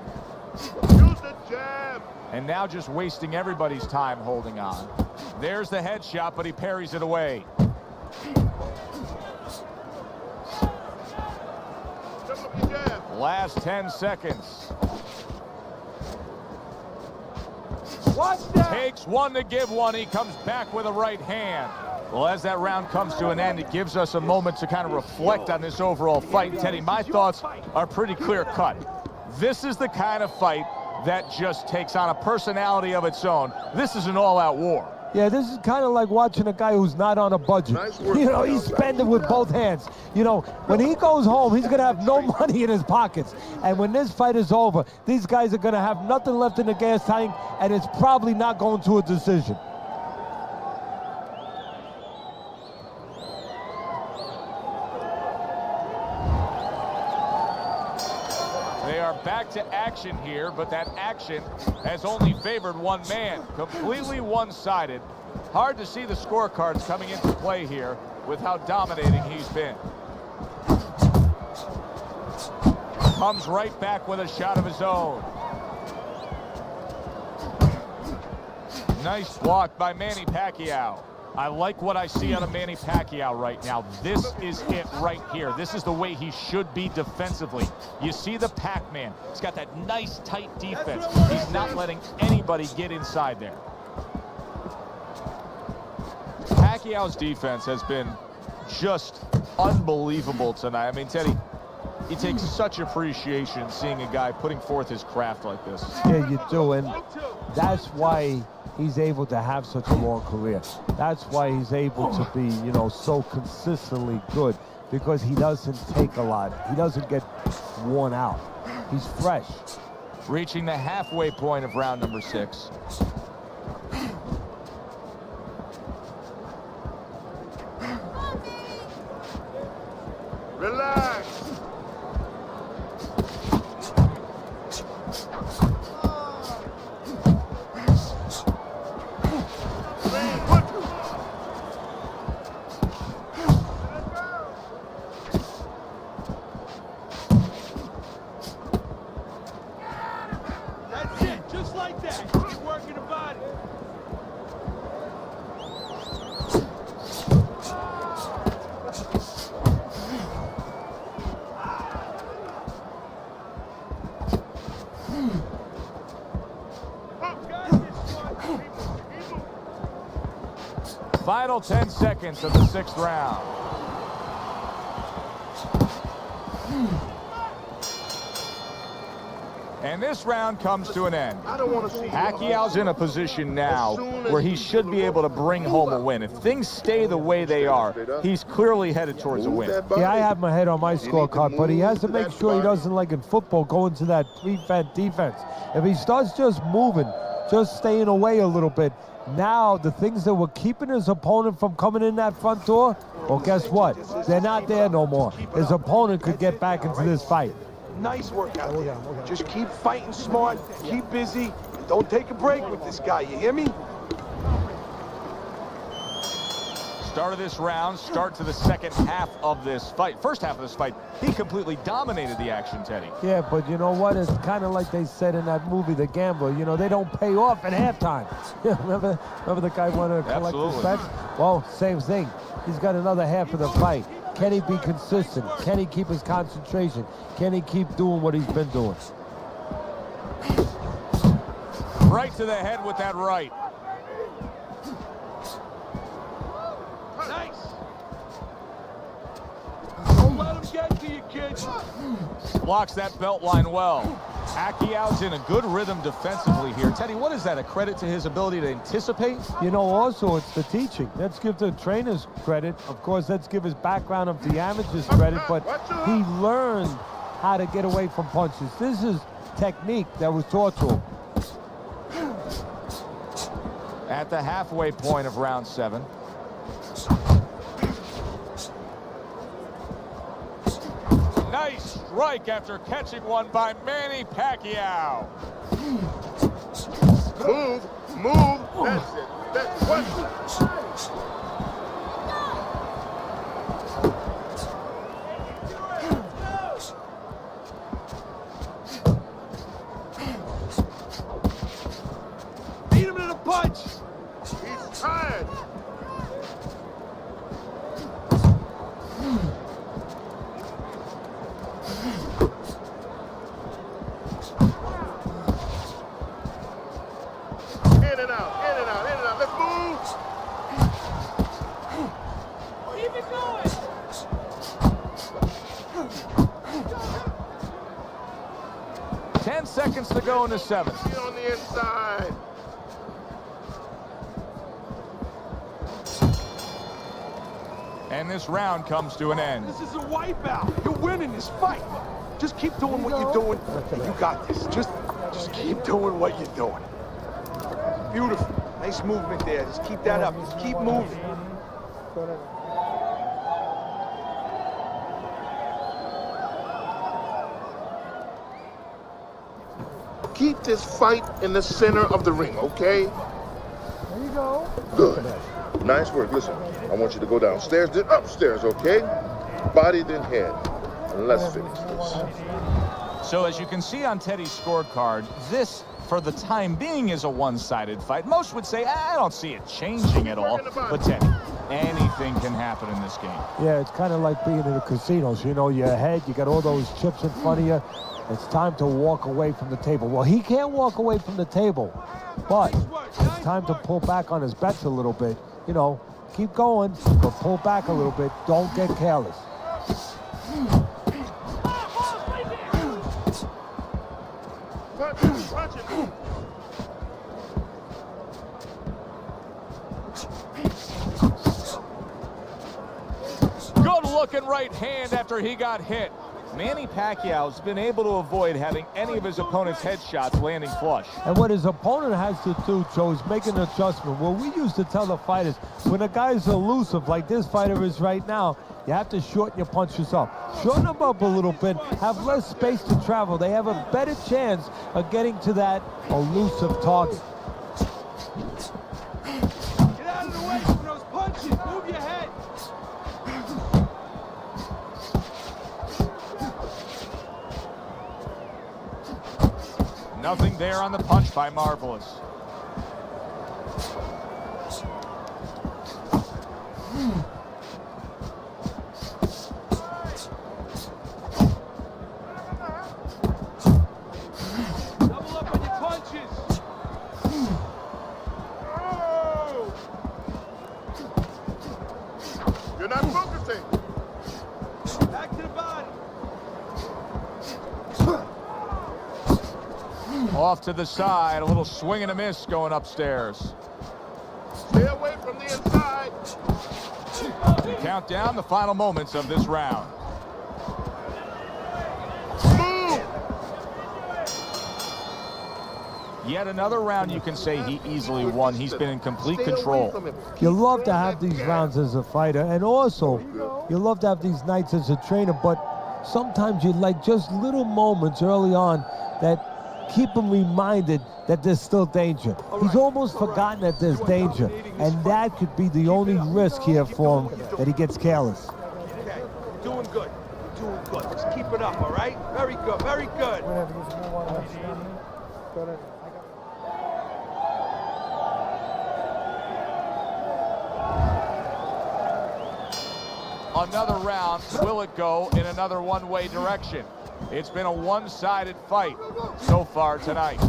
Use the jab. And now just wasting everybody's time holding on. There's the headshot, but he parries it away. Step up your jab. Last 10 seconds. Watch that. Takes one to give one. He comes back with a right hand. Well, as that round comes to an end, it gives us a moment to kind of reflect on this overall fight. Teddy, my thoughts are pretty clear-cut. This is the kind of fight that just takes on a personality of its own. This is an all-out war. Yeah, this is kind of like watching a guy who's not on a budget. Nice work, You know, he's spending with both hands. You know, when he goes home, he's going to have no money in his pockets. And when this fight is over, these guys are going to have nothing left in the gas tank, and it's probably not going to a decision. They are back to action here, but that action has only favored one man. Completely one-sided. Hard to see the scorecards coming into play here with how dominating he's been. Comes right back with a shot of his own. Nice block by Manny Pacquiao. I like what I see out of Manny Pacquiao right now. This is it right here. This is the way he should be defensively. You see the Pac-Man. He's got that nice, tight defense. He's not letting anybody get inside there. Pacquiao's defense has been just unbelievable tonight. I mean, Teddy, he takes such appreciation seeing a guy putting forth his craft like this. Yeah, you do, and that's why he's able to have such a long career. That's why he's able to be, you know, so consistently good, because he doesn't take a lot. He doesn't get worn out. He's fresh. Reaching the halfway point of round number 6. Relax. That's it, just like that. Keep working the body. Final 10 seconds of the 6th round. And this round comes to an end. I don't want to see Pacquiao's in a position now where he should be able to bring home a win. If things stay the way they are, he's clearly headed towards a win. Yeah, I have my head on my scorecard, but he has to make sure he doesn't, like in football, go into that prevent defense. If he starts just moving, just staying away a little bit, now the things that were keeping his opponent from coming in that front door, well, guess what? They're not there no more. His opponent could get back into this fight. Nice work out there. Just keep fighting smart, keep busy, and don't take a break with this guy, you hear me? Start of this round, start to the second half of this fight. First half of this fight, he completely dominated the action, Teddy. Yeah, but you know what? It's kind of like they said in that movie, The Gambler. You know, they don't pay off at halftime. remember the guy wanted to collect his bets? Well, same thing. He's got another half of the fight. Can he be consistent? Can he keep his concentration? Can he keep doing what he's been doing? Right to the head with that right. Nice. Don't let him get to you, kid. Blocks that belt line well. Pacquiao's in a good rhythm defensively here. Teddy, what is that? A credit to his ability to anticipate? You know, also, it's the teaching. Let's give the trainers credit. Of course, let's give his background of the amateurs credit, but he learned how to get away from punches. This is technique that was taught to him. At the halfway point of round 7. Nice strike after catching one by Manny Pacquiao. Move, move. That's it. That's what. Beat him to the punch. He's tired. In and out, in and out, in and out. Let's move. Keep it going. 10 seconds to go in the 7th. Get on the inside. And this round comes to an end. This is a wipeout. You're winning this fight. Just keep doing what you're doing. You got this. Just keep doing what you're doing. Beautiful. Nice movement there. Just keep that up. Just keep moving. Keep this fight in the center of the ring, okay? There you go. Good. Nice work. Listen, I want you to go downstairs, then upstairs, okay? Body, then head. And let's finish this. So as you can see on Teddy's scorecard, this, for the time being, is a one-sided fight. Most would say, I don't see it changing at all. But Teddy, anything can happen in this game. Yeah, it's kind of like being in the casinos. You know, you're ahead, you got all those chips in front of you. It's time to walk away from the table. Well, he can't walk away from the table, but it's time to pull back on his bets a little bit. You know, keep going, but pull back a little bit. Don't get careless. Good looking right hand after he got hit. Manny Pacquiao's been able to avoid having any of his opponent's headshots landing flush. And what his opponent has to do, Joe, is make an adjustment. Well, we used to tell the fighters, when a guy's elusive like this fighter is right now, you have to shorten your punches up. Shorten them up a little bit, have less space to travel. They have a better chance of getting to that elusive target. Get out of the way from those punches. Move your head. Nothing there on the punch by Marvelous. Double up on your punches. You're not focusing. Back to the body. Off to the side, a little swing and a miss going upstairs. Stay away from the inside. We count down the final moments of this round. Move. Yet another round you can say he easily won. He's been in complete Stay away control. from him. You love to have these rounds as a fighter, and also you love to have these nights as a trainer, but sometimes you like just little moments early on that keep him reminded that there's still danger. He's almost forgotten that there's danger, and that could be the only risk here for him, that he gets careless. Okay, you're doing good. You're doing good. Just keep it up, all right? Very good, very good. Another round, will it go in another one-way direction? It's been a one-sided fight so far tonight.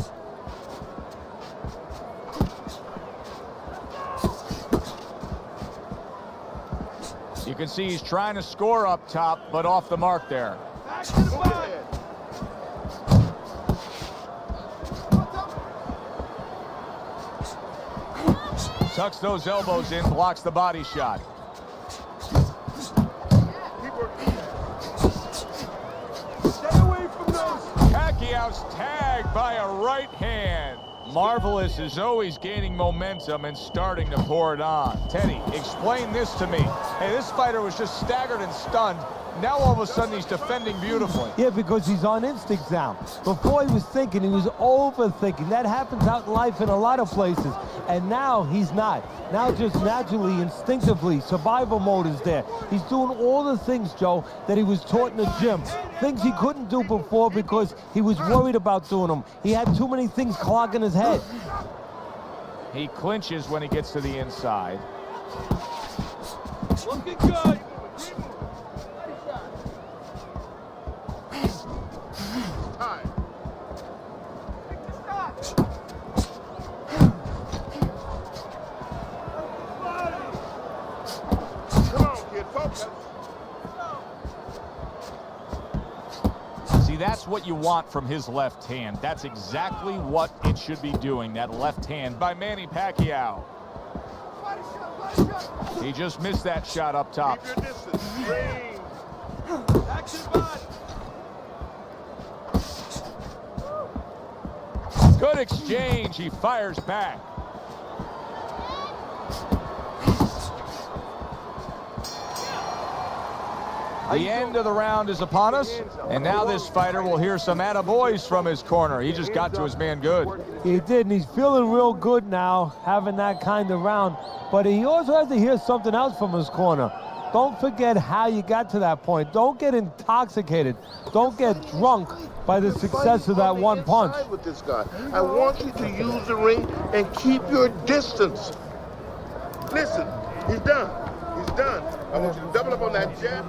You can see he's trying to score up top, but off the mark there. Back to the body. Tucks those elbows in, blocks the body shot. Stay away from those. Pacquiao's tagged by a right hand. Marvelous is always gaining momentum and starting to pour it on. Teddy, explain this to me. Hey, this fighter was just staggered and stunned. Now all of a sudden he's defending beautifully. Yeah, because he's on instinct now. Before he was thinking, he was overthinking. That happens out in life in a lot of places. And now he's not. Now just naturally, instinctively, survival mode is there. He's doing all the things, Joe, that he was taught in the gym. Things he couldn't do before because he was worried about doing them. He had too many things clogging his head. He clinches when he gets to the inside. Looking good. Time. Come on, kid, focus. See, that's what you want from his left hand. That's exactly what it should be doing, that left hand by Manny Pacquiao. He just missed that shot up top. Keep your distance. Range. Action, bud. Good exchange. He fires back. The end of the round is upon us, and now this fighter will hear some attaboys from his corner. He just got to his man good. He did, and he's feeling real good now, having that kind of round. But he also has to hear something else from his corner. Don't forget how you got to that point. Don't get intoxicated. Don't get drunk by the success of that one punch. With this guy. I want you to use the ring and keep your distance. Listen, he's done. He's done. I want you to double up on that jab.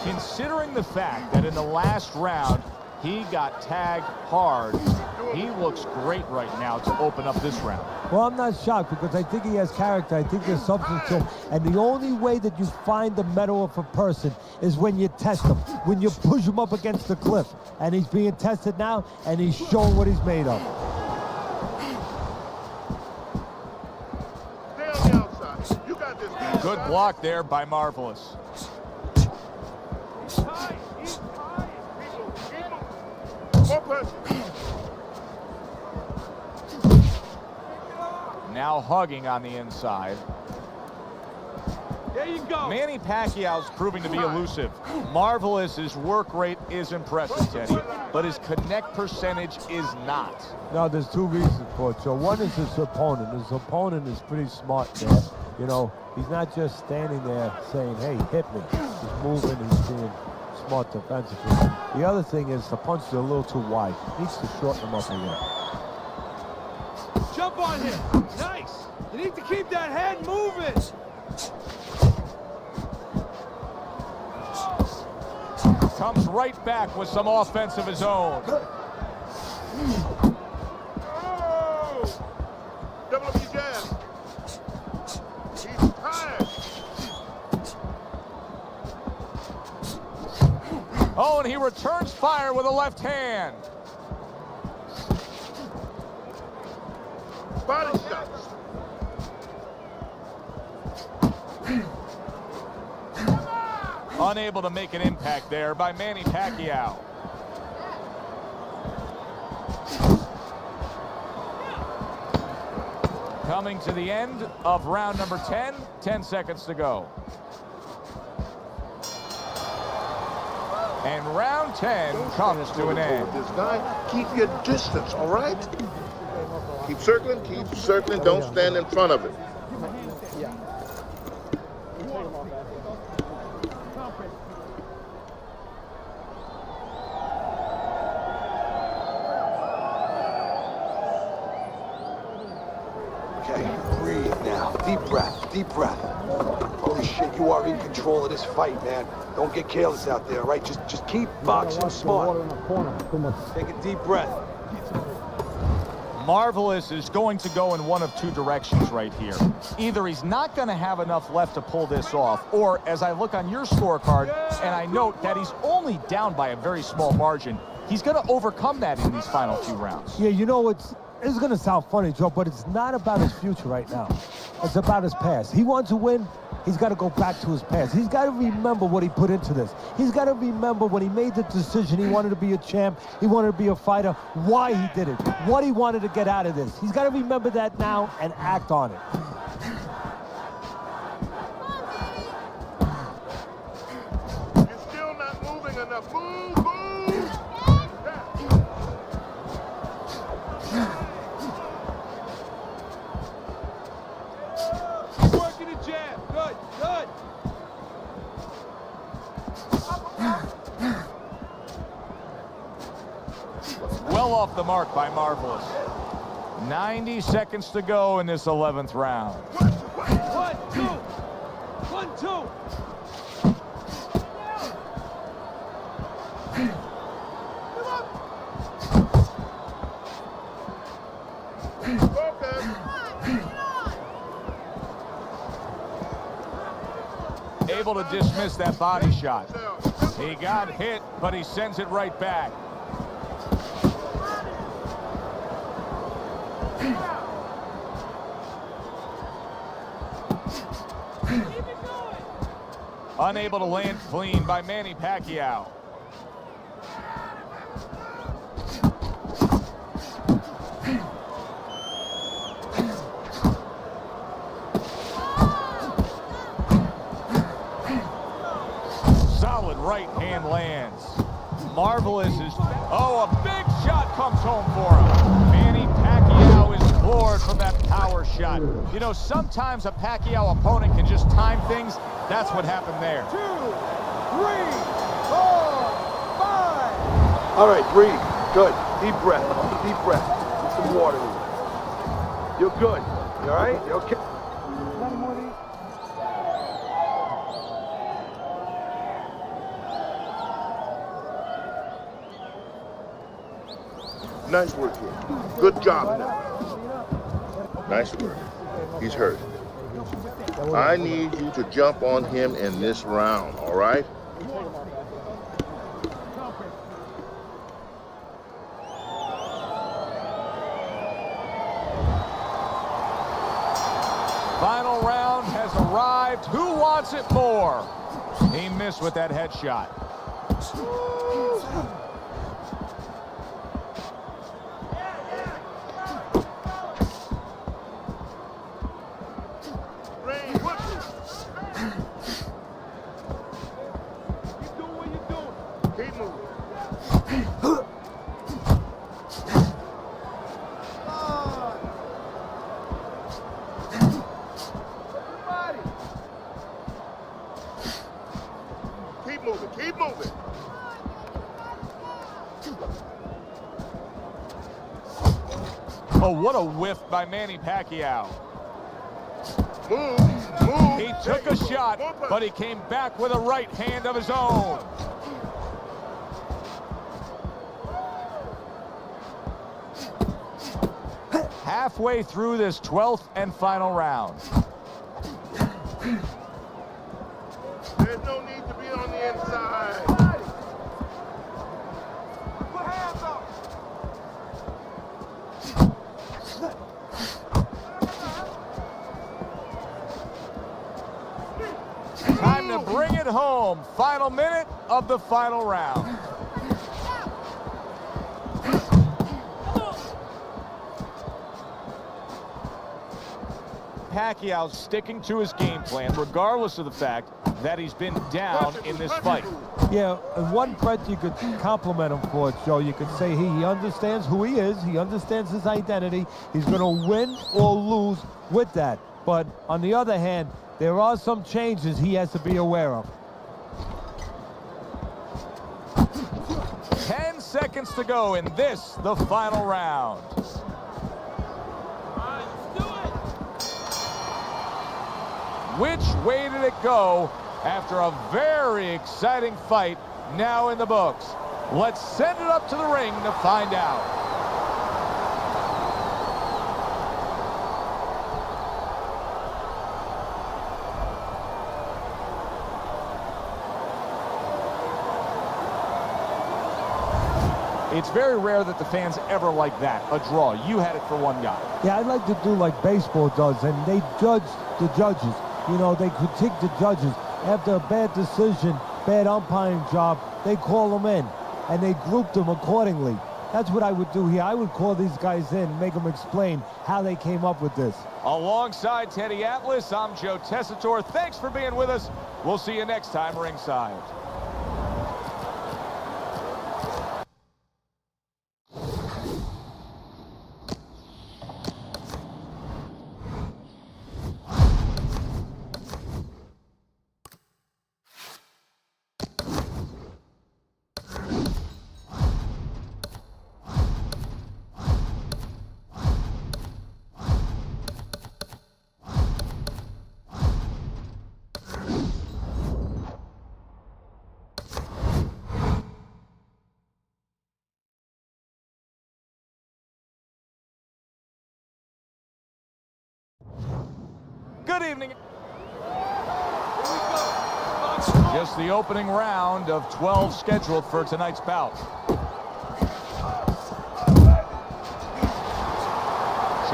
Considering the fact that in the last round he got tagged hard, he looks great right now to open up this round. Well, I'm not shocked because I think he has character. I think there's substance to him. And the only way that you find the mettle of a person is when you test him, when you push him up against the cliff. And he's being tested now, and he's showing what he's made of. Stay on the outside. You got this. Good block there by Marvelous. More pressure. Now hugging on the inside. There you go. Manny Pacquiao's proving to be elusive. Marvelous, his work rate is impressive, Teddy, but his connect percentage is not. Now, there's two reasons for it. So one is his opponent. His opponent is pretty smart there. You know, he's not just standing there saying, hey, hit me. He's moving, he's being smart defensively. The other thing is the punches are a little too wide. He needs to shorten them up again. Jump on him. Nice. You need to keep that head moving. Comes right back with some offense of his own. Oh! Double up your jab. He's tired. Oh, and he returns fire with a left hand. Body shots. Unable to make an impact there by Manny Pacquiao. Coming to the end of round number 10, 10 seconds to go. And round 10 comes to an end. This guy, keep your distance, all right? Keep circling, don't stand in front of him. Okay, breathe now. Deep breath, deep breath. Holy shit, you are in control of this fight, man. Don't get careless out there, right? Just keep boxing smart. Take a deep breath. Marvelous is going to go in one of two directions right here. Either he's not going to have enough left to pull this off, or as I look on your scorecard and I note that he's only down by a very small margin, he's going to overcome that in these final few rounds. Yeah, you know, it's going to sound funny, Joe, but it's not about his future right now. It's about his past. He wants to win. He's got to go back to his past. He's got to remember what he put into this. He's got to remember when he made the decision he wanted to be a champ, he wanted to be a fighter, why he did it, what he wanted to get out of this. He's got to remember that now and act on it. You're still not moving enough. Move, move! Working the jab. Good, good. Well off the mark by Marvelous. 90 seconds to go in this 11th round. 1, 2. 1, 2. Able to dismiss that body shot. He got hit, but he sends it right back. Unable to land clean by Manny Pacquiao. Solid right hand lands. Marvelous is... Oh, a big shot comes home for him. Manny Pacquiao is floored from that power shot. You know, sometimes a Pacquiao opponent can just time things. That's what happened there. 2, 3, 4, 5. All right, breathe. Good. Deep breath. Deep breath. Get some water in you. You're good. You all right? You okay? Nice work here. Good job. Nice work. He's hurt. I need you to jump on him in this round, all right? Final round has arrived. Who wants it more? He missed with that headshot. Keep moving. Oh, what a whiff by Manny Pacquiao. Move. He took a shot, but he came back with a right hand of his own. Halfway through this 12th and final round. There's no need to be on the inside. Put hands up. Time to bring it home. Final minute of the final round. Pacquiao sticking to his game plan, regardless of the fact that he's been down in this fight. Yeah, and one breath you could compliment him for, Joe. You could say he understands who he is. He understands his identity. He's going to win or lose with that. But on the other hand, there are some changes he has to be aware of. 10 seconds to go in this, the final round. Which way did it go after a very exciting fight now in the books? Let's send it up to the ring to find out. It's very rare that the fans ever like that, a draw. You had it for one guy. Yeah, I'd like to do like baseball does, and they judge the judges. You know, they critique the judges. After a bad decision, bad umpiring job, they call them in, and they group them accordingly. That's what I would do here. I would call these guys in, make them explain how they came up with this. Alongside Teddy Atlas, I'm Joe Tessitore. Thanks for being with us. We'll see you next time ringside. Good evening. Just the opening round of 12 scheduled for tonight's bout.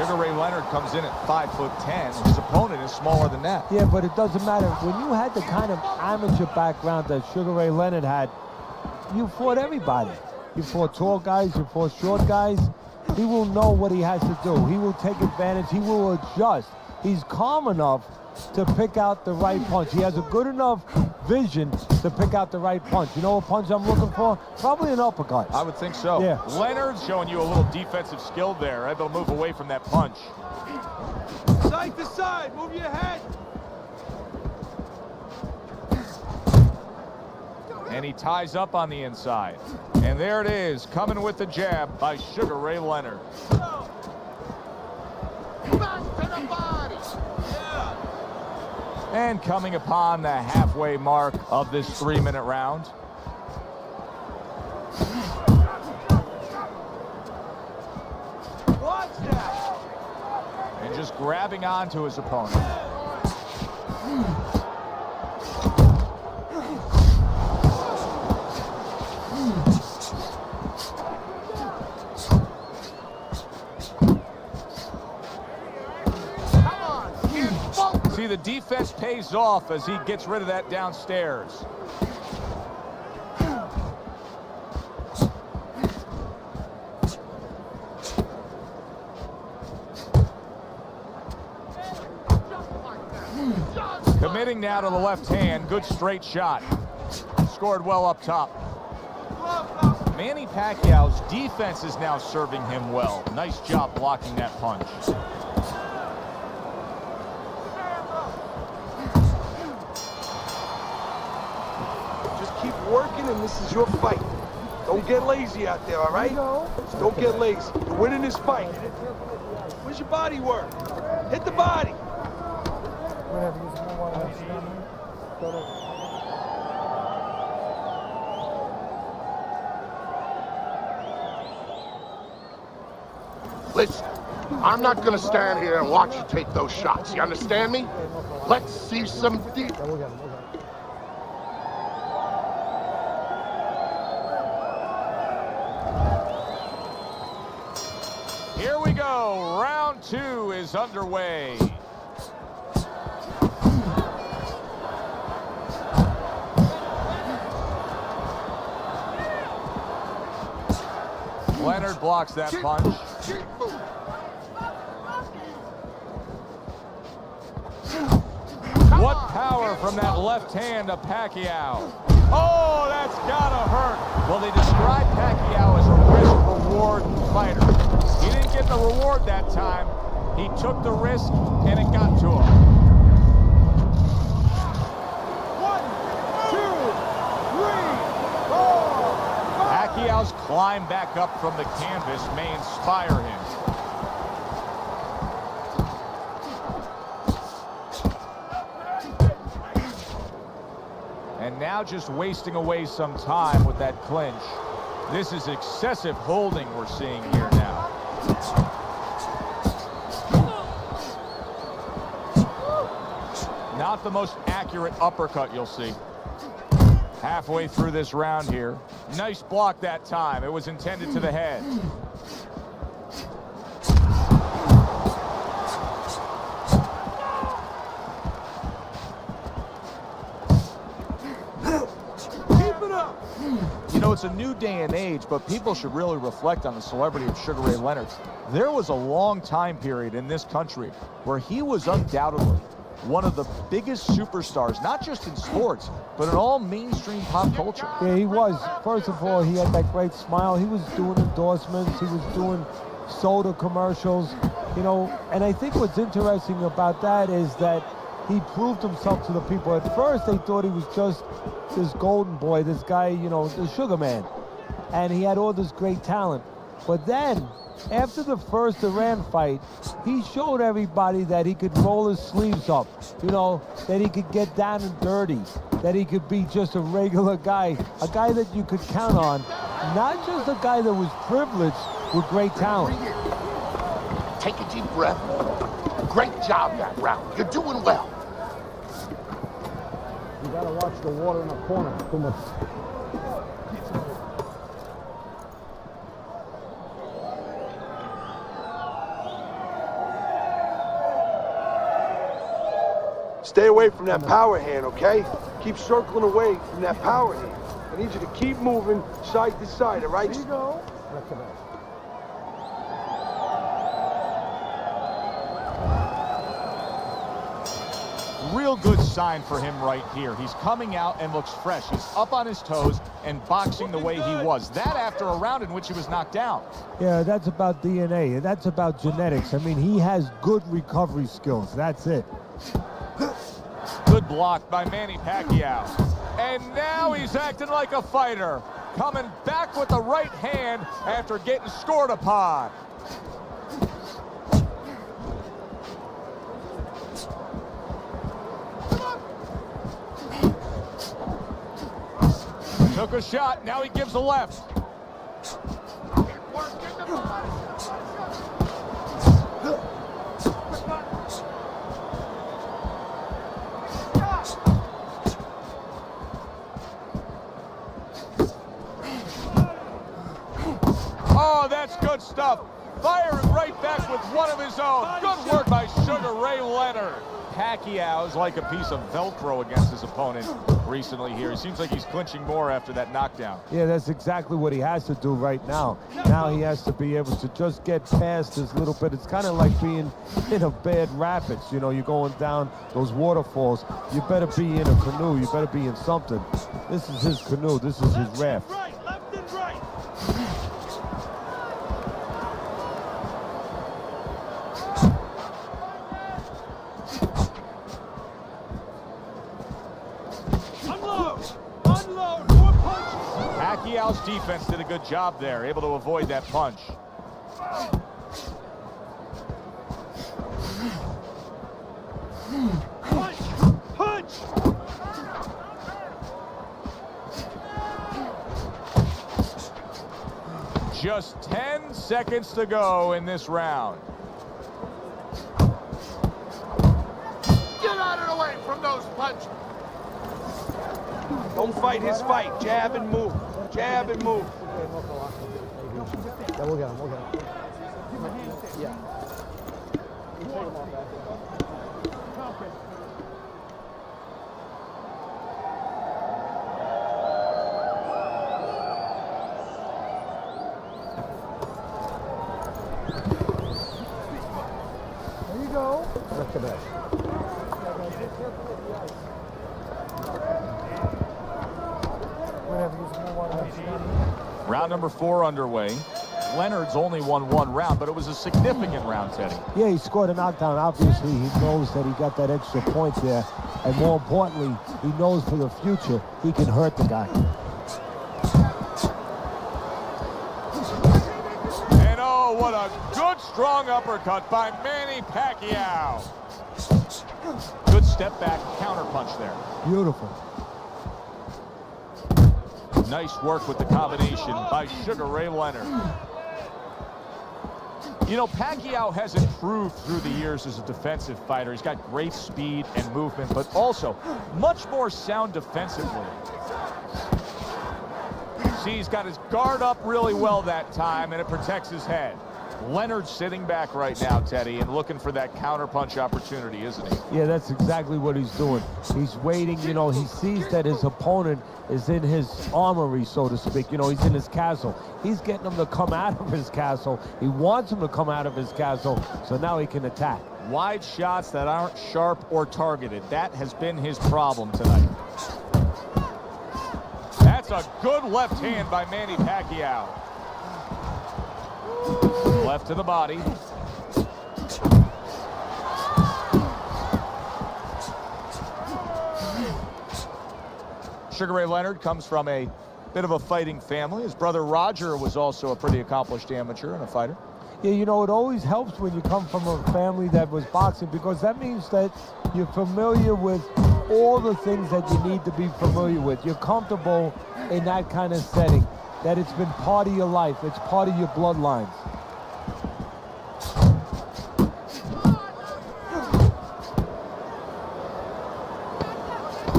Sugar Ray Leonard comes in at 5'10". His opponent is smaller than that. Yeah, but it doesn't matter. When you had the kind of amateur background that Sugar Ray Leonard had, you fought everybody. You fought tall guys, you fought short guys. He will know what he has to do. He will take advantage. He will adjust. He's calm enough to pick out the right punch. He has a good enough vision to pick out the right punch. You know what punch I'm looking for? Probably an uppercut. I would think so. Yeah. Leonard's showing you a little defensive skill there, able to move away from that punch. Side to side, move your head. And he ties up on the inside. And there it is, coming with the jab by Sugar Ray Leonard. And coming upon the halfway mark of this 3-minute round. Watch that. And just grabbing onto his opponent. See, the defense pays off as he gets rid of that downstairs. Committing now to the left hand. Good straight shot. Scored well up top. Manny Pacquiao's defense is now serving him well. Nice job blocking that punch. Just keep working, and this is your fight. Don't get lazy out there, all right? Just don't get lazy. You're winning this fight. Where's your body work? Hit the body. Listen, I'm not gonna stand here and watch you take those shots. You understand me? Let's see some deep. Here we go. Round 2 is underway. Leonard blocks that punch. What power from that left hand of Pacquiao. Oh, that's gotta hurt. Well, they describe Pacquiao as a risk-reward fighter. He didn't get the reward that time. He took the risk, and it got to him. 1, 2, 3, 4. Pacquiao's climb back up from the canvas may inspire him. And now just wasting away some time with that clinch. This is excessive holding we're seeing here now. Not the most accurate uppercut you'll see. Halfway through this round here. Nice block that time. It was intended to the head. You know, it's a new day and age, but people should really reflect on the celebrity of Sugar Ray Leonard. There was a long time period in this country where he was undoubtedly one of the biggest superstars, not just in sports, but in all mainstream pop culture. Yeah, he was. First of all, he had that great smile. He was doing endorsements. He was doing soda commercials, you know. And I think what's interesting about that is that he proved himself to the people. At first, they thought he was just this golden boy, this guy, you know, the sugar man. And he had all this great talent. But then, after the first Iran fight, he showed everybody that he could roll his sleeves up, you know, that he could get down and dirty, that he could be just a regular guy, a guy that you could count on, not just a guy that was privileged with great talent. Take a deep breath. Great job that round. You're doing well. You gotta watch the water in the corner. Too much. Stay away from that power hand, okay? Keep circling away from that power hand. I need you to keep moving side to side, all right? There you go. That's the best. Real good sign for him right here. He's coming out and looks fresh. He's up on his toes and boxing the way he was. That after a round in which he was knocked down. Yeah, that's about DNA. That's about genetics. I mean, he has good recovery skills. That's it. Good block by Manny Pacquiao. And now he's acting like a fighter. Coming back with the right hand after getting scored upon. Took a shot, now he gives a left. Oh, that's good stuff. Firing right back with one of his own. Good work by Sugar Ray Leonard. Pacquiao is like a piece of Velcro against his opponent recently here. It seems like he's clinching more after that knockdown. Yeah, that's exactly what he has to do right now. Now he has to be able to just get past this little bit. It's kind of like being in a bad rapids. You know, you're going down those waterfalls. You better be in a canoe. You better be in something. This is his canoe. This is his raft. Right, left and right. Pacquiao's defense did a good job there, able to avoid that punch. Punch! Punch! Just 10 seconds to go in this round. Get out of the way from those punches. Don't fight his fight. Jab and move. Jab and move. Yeah, we'll get him. We'll get him. Yeah. There you go. That's the best. Round number 4 underway. Leonard's only won 1 round, but it was a significant round, Teddy. Yeah, he scored a knockdown. Obviously, he knows that he got that extra point there. And more importantly, he knows for the future he can hurt the guy. And oh, what a good strong uppercut by Manny Pacquiao. Good step back counter punch there. Beautiful. Nice work with the combination by Sugar Ray Leonard. You know, Pacquiao has improved through the years as a defensive fighter. He's got great speed and movement, but also much more sound defensively. See, he's got his guard up really well that time, and it protects his head. Leonard's sitting back right now, Teddy, and looking for that counterpunch opportunity, isn't he? Yeah, that's exactly what he's doing. He's waiting, you know, he sees that his opponent is in his armory, so to speak. You know, he's in his castle. He's getting him to come out of his castle. He wants him to come out of his castle, so now he can attack. Wide shots that aren't sharp or targeted. That has been his problem tonight. That's a good left hand by Manny Pacquiao. Left to the body. Sugar Ray Leonard comes from a bit of a fighting family. His brother Roger was also a pretty accomplished amateur and a fighter. Yeah, you know, it always helps when you come from a family that was boxing, because that means that you're familiar with all the things that you need to be familiar with. You're comfortable in that kind of setting, that it's been part of your life. It's part of your bloodlines.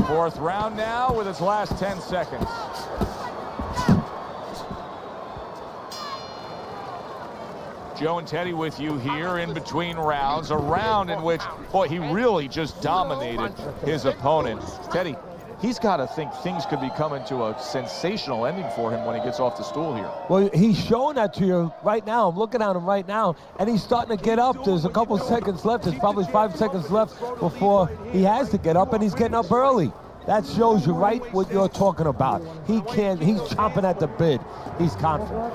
Fourth round now with its last 10 seconds. Joe and Teddy with you here in between rounds. A round in which, boy, he really just dominated his opponent. Teddy, he's got to think things could be coming to a sensational ending for him when he gets off the stool here. Well, he's showing that to you right now. I'm looking at him right now, and he's starting to get up. There's a couple seconds left. There's probably 5 seconds left before he has to get up, and he's getting up early. That shows you right what you're talking about. He's chomping at the bit. He's confident.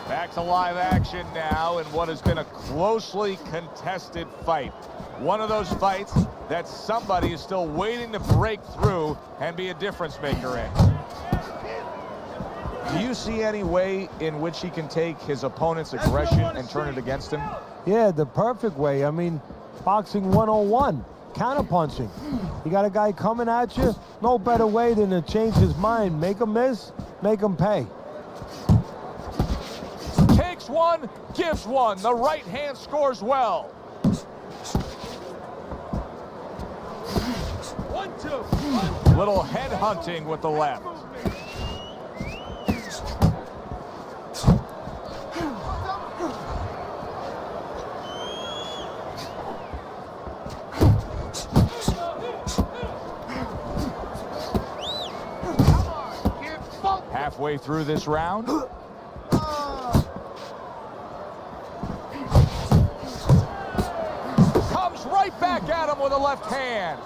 Back to live action now in what has been a closely contested fight. One of those fights that somebody is still waiting to break through and be a difference maker in. Do you see any way in which he can take his opponent's aggression and turn it against him? Yeah, the perfect way. I mean, boxing 101, counterpunching. You got a guy coming at you, no better way than to change his mind. Make him miss, make him pay. Takes one, gives one. The right hand scores well. 1-2. Little head hunting with the left. Halfway through this round. Comes right back at him with a left hand.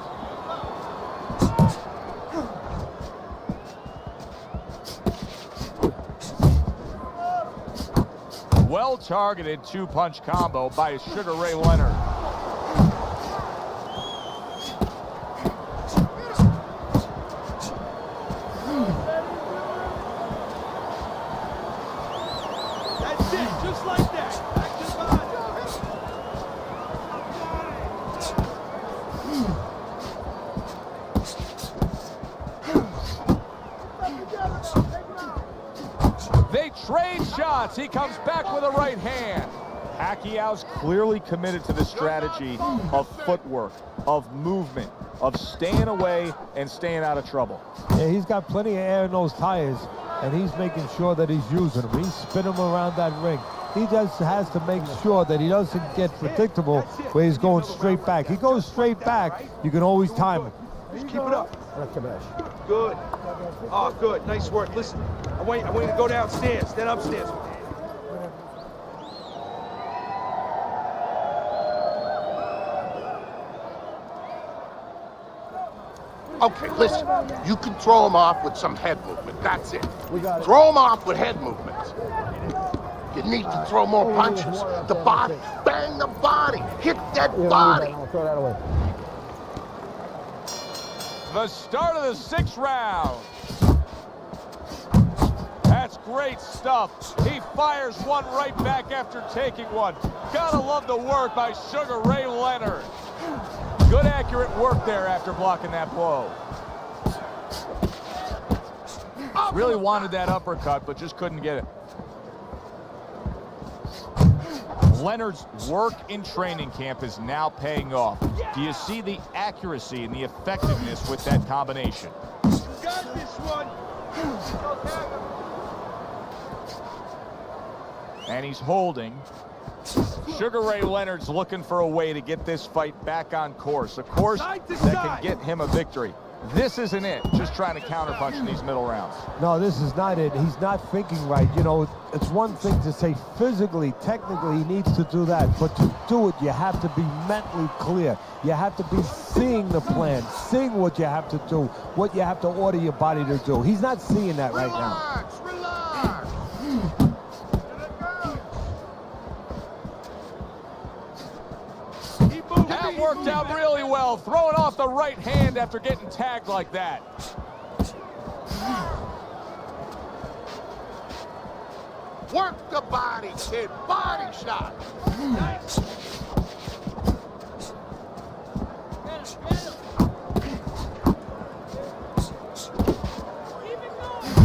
Well-targeted two-punch combo by Sugar Ray Leonard. That's it, just like that. Back to the body. They trade shots. He comes back with a right hand. Pacquiao's clearly committed to the strategy of footwork, of movement, of staying away and staying out of trouble. Yeah, he's got plenty of air in those tires, and he's making sure that he's using them. He's spinning them around that ring. He just has to make sure that he doesn't get predictable where he's going straight back. He goes straight back, you can always time him. Just keep it up. Good. Oh, good. Nice work. Listen, I want you to go downstairs, then upstairs. Okay, listen. You can throw him off with some head movement. That's it. Throw him off with head movements. You need to throw more punches. The body. Bang the body. Hit that body. Throw that away. The start of the 6th round. That's great stuff. He fires one right back after taking one. Gotta love the work by Sugar Ray Leonard. Good accurate work there after blocking that blow. Really wanted that uppercut, but just couldn't get it. Leonard's work in training camp is now paying off. Do you see the accuracy and the effectiveness with that combination? Got this one. And he's holding. Sugar Ray Leonard's looking for a way to get this fight back on course. A course that can get him a victory. This isn't it, just trying to counterpunch in these middle rounds. No, this is not it. He's not thinking right. You know, it's one thing to say physically, technically, he needs to do that. But to do it, you have to be mentally clear. You have to be seeing the plan, seeing what you have to do, what you have to order your body to do. He's not seeing that right now. Relax. That worked out really well, throwing off the right hand after getting tagged like that. Work the body, kid. Body shot.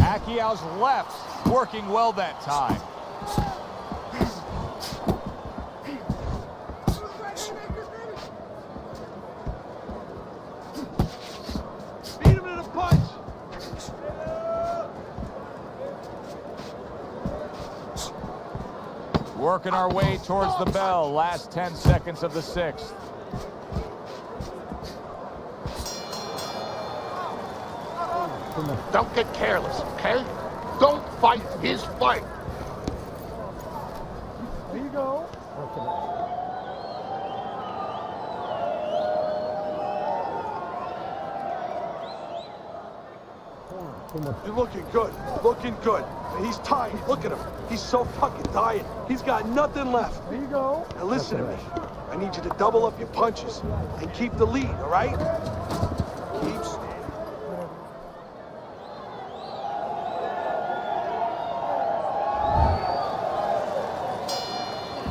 Pacquiao's left working well that time. Working our way towards the bell. Last 10 seconds of the 6th. Don't get careless, okay? Don't fight his fight. There you go. You're looking good. Looking good. He's tired. Look at him. He's so fucking tired. He's got nothing left. There you go. Now listen to me. I need you to double up your punches and keep the lead, all right? Keeps.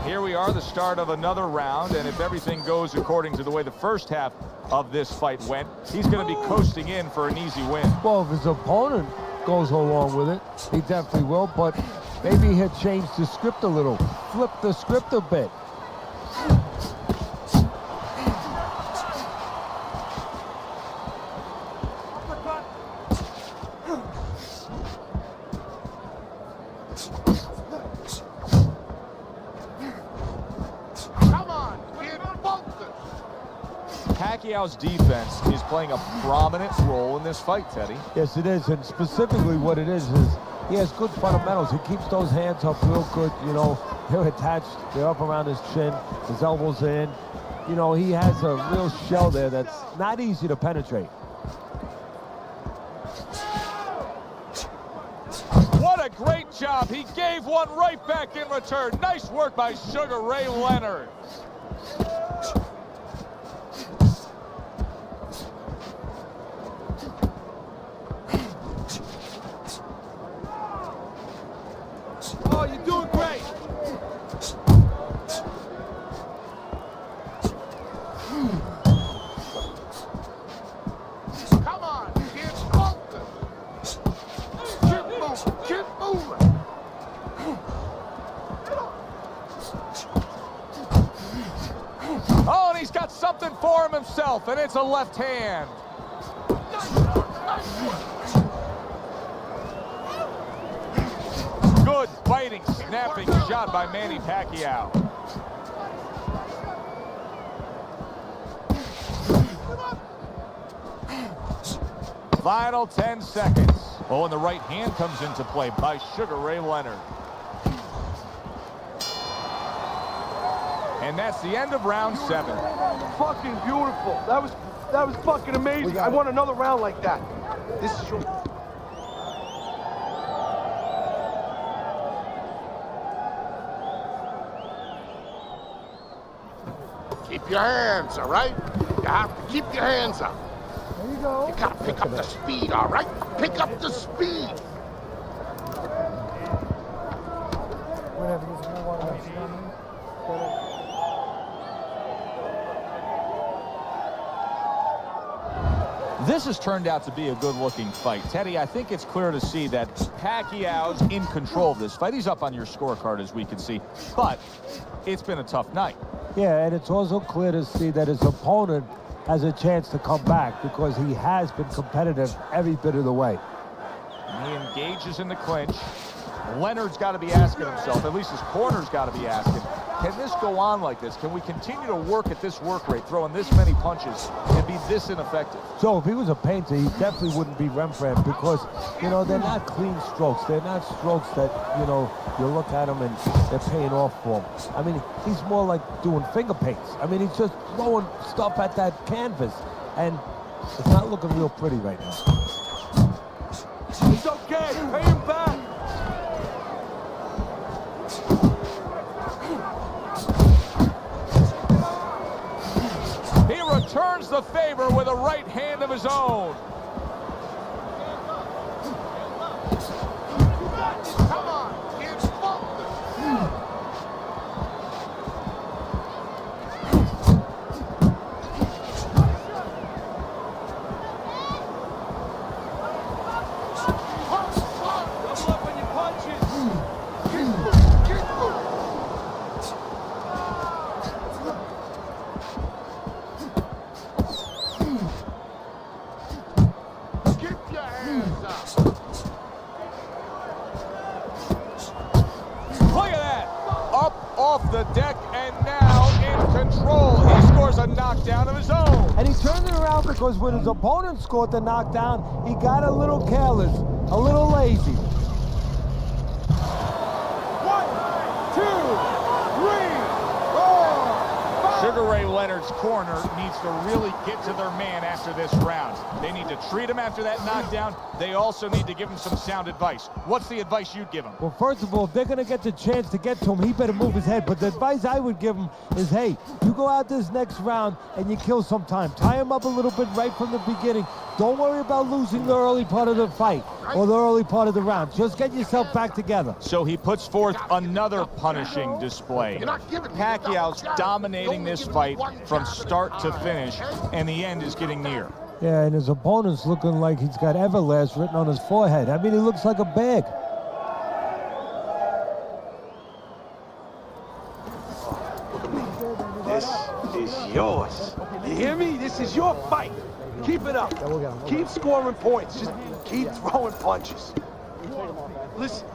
Here we are, the start of another round, and if everything goes according to the way the first half of this fight went, he's going to be coasting in for an easy win. Well, if his opponent goes along with it, he definitely will, but maybe he'll change the script a little, flip the script a bit. Pacquiao's defense is playing a prominent role in this fight, Teddy. Yes, it is, and specifically what it is he has good fundamentals. He keeps those hands up real good, you know. They're attached, they're up around his chin, his elbows in. You know, he has a real shell there that's not easy to penetrate. What a great job. He gave one right back in return. Nice work by Sugar Ray Leonard. Oh, you're doing great. Come on, get focused. Keep moving, keep moving. Oh, and he's got something for him himself, and it's a left hand. Good fighting, snapping shot by Manny Pacquiao. Final 10 seconds. Oh, and the right hand comes into play by Sugar Ray Leonard. And that's the end of round 7. Fucking beautiful. That was fucking amazing. I want another round like that. This is your... Keep your hands, all right? You have to keep your hands up. There you go. You gotta pick up the speed, all right? Pick up the speed. Whatever, use more water. This has turned out to be a good-looking fight. Teddy, I think it's clear to see that Pacquiao's in control of this fight. He's up on your scorecard, as we can see, but it's been a tough night. Yeah, and it's also clear to see that his opponent has a chance to come back because he has been competitive every bit of the way. And he engages in the clinch. Leonard's got to be asking himself, at least his corner's got to be asking, can this go on like this? Can we continue to work at this work rate, throwing this many punches, and be this ineffective? So if he was a painter, he definitely wouldn't be Rembrandt because, you know, they're not clean strokes. They're not strokes that, you know, you look at them and they're paying off for him. I mean, he's more like doing finger paints. I mean, he's just throwing stuff at that canvas, and it's not looking real pretty right now. It's okay. Pay him back. He returns the favor with a right hand of his own. Come on, get focused. Double up on your punches. Keep moving, keep moving. the deck and now in control. He scores a knockdown of his own. And he turned it around because when his opponent scored the knockdown, he got a little careless, a little lazy. 1, 2, 3, 4, 5. Sugar Ray Leonard's corner needs to really get to their man after this round. They need to treat him after that knockdown. They also need to give him some sound advice. What's the advice you'd give him? Well, first of all, if they're going to get the chance to get to him, he better move his head. But the advice I would give him is, hey, you go out this next round and you kill some time. Tie him up a little bit right from the beginning. Don't worry about losing the early part of the fight or the early part of the round. Just get yourself back together. So he puts forth another punishing display. Pacquiao's dominating this fight from start to finish, and the end is getting near. Yeah, and his opponent's looking like he's got Everlast written on his forehead. I mean, he looks like a bag. Look at me. This is yours. You hear me? This is your fight. Keep it up. Keep scoring points. Just keep throwing punches. Listen.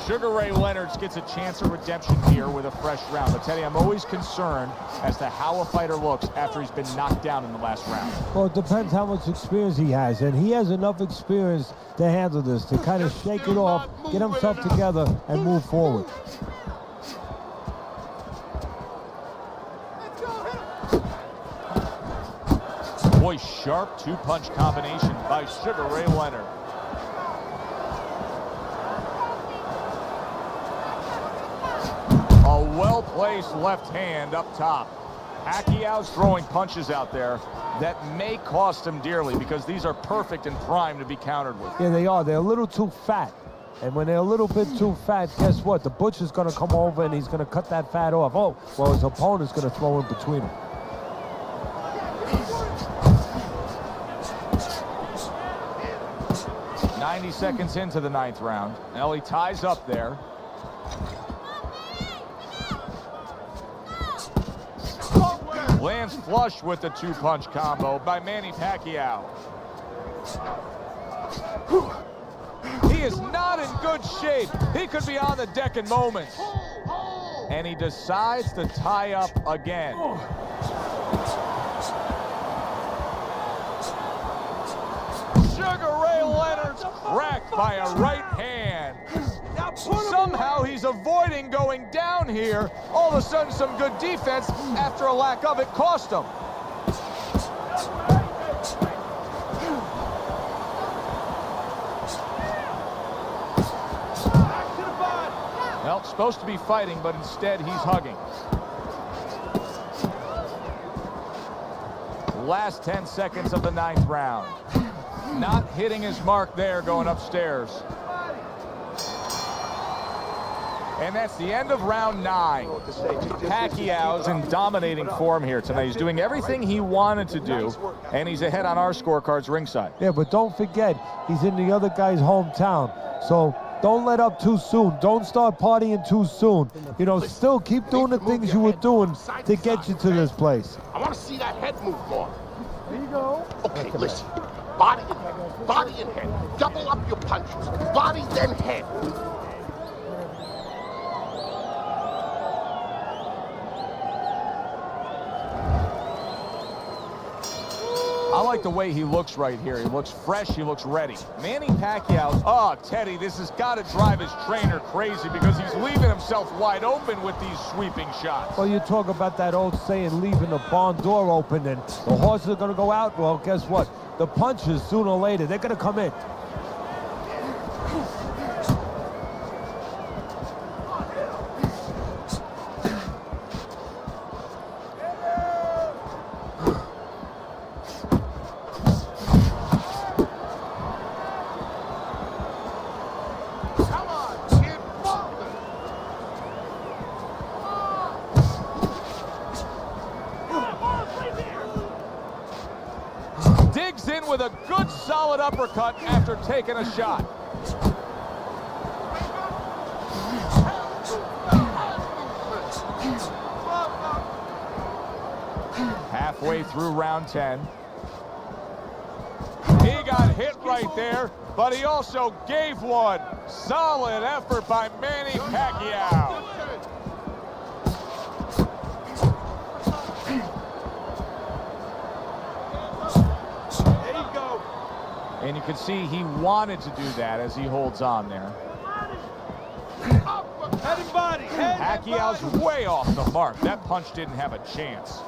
Sugar Ray Leonard gets a chance of redemption here with a fresh round. But Teddy, I'm always concerned as to how a fighter looks after he's been knocked down in the last round. Well, it depends how much experience he has, and he has enough experience to handle this, to kind of shake it off, get himself together, and move forward. Boy, sharp two-punch combination by Sugar Ray Leonard. A well-placed left hand up top. Pacquiao's throwing punches out there that may cost him dearly because these are perfect and primed to be countered with. Yeah, they are. They're a little too fat. And when they're a little bit too fat, guess what? The butcher's going to come over and he's going to cut that fat off. Oh, well, his opponent's going to throw in between them. .90 seconds into the 9th round. Now he ties up there. Lands flush with the two-punch combo by Manny Pacquiao. He is not in good shape. He could be on the deck in moments. And he decides to tie up again. Sugar Ray Leonard's cracked by a right hand. Somehow he's avoiding going down here. All of a sudden, some good defense after a lack of it cost him. Well, supposed to be fighting, but instead he's hugging. Last 10 seconds of the 9th round. Not hitting his mark there, going upstairs. And that's the end of round 9. Pacquiao's in dominating form here tonight. He's doing everything he wanted to do, and he's ahead on our scorecards ringside. Yeah, but don't forget, he's in the other guy's hometown. So don't let up too soon. Don't start partying too soon. You know, still keep doing the things you were doing to get you to this place. I want to see that head move more. There you go. Okay, listen. Body and head. Double up your punches. Body, then head. I like the way he looks right here. He looks fresh. He looks ready. Manny Pacquiao. Oh, Teddy, this has got to drive his trainer crazy because he's leaving himself wide open with these sweeping shots. Well, you talk about that old saying, leaving the barn door open and the horses are going to go out. Well, guess what? The punches, sooner or later, they're going to come in. Digs in with a good solid uppercut after taking a shot. Halfway through round 10. He got hit right there, but he also gave one. Solid effort by Manny Pacquiao. There you go. And you can see he wanted to do that as he holds on there. Head and body. Head Pacquiao's and body. way off the mark. That punch didn't have a chance.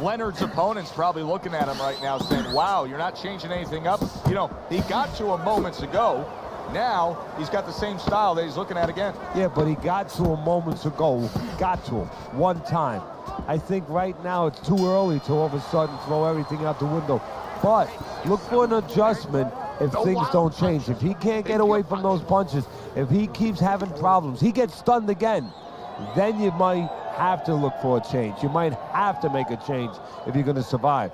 Leonard's opponent's probably looking at him right now saying, wow, you're not changing anything up. You know, he got to him moments ago. Now he's got the same style that he's looking at again. Yeah, but he got to him moments ago. Got to him one time. I think right now it's too early to all of a sudden throw everything out the window. But look for an adjustment if things don't change. If he can't get away from those punches, if he keeps having problems, he gets stunned again, then you might have to look for a change. You might have to make a change if you're going to survive.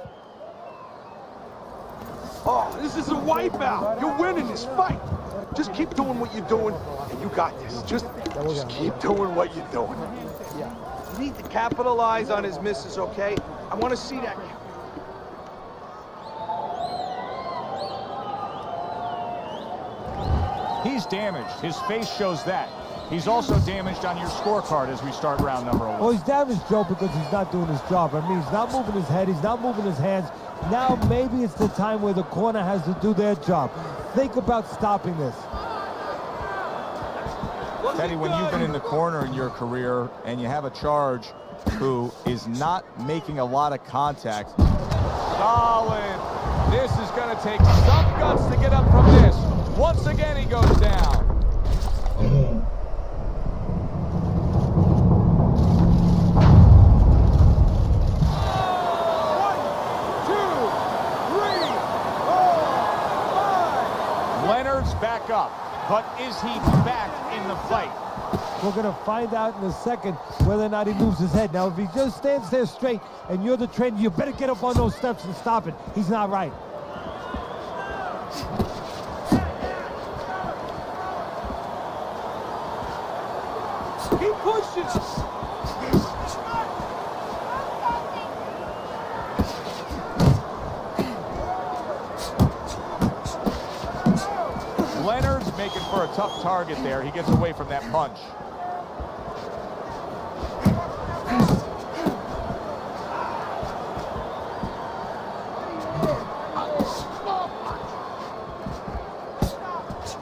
Oh, this is a wipeout. You're winning this fight. Just keep doing what you're doing, and you got this. Just keep doing what you're doing. Yeah. You need to capitalize on his misses, okay? I want to see that. He's damaged. His face shows that. He's also damaged on your scorecard as we start round number 1. Well, he's damaged, Joe, because he's not doing his job. I mean, he's not moving his head. He's not moving his hands. Now maybe it's the time where the corner has to do their job. Think about stopping this. Teddy, when you've been in the corner in your career and you have a charge who is not making a lot of contact. Solid. This is going to take some guts to get up from this. Once again, he goes down. Leonard's back up, but is he back in the fight? We're going to find out in a second whether or not he moves his head. Now, if he just stands there straight and you're the trainer, you better get up on those steps and stop it. He's not right. Keep pushing. Leonard's making for a tough target there. He gets away from that punch.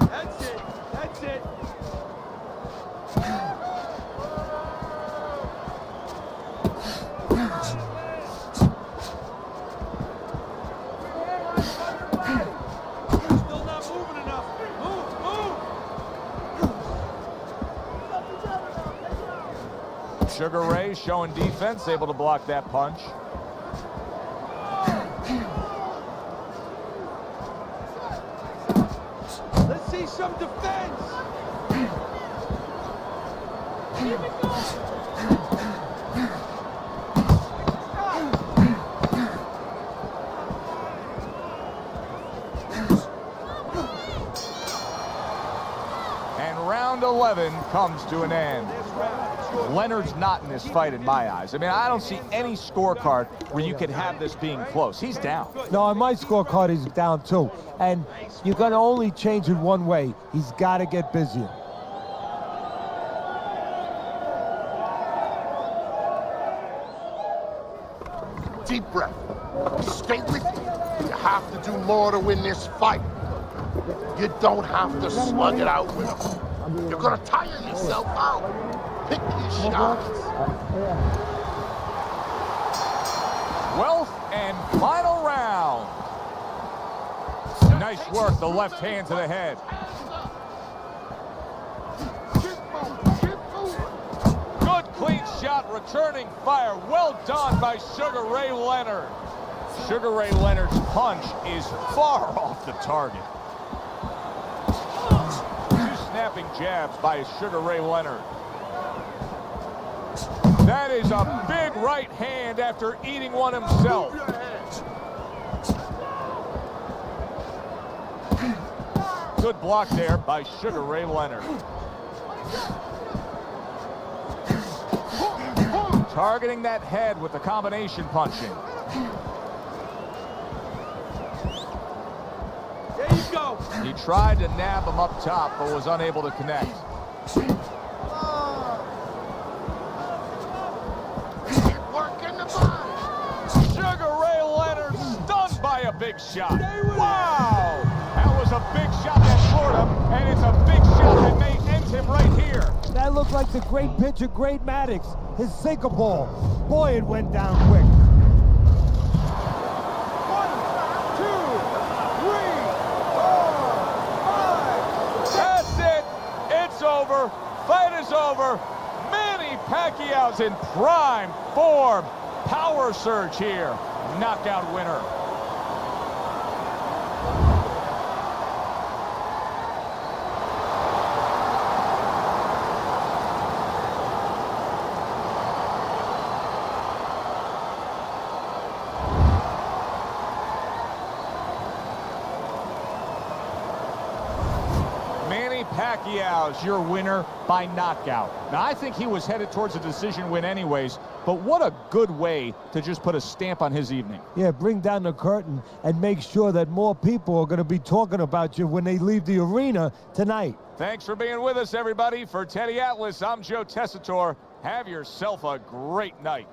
That's it. That's it. Still not moving enough. Move, move. Sugar Ray showing defense, able to block that punch. Let's see some defense. Keep it going. And round 11 comes to an end. Leonard's not in this fight in my eyes. I mean, I don't see any scorecard where you could have this being close. He's down. No, on my scorecard, he's down too. And you're going to only change it one way. He's got to get busier. Deep breath. Stay with me. You have to do more to win this fight. You don't have to slug it out with him. You're gonna tire yourself out. Pick your shots. 12th and final round. Nice work, the left hand to the head. Good clean shot, returning fire. Well done by Sugar Ray Leonard. Sugar Ray Leonard's punch is far off the target. Two snapping jabs by Sugar Ray Leonard. That is a big right hand after eating one himself. Good block there by Sugar Ray Leonard. Targeting that head with the combination punching. There you go. He tried to nab him up top, but was unable to connect. Keep working the body. Sugar Ray Leonard stunned by a big shot. Wow! That was a big shot that floored him, and it's a big shot that may end him right here. That looked like the great pitcher, Great Maddox, his sinker ball. Boy, it went down quick. 1, 2, 3, 4, 5. That's it. It's over. Fight is over. Manny Pacquiao's in prime form. Power surge here. Knockout winner. Manny Pacquiao's your winner by knockout. Now, I think he was headed towards a decision win anyways, but what a good way to just put a stamp on his evening. Yeah, bring down the curtain and make sure that more people are going to be talking about you when they leave the arena tonight. Thanks for being with us, everybody. For Teddy Atlas, I'm Joe Tessitore. Have yourself a great night.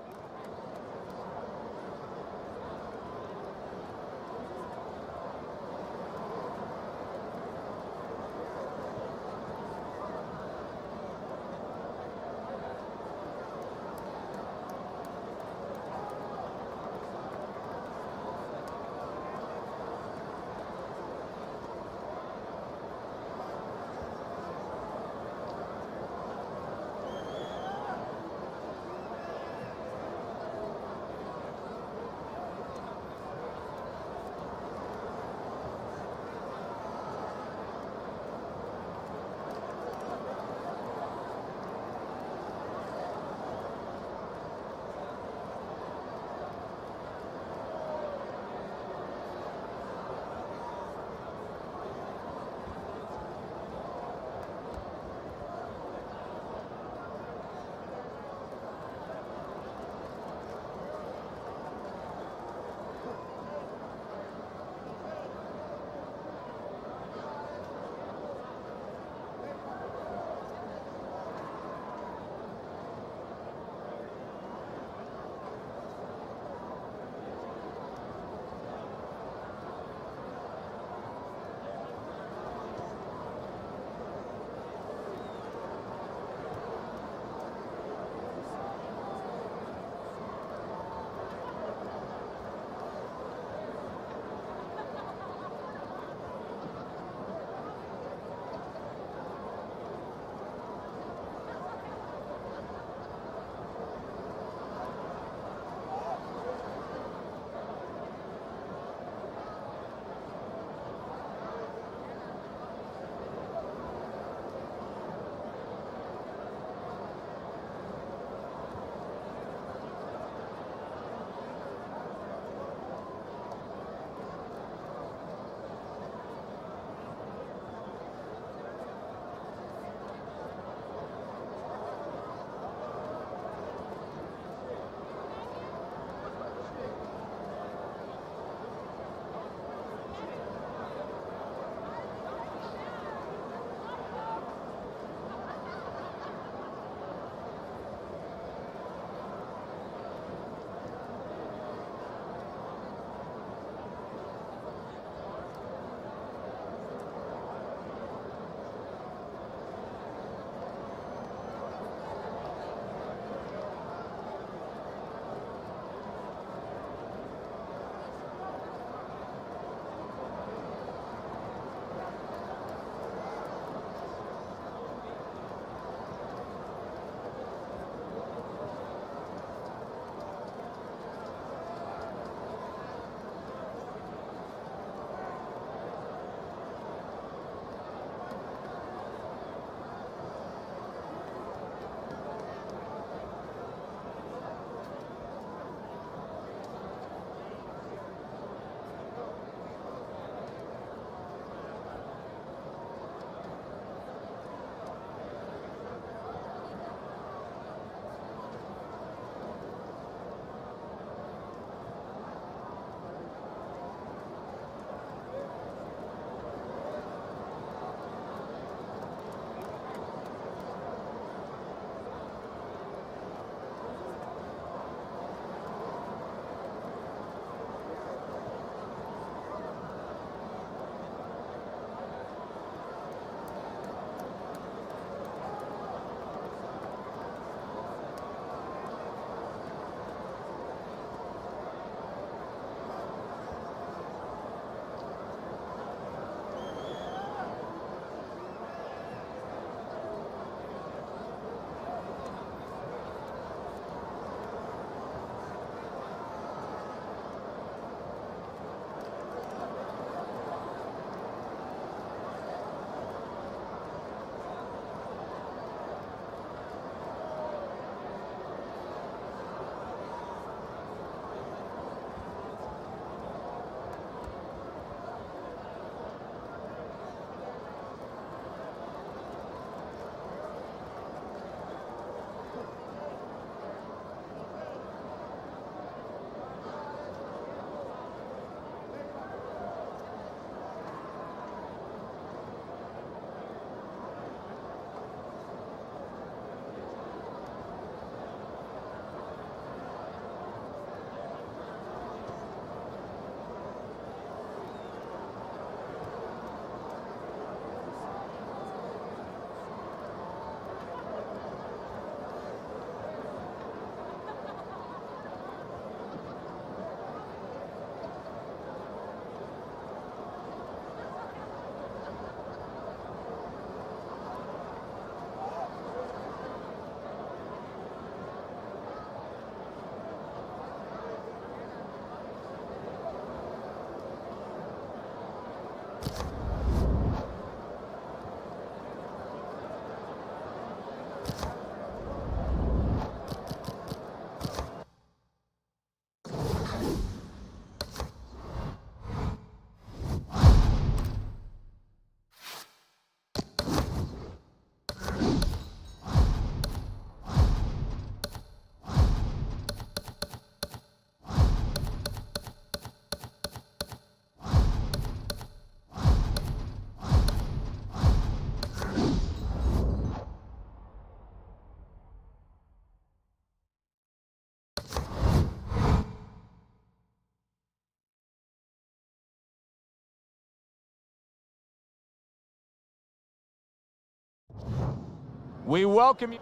We welcome you.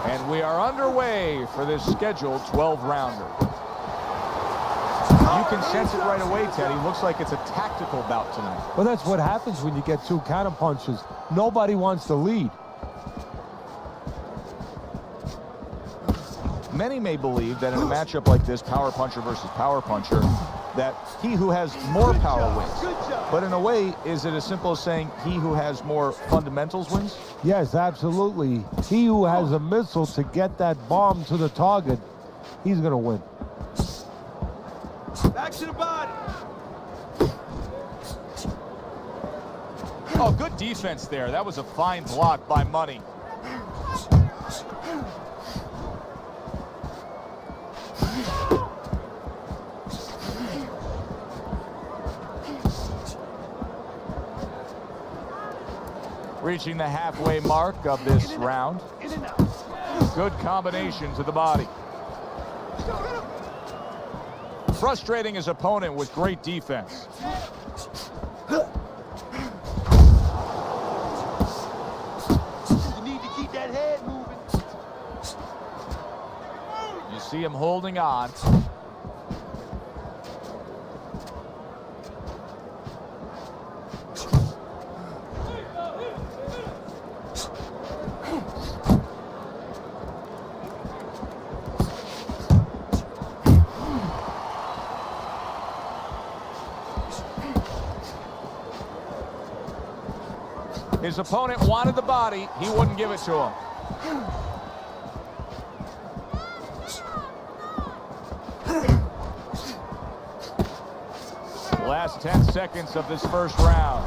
And we are underway for this scheduled 12-rounder. You can sense it right away, Teddy. Looks like it's a tactical bout tonight. Well, that's what happens when you get two counter punches. Nobody wants to lead. Many may believe that in a matchup like this, power puncher versus power puncher, that he who has more power wins. But in a way, is it as simple as saying he who has more fundamentals wins? Yes, absolutely. He who has a missile to get that bomb to the target, he's going to win. Back to the body. Oh, good defense there. That was a fine block by Money. Reaching the halfway mark of this round. Good combination to the body. Frustrating his opponent with great defense. You need to keep that head moving. You see him holding on. His opponent wanted the body. He wouldn't give it to him. Last 10 seconds of this first round.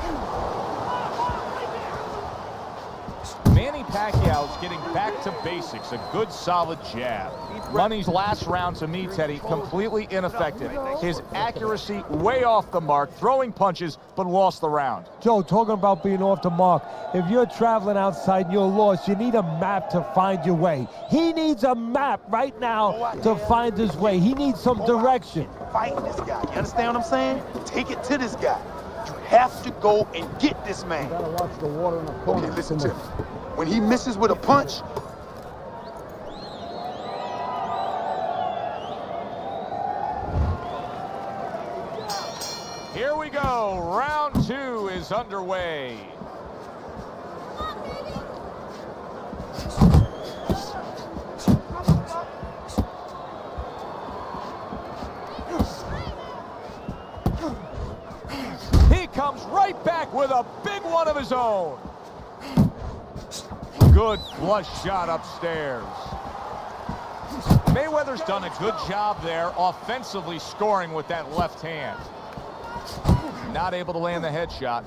Manny Pacquiao is getting back to basics. A good, solid jab. Money's last round, to me, Teddy, completely ineffective. His accuracy way off the mark, throwing punches, but lost the round. Joe, talking about being off the mark, if you're traveling outside and you're lost, you need a map to find your way. He needs a map right now to find his way. He needs some direction. Fighting this guy. You understand what I'm saying? Take it to this guy. You have to go and get this man. Gotta watch the water in the corner. Okay, listen to me. When he misses with a punch, here we go. Round 2 is underway. He comes right back with a big one of his own. Good flush shot upstairs. Mayweather's done a good job there offensively scoring with that left hand. Not able to land the headshot.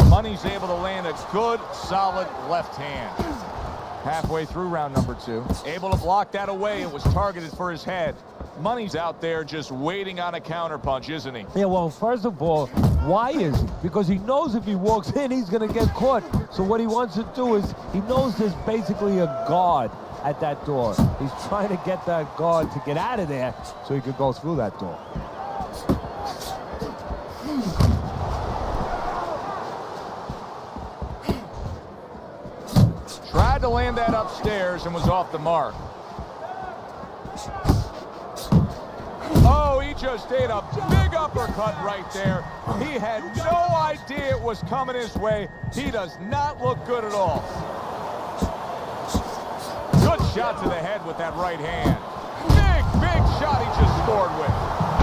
Money's able to land a good, solid left hand. Halfway through round number 2. Able to block that away. It was targeted for his head. Money's out there just waiting on a counterpunch, isn't he? Yeah, well, first of all, why is he? Because he knows if he walks in, he's going to get caught. So what he wants to do is, he knows there's basically a guard at that door. He's trying to get that guard to get out of there so he could go through that door. Tried to land that upstairs and was off the mark. Oh, he just ate a big uppercut right there. He had no idea it was coming his way. He does not look good at all. Good shot to the head with that right hand. Big shot he just scored with.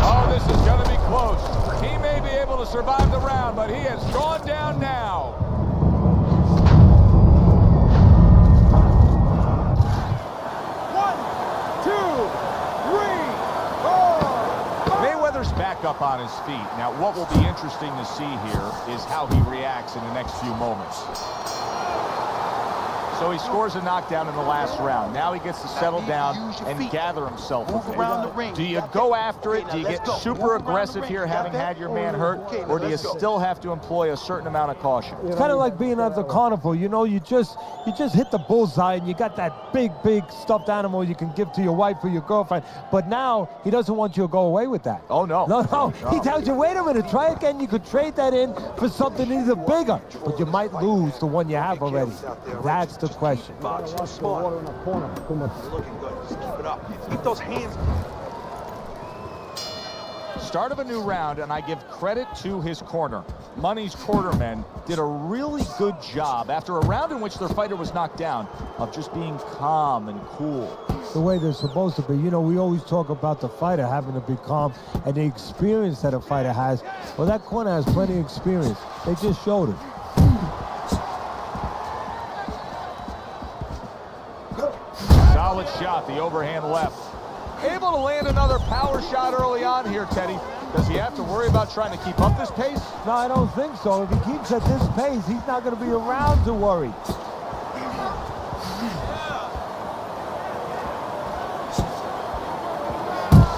Oh, this is going to be close. He may be able to survive the round, but he has gone down now. Mayweather's back up on his feet. Now, what will be interesting to see here is how he reacts in the next few moments. So he scores a knockdown in the last round. Now he gets to settle down and gather himself. Do you go after it? Do you get super aggressive here, having had your man hurt? Or do you still have to employ a certain amount of caution? It's kind of like being at the carnival. You know, you just hit the bullseye and you got that big stuffed animal you can give to your wife or your girlfriend. But now he doesn't want you to go away with that. Oh, no. No. He tells you, wait a minute, try again. You could trade that in for something even bigger. But you might lose the one you have already. That's the question. Smart. Looking good. Just keep it up. Keep those hands. Start of a new round, and I give credit to his corner. Money's cornermen did a really good job after a round in which their fighter was knocked down of just being calm and cool. The way they're supposed to be. You know, we always talk about the fighter having to be calm and the experience that a fighter has. Well, that corner has plenty of experience. They just showed it. Solid shot, the overhand left. Able to land another power shot early on here, Teddy. Does he have to worry about trying to keep up this pace? No, I don't think so. If he keeps at this pace, he's not going to be around to worry.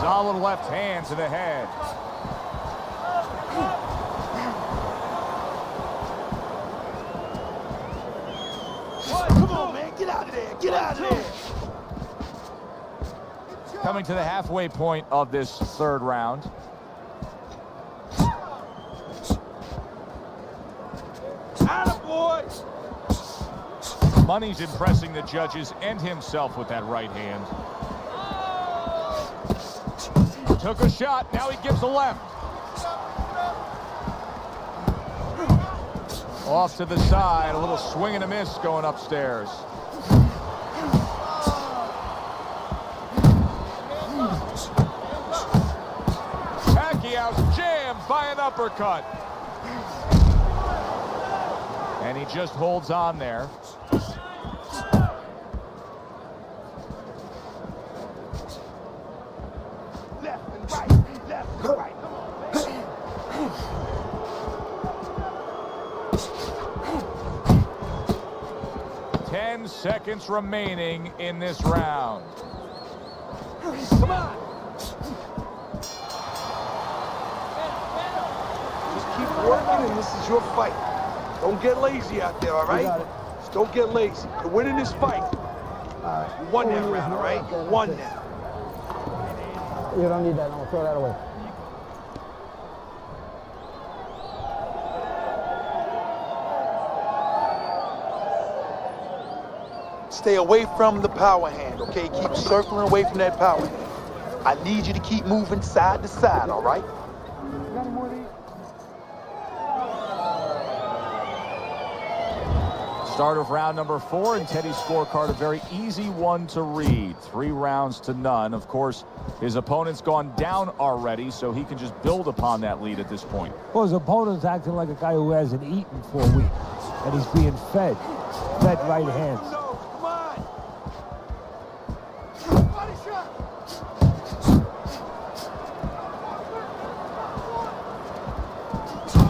Solid left hand to the head. Come on, man. Get out of there. Get out of there. Coming to the halfway point of this third round. Attaboy. Money's impressing the judges and himself with that right hand. Took a shot, now he gives a left. Off to the side, a little swing and a miss going upstairs. Pacquiao's jammed by an uppercut. And he just holds on there. Left and right, left and right. 10 seconds remaining in this round. Come on. Just keep working, and this is your fight. Don't get lazy out there, all right? Just don't get lazy. You're winning this fight. You won that round, all right? You won that. You don't need that. No, throw that away. Stay away from the power hand, okay? Keep circling away from that power hand. I need you to keep moving side to side, all right? Start of round number 4, and Teddy's scorecard, a very easy one to read. 3 rounds to none. Of course, his opponent's gone down already, so he can just build upon that lead at this point. Well, his opponent's acting like a guy who hasn't eaten for a week, and he's being fed right hands. Come on. Body shot.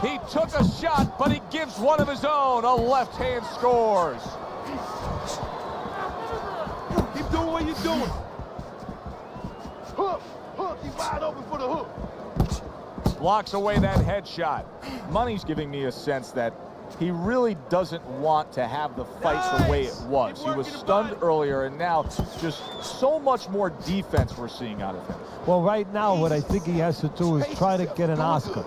He took a shot, but he gives one of his own. A left hand scores. Keep doing what you're doing. Hook, hook, he's wide open for the hook. Blocks away that headshot. Money's giving me a sense that he really doesn't want to have the fight the way it was. He was stunned earlier, and now just so much more defense we're seeing out of him. Well, right now, what I think he has to do is try to get an Oscar.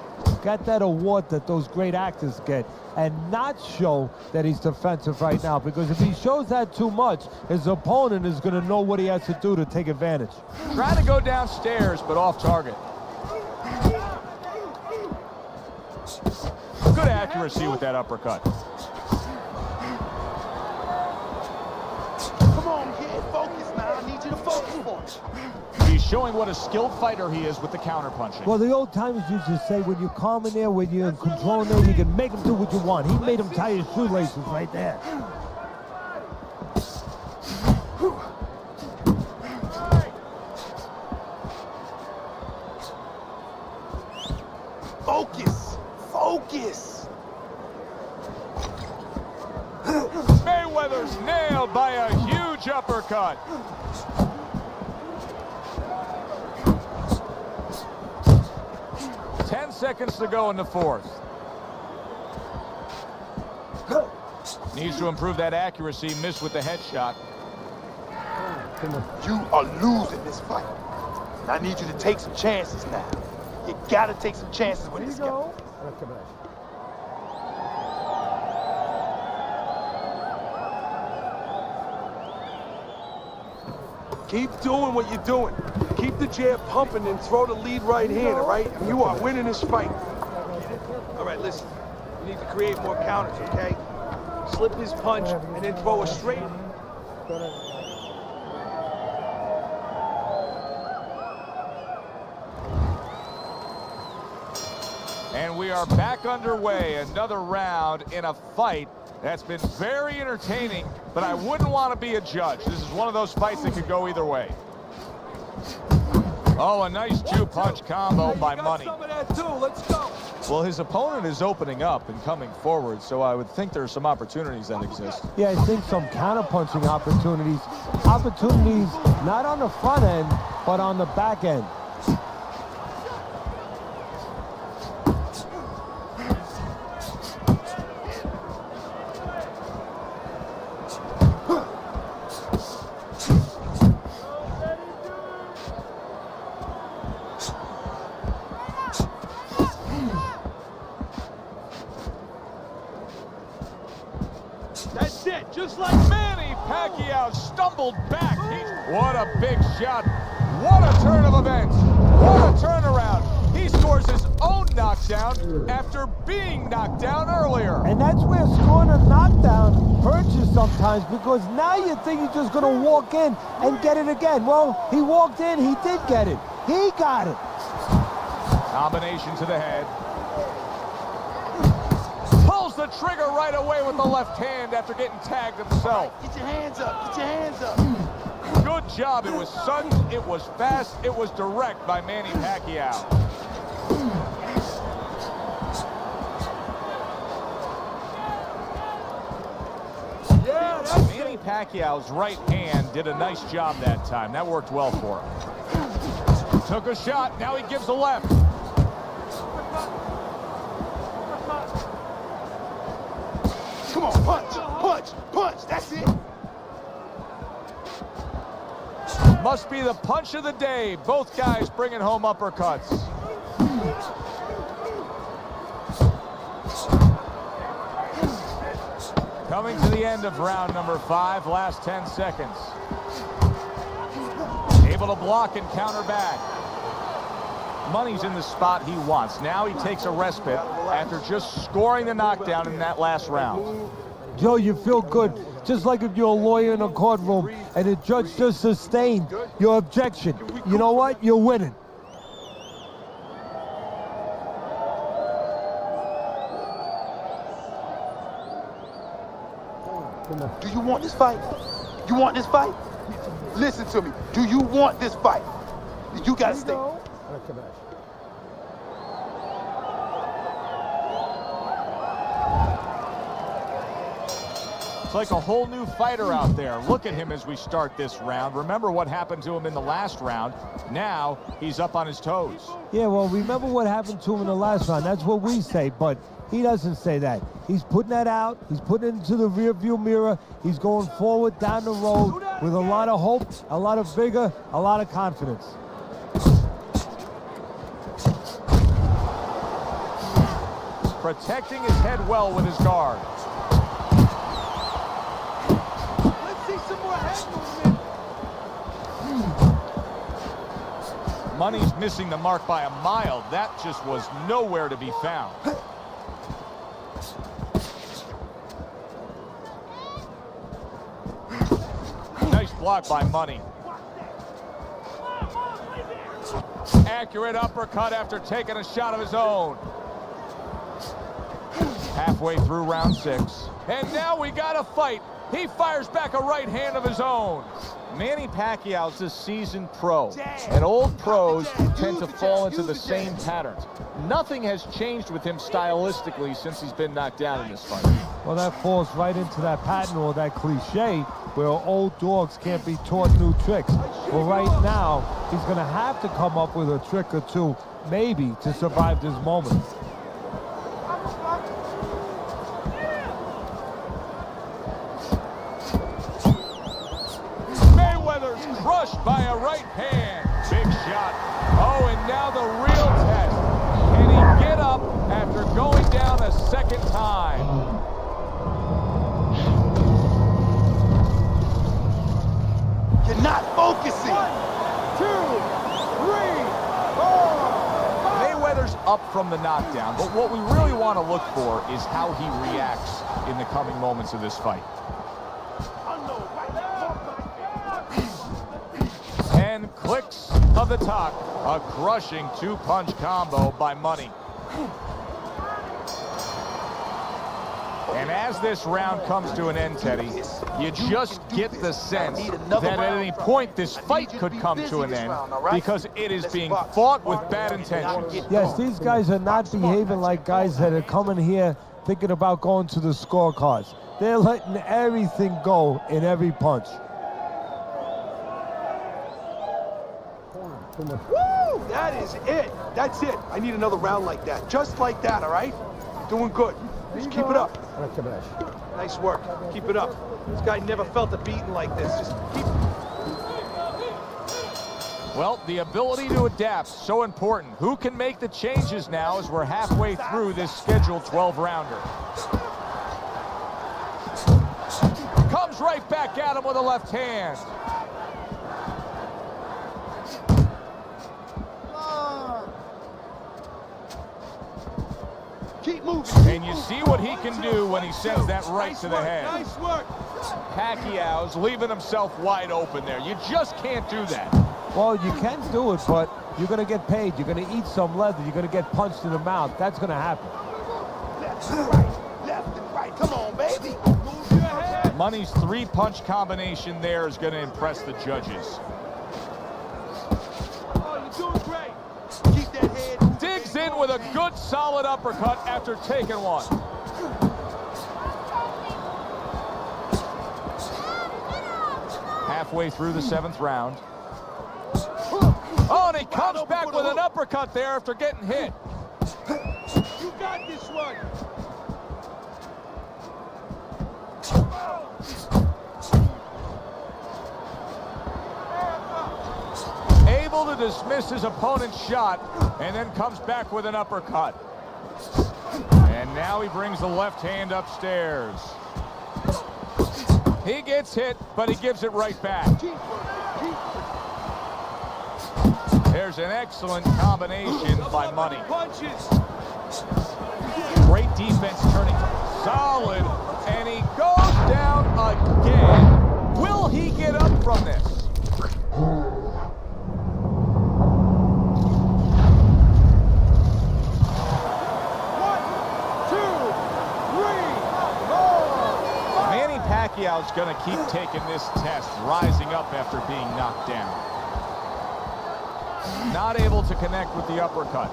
get that award that those great actors get and not show that he's defensive right now, because if he shows that too much, his opponent is going to know what he has to do to take advantage. Trying to go downstairs, but off target. Good accuracy with that uppercut. Come on, kid, focus now. I need you to focus for me. He's showing what a skilled fighter he is with the counterpunching. Well, the old timers used to say, when you're calm in there, when you're in control in there, you can make him do what you want. He made him tie his shoelaces right there. Focus, focus. Mayweather's nailed by a huge uppercut. Seconds to go in the fourth. Needs to improve that accuracy. Missed with the headshot. You are losing this fight. And I need you to take some chances now. You gotta take some chances with this guy. Keep doing what you're doing. Keep the jab pumping and throw the lead right hand, all right? And you are winning this fight. All right, listen. You need to create more counters, okay? Slip his punch and then throw a straight. And we are back underway. Another round in a fight that's been very entertaining, but I wouldn't want to be a judge. This is one of those fights that could go either way. Oh, a nice two-punch combo by Money. Some of that too. Let's go. Well, his opponent is opening up and coming forward, so I would think there are some opportunities that exist. Yeah, I think some counter-punching opportunities. Opportunities not on the front end, but on the back end. That's it. Just like Manny Pacquiao stumbled back. What a big shot. What a turn of events. What a turnaround. He scores his own knockdown after being knocked down earlier. And that's where scoring a knockdown hurts you sometimes, because now you think you're just going to walk in and get it again. Well, he walked in, he did get it. He got it. Combination to the head. Pulls the trigger right away with the left hand after getting tagged himself. Get your hands up, get your hands up. Good job. It was sudden, it was fast, it was direct by Manny Pacquiao. Manny Pacquiao's right hand did a nice job that time. That worked well for him. Took a shot, now he gives a left. Come on, punch, punch, punch. That's it. Must be the punch of the day. Both guys bringing home uppercuts. Coming to the end of round number 5, last 10 seconds. Able to block and counter back. Money's in the spot he wants. Now he takes a respite after just scoring the knockdown in that last round. Joe, you feel good, just like if you're a lawyer in a courtroom and the judge just sustained your objection. You know what? You're winning. Do you want this fight? You want this fight? Listen to me. Do you want this fight? You gotta stay. It's like a whole new fighter out there. Look at him as we start this round. Remember what happened to him in the last round. Now he's up on his toes. Yeah, well, remember what happened to him in the last round. That's what we say, but he doesn't say that. He's putting that out. He's putting it into the rearview mirror. He's going forward down the road with a lot of hope, a lot of vigor, a lot of confidence. protecting his head well with his guard. Let's see some more head movement. Money's missing the mark by a mile. That just was nowhere to be found. Nice block by Money. Accurate uppercut after taking a shot of his own. Halfway through round 6. And now we got a fight. He fires back a right hand of his own. Manny Pacquiao's a seasoned pro, and old pros tend to fall into the same patterns. Nothing has changed with him stylistically since he's been knocked down in this fight. Well, that falls right into that pattern or that cliche where old dogs can't be taught new tricks. Well, right now, he's going to have to come up with a trick or two, maybe, to survive this moment. Crushed by a right hand. Big shot. Oh, and now the real test. Can he get up after going down a second time? You're not focusing. 1, 2, 3, 4. Mayweather's up from the knockdown, but what we really want to look for is how he reacts in the coming moments of this fight. And clicks of the top. A crushing two-punch combo by Money. And as this round comes to an end, Teddy, you just get the sense that at any point this fight could come to an end because it is being fought with bad intentions. Yes, these guys are not behaving like guys that are coming here thinking about going to the scorecards. They're letting everything go in every punch. Woo! That is it. That's it. I need another round like that. Just like that, all right? Doing good. Just keep it up. Nice work. Keep it up. This guy never felt a beating like this. Just keep... Well, the ability to adapt, so important. Who can make the changes now as we're halfway through this scheduled 12-rounder? Comes right back at him with a left hand. Keep moving. And you see what he can do when he sends that right to the head. Nice work. Pacquiao's leaving himself wide open there. You just can't do that. Well, you can do it, but you're going to get paid. You're going to eat some leather. You're going to get punched in the mouth. That's going to happen. Left and right, left and right. Come on, baby. Move your head. Money's three-punch combination there is going to impress the judges. Oh, you're doing great. Keep that head. Digs in with a good, solid uppercut after taking one. Halfway through the 7th round. Oh, and he comes back with an uppercut there after getting hit. You got this one. Able to dismiss his opponent's shot, and then comes back with an uppercut. And now he brings the left hand upstairs. He gets hit, but he gives it right back. There's an excellent combination by Money. Punches. Great defense turning solid, and he goes down again. Will he get up from this? Pacquiao's going to keep taking this test, rising up after being knocked down. Not able to connect with the uppercut.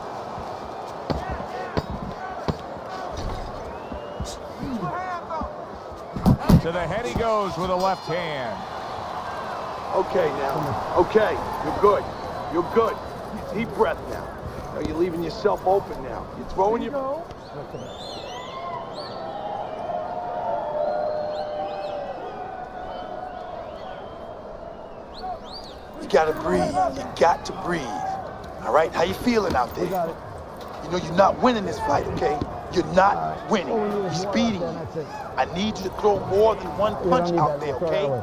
To the head he goes with a left hand. Okay now. Okay. You're good. You're good. Deep breath now. Now you're leaving yourself open now. You're throwing your... You gotta breathe. You got to breathe. All right? How you feeling out there? You know you're not winning this fight, okay? You're not winning. He's beating you. I need you to throw more than one punch out there, okay?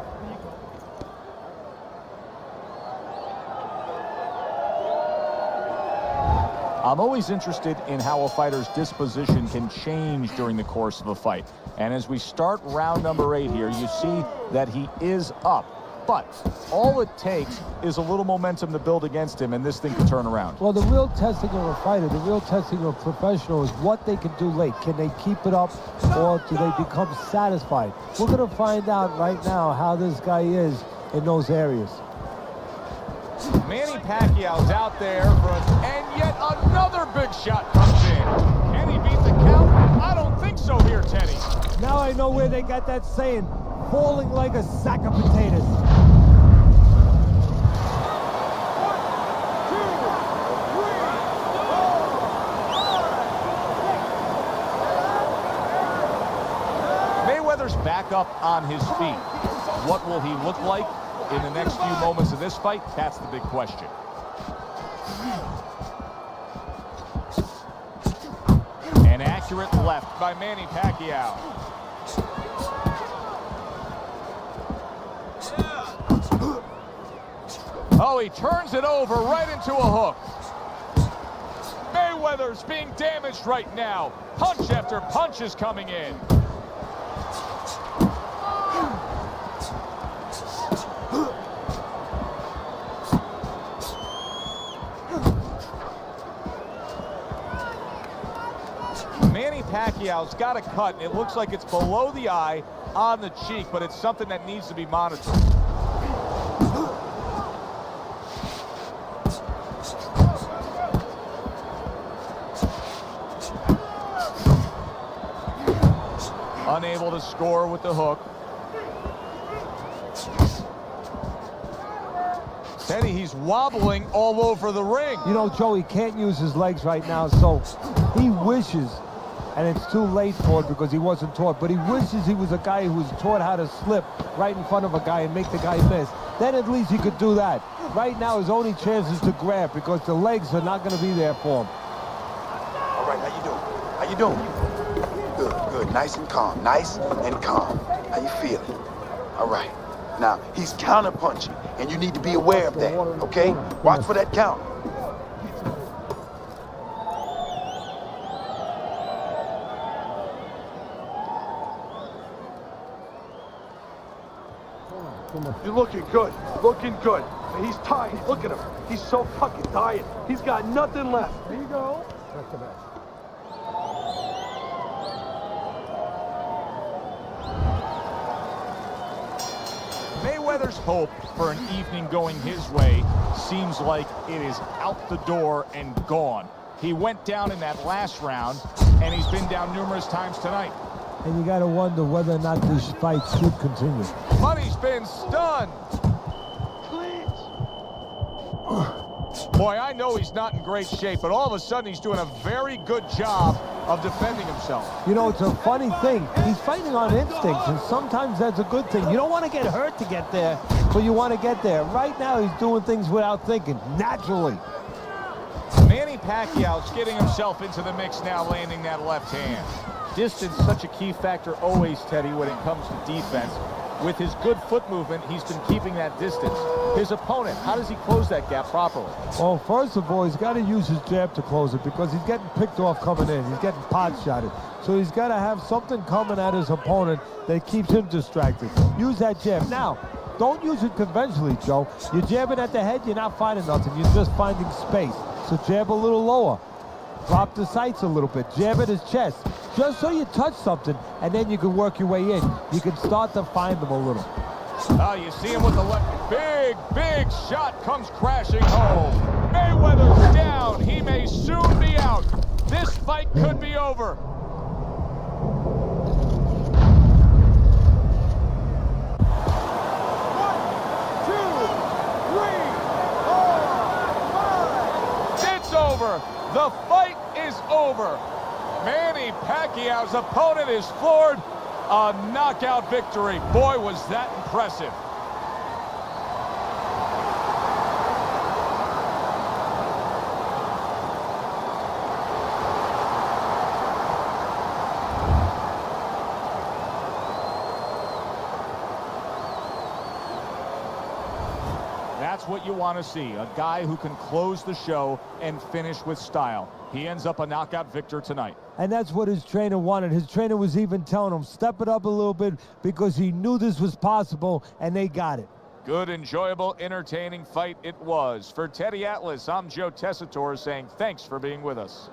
I'm always interested in how a fighter's disposition can change during the course of a fight. And as we start round number 8 here, you see that he is up. But all it takes is a little momentum to build against him, and this thing can turn around. Well, the real testing of a fighter, the real testing of a professional is what they can do late. Can they keep it up, or do they become satisfied? We're going to find out right now how this guy is in those areas. Manny Pacquiao's out there and yet another big shot comes in. Can he beat the count? I don't think so here, Teddy. Now I know where they got that saying, falling like a sack of potatoes. Mayweather's back up on his feet. What will he look like in the next few moments of this fight? That's the big question. An accurate left by Manny Pacquiao. Oh, he turns it over right into a hook. Mayweather's being damaged right now. Punch after punch is coming in. Manny Pacquiao's got a cut, and it looks like it's below the eye on the cheek, but it's something that needs to be monitored. Unable to score with the hook. Teddy, he's wobbling all over the ring. You know, Joe, he can't use his legs right now, so he wishes, and it's too late for it because he wasn't taught, but he wishes he was a guy who was taught how to slip right in front of a guy and make the guy miss. Then at least he could do that. Right now, his only chance is to grab because the legs are not going to be there for him. All right, how you doing? How you doing? Good, good. Nice and calm. Nice and calm. How you feeling? All right. Now, he's counter-punching, and you need to be aware of that, okay? Watch for that count. You're looking good. Looking good. He's tired. Look at him. He's so fucking tired. He's got nothing left. There you go. That's the best. Mayweather's hope for an evening going his way seems like it is out the door and gone. He went down in that last round, and he's been down numerous times tonight. And you got to wonder whether or not this fight should continue. Money's been stunned. Boy, I know he's not in great shape, but all of a sudden he's doing a very good job of defending himself. You know, it's a funny thing. He's fighting on instincts, and sometimes that's a good thing. You don't want to get hurt to get there, but you want to get there. Right now, he's doing things without thinking, naturally. Manny Pacquiao's getting himself into the mix now, landing that left hand. Distance, such a key factor always, Teddy, when it comes to defense. With his good foot movement, he's been keeping that distance. His opponent, how does he close that gap properly? Well, first of all, he's got to use his jab to close it because he's getting picked off coming in. He's getting pot-shotted. So he's got to have something coming at his opponent that keeps him distracted. Use that jab. Now, don't use it conventionally, Joe. You're jabbing at the head, you're not finding nothing. You're just finding space. So jab a little lower. Drop the sights a little bit. Jab at his chest. Just so you touch something, and then you can work your way in. You can start to find them a little. Oh, you see him with the left. Big shot comes crashing home. Mayweather's down. He may soon be out. This fight could be over. It's over. The fight is over. Manny Pacquiao's opponent is floored. A knockout victory. Boy, was that impressive. That's what you want to see, a guy who can close the show and finish with style. He ends up a knockout victor tonight. And that's what his trainer wanted. His trainer was even telling him, step it up a little bit, because he knew this was possible, and they got it. Good, enjoyable, entertaining fight it was. For Teddy Atlas, I'm Joe Tessitore saying thanks for being with us.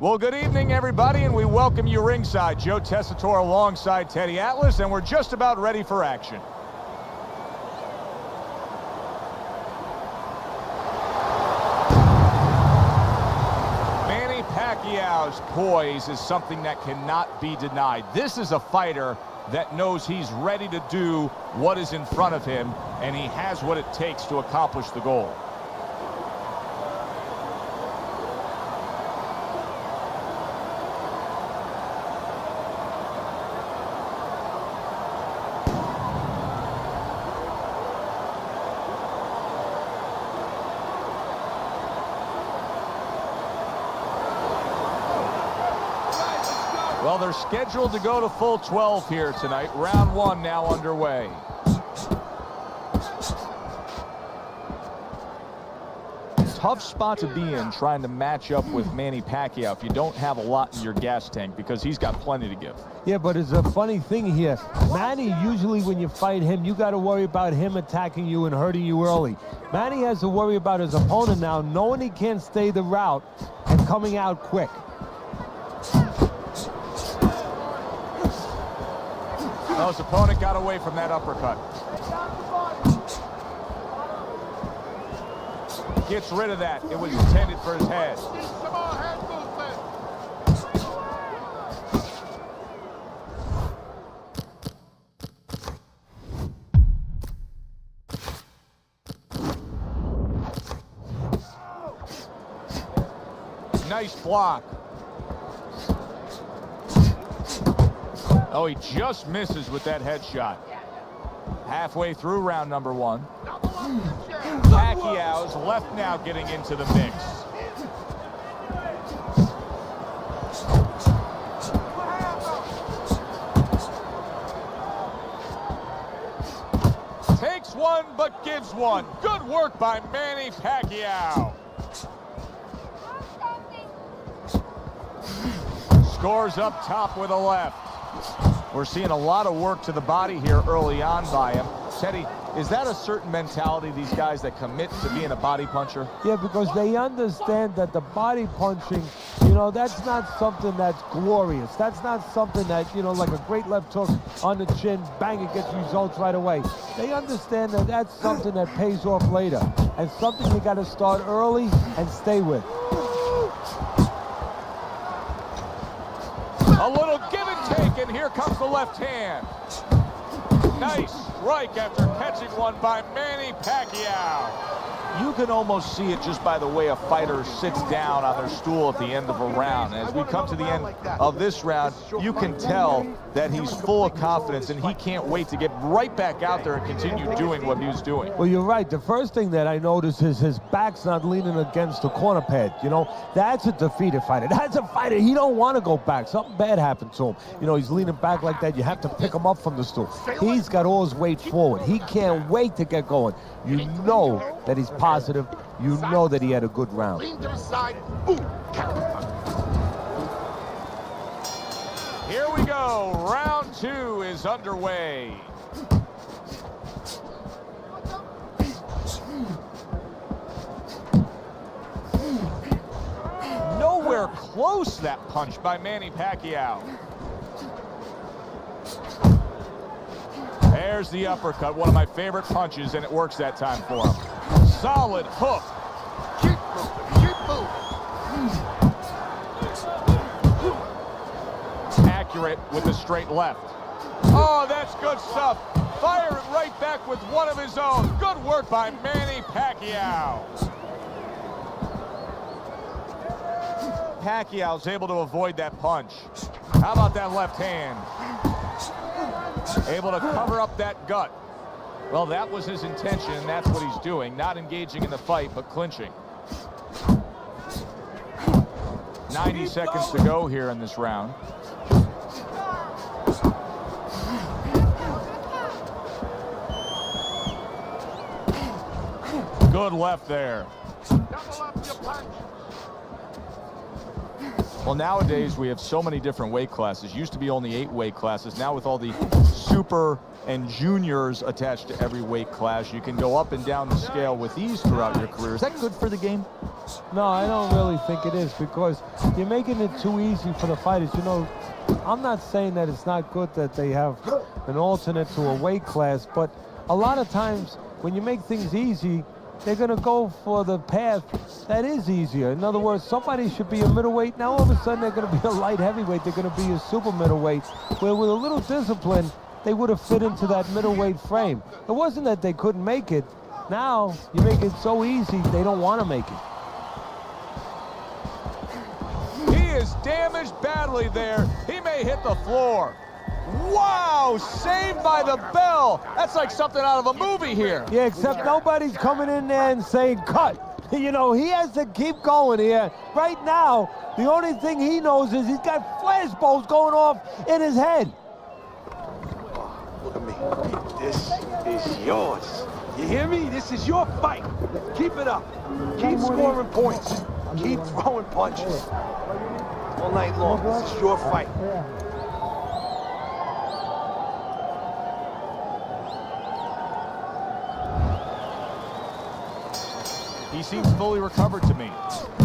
Well, good evening, everybody, and we welcome you ringside. Joe Tessitore alongside Teddy Atlas, and we're just about ready for action. Manny Pacquiao's poise is something that cannot be denied. This is a fighter that knows he's ready to do what is in front of him, and he has what it takes to accomplish the goal. Well, they're scheduled to go to full 12 here tonight. Round 1 now underway. Tough spot to be in trying to match up with Manny Pacquiao if you don't have a lot in your gas tank, because he's got plenty to give. Yeah, but it's a funny thing here. Manny, usually when you fight him, you got to worry about him attacking you and hurting you early. Manny has to worry about his opponent now, knowing he can't stay the route and coming out quick. Well, his opponent got away from that uppercut. Gets rid of that. It was intended for his head. Some more head movement. Nice block. Oh, he just misses with that headshot. Halfway through round number 1. Pacquiao's left now getting into the mix. Takes one, but gives one. Good work by Manny Pacquiao. Scores up top with a left. We're seeing a lot of work to the body here early on by him. Teddy, is that a certain mentality, these guys that commit to being a body puncher? Yeah, because they understand that the body punching, you know, that's not something that's glorious. That's not something that, you know, like a great left hook on the chin, bang, it gets results right away. They understand that that's something that pays off later, and something you got to start early and stay with. A little give and take, and here comes the left hand. Nice strike after catching one by Manny Pacquiao. You can almost see it just by the way a fighter sits down on their stool at the end of a round. As we come to the end of this round, you can tell that he's full of confidence, and he can't wait to get right back out there and continue doing what he was doing. Well, you're right. The first thing that I noticed is his back's not leaning against the corner pad. You know, that's a defeated fighter. That's a fighter. He don't want to go back. Something bad happened to him. You know, he's leaning back like that. You have to pick him up from the stool. He's got all his weight forward. He can't wait to get going. You know that he's positive. You know that he had a good round. Lean to the side. Boom. Here we go. Round 2 is underway. Nowhere close, that punch by Manny Pacquiao. There's the uppercut, one of my favorite punches, and it works that time for him. Solid hook. Keep moving. Accurate with the straight left. Oh, that's good stuff. Fire it right back with one of his own. Good work by Manny Pacquiao. Pacquiao's able to avoid that punch. How about that left hand? Able to cover up that gut. Well, that was his intention, and that's what he's doing. Not engaging in the fight, but clinching. 90 seconds to go here in this round. Good left there. Double up your punch. Well, nowadays we have so many different weight classes. Used to be only 8 weight classes. Now with all the super and juniors attached to every weight class, you can go up and down the scale with ease throughout your career. Is that good for the game? No, I don't really think it is, because you're making it too easy for the fighters. You know, I'm not saying that it's not good that they have an alternate to a weight class, but a lot of times when you make things easy, they're going to go for the path that is easier. In other words, somebody should be a middleweight. Now all of a sudden they're going to be a light heavyweight. They're going to be a super middleweight, where with a little discipline, they would have fit into that middleweight frame. It wasn't that they couldn't make it. Now you make it so easy, they don't want to make it. He is damaged badly there. He may hit the floor. Wow, saved by the bell. That's like something out of a movie here. Yeah, except nobody's coming in there and saying cut. You know, he has to keep going here. Right now, the only thing he knows is he's got flashbulbs going off in his head. Look at me. This is yours. You hear me? This is your fight. Keep it up. Keep scoring points. Keep throwing punches. All night long. This is your fight. He seems fully recovered to me.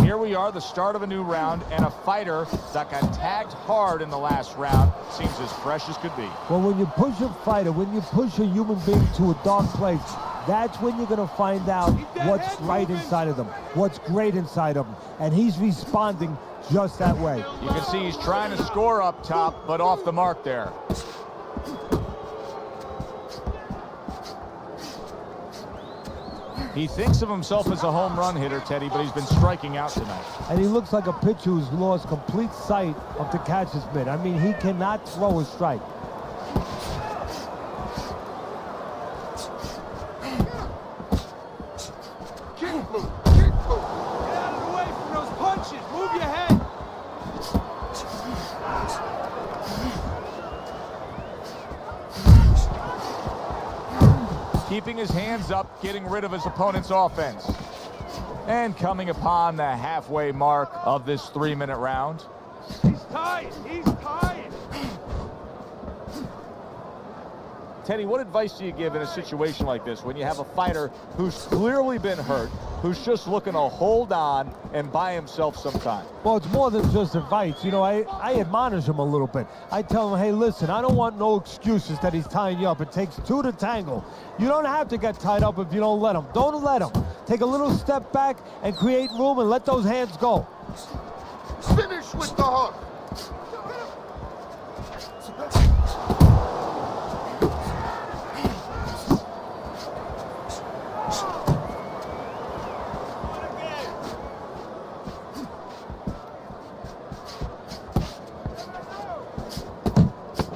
Here we are, the start of a new round, and a fighter that got tagged hard in the last round seems as fresh as could be. Well, when you push a fighter, when you push a human being to a dark place, that's when you're going to find out what's right inside of them, what's great inside of them. And he's responding just that way. You can see he's trying to score up top, but off the mark there. He thinks of himself as a home run hitter, Teddy, but he's been striking out tonight. And he looks like a pitcher who's lost complete sight of the catcher's mitt. I mean, he cannot throw a strike. Get out of the way from those punches. Move your head. Keeping his hands up, getting rid of his opponent's offense. And coming upon the halfway mark of this 3-minute round. He's tired. He's tired. Teddy, what advice do you give in a situation like this when you have a fighter who's clearly been hurt, who's just looking to hold on and buy himself some time? Well, it's more than just advice. You know, I admonish him a little bit. I tell him, hey, listen, I don't want no excuses that he's tying you up. It takes two to tangle. You don't have to get tied up if you don't let him. Don't let him. Take a little step back and create room and let those hands go. Finish with the hook.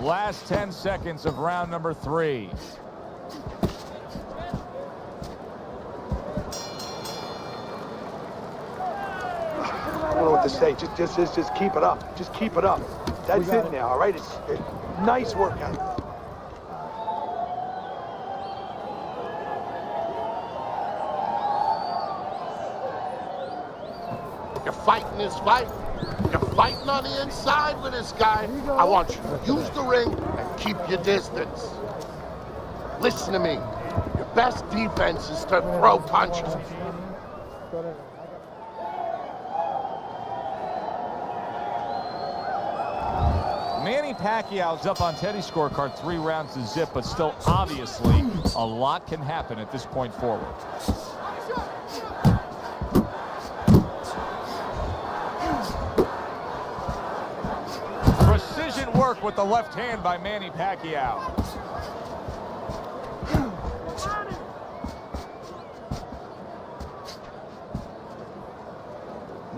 Last 10 seconds of round number 3. I don't know what to say. Just keep it up. Just keep it up. That's it now, all right? It's nice workout. You're fighting this fight. You're fighting on the inside with this guy. I want you to use the ring and keep your distance. Listen to me. Your best defense is to throw punches. Manny Pacquiao's up on Teddy's scorecard 3 rounds to zip, but still obviously a lot can happen at this point forward. Precision work with the left hand by Manny Pacquiao.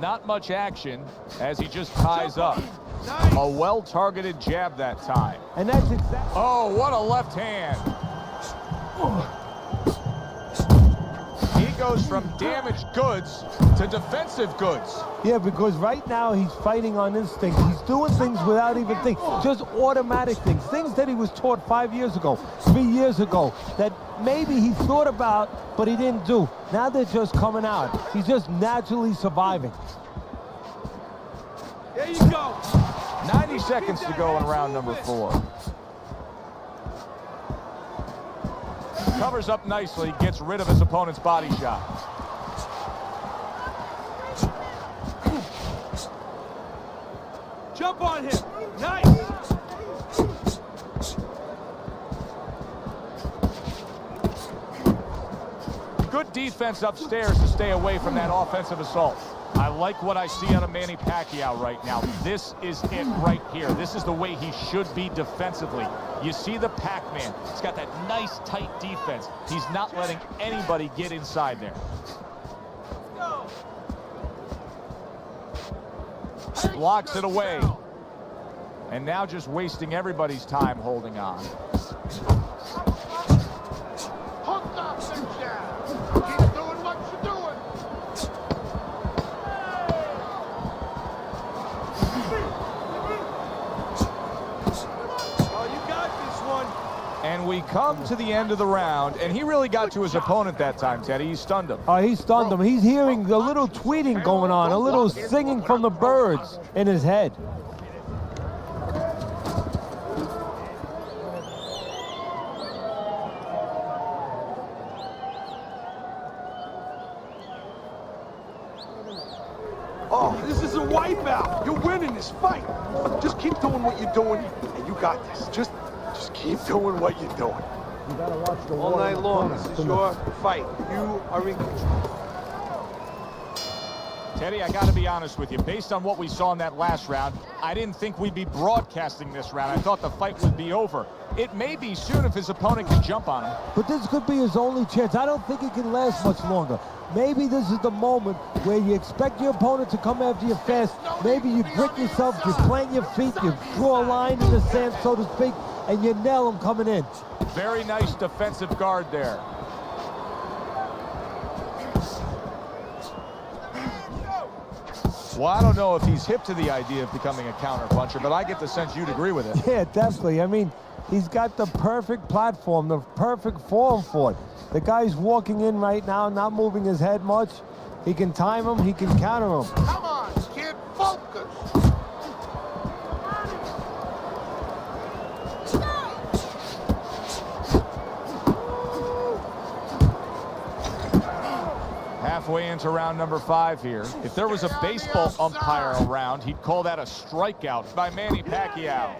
Not much action as he just ties up. A well-targeted jab that time. And that's exactly... Oh, what a left hand. He goes from damaged goods to defensive goods. Yeah, because right now he's fighting on instinct. He's doing things without even thinking. Just automatic things. Things that he was taught 5 years ago, 3 years ago, that maybe he thought about, but he didn't do. Now they're just coming out. He's just naturally surviving. There you go. 90 seconds to go in round number 4. Covers up nicely, gets rid of his opponent's body shot. Jump on him. Nice. Good defense upstairs to stay away from that offensive assault. I like what I see out of Manny Pacquiao right now. This is it right here. This is the way he should be defensively. You see the Pac-Man. He's got that nice, tight defense. He's not letting anybody get inside there. Blocks it away. And now just wasting everybody's time holding on. Hook up the jab. Keep doing what you're doing. Oh, you got this one. And we come to the end of the round, and he really got to his opponent that time, Teddy. He stunned him. Oh, he stunned him. He's hearing a little tweeting going on, a little singing from the birds in his head. Oh, this is a wipeout. You're winning this fight. Just keep doing what you're doing, and you got this. Just keep doing what you're doing. You gotta watch the All night long, this is your fight. You are in control. Teddy, I got to be honest with you. Based on what we saw in that last round, I didn't think we'd be broadcasting this round. I thought the fight would be over. It may be soon if his opponent can jump on him. But this could be his only chance. I don't think it can last much longer. Maybe this is the moment where you expect your opponent to come after you fast. Maybe you brick yourself, you plant your feet, you draw a line in the sand, so to speak, and you nail him coming in. Very nice defensive guard there. Well, I don't know if he's hip to the idea of becoming a counter-puncher, but I get the sense you'd agree with it. Yeah, definitely. I mean, he's got the perfect platform, the perfect form for it. The guy's walking in right now, not moving his head much. He can time him, he can counter him. Come on, kid, focus. Halfway into round number 5 here. If there was a baseball umpire around, he'd call that a strikeout by Manny Pacquiao.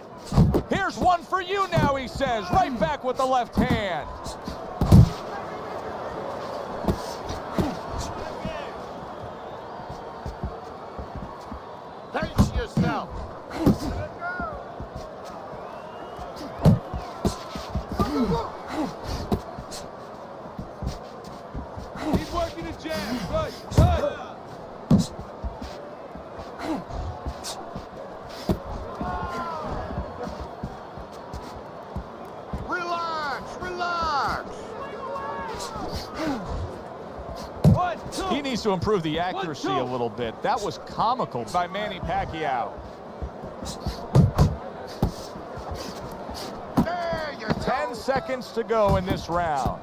Here's one for you now, he says, right back with the left hand. Pace yourself. Keep working the jab. Good. Good. Relax, relax. 1, 2. He needs to improve the accuracy a little bit. That was comical by Manny Pacquiao. There you go. 10 seconds to go in this round.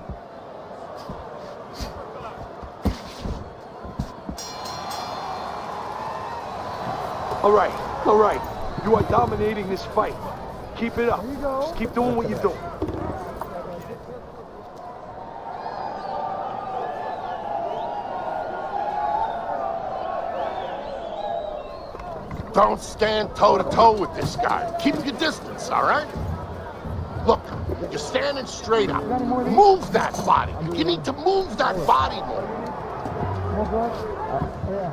All right. You are dominating this fight. Keep it up. Just keep doing what you're doing. Don't stand toe-to-toe with this guy. Keep your distance, all right? Look, you're standing straight up. Move that body. You need to move that body more. More blood? Yeah.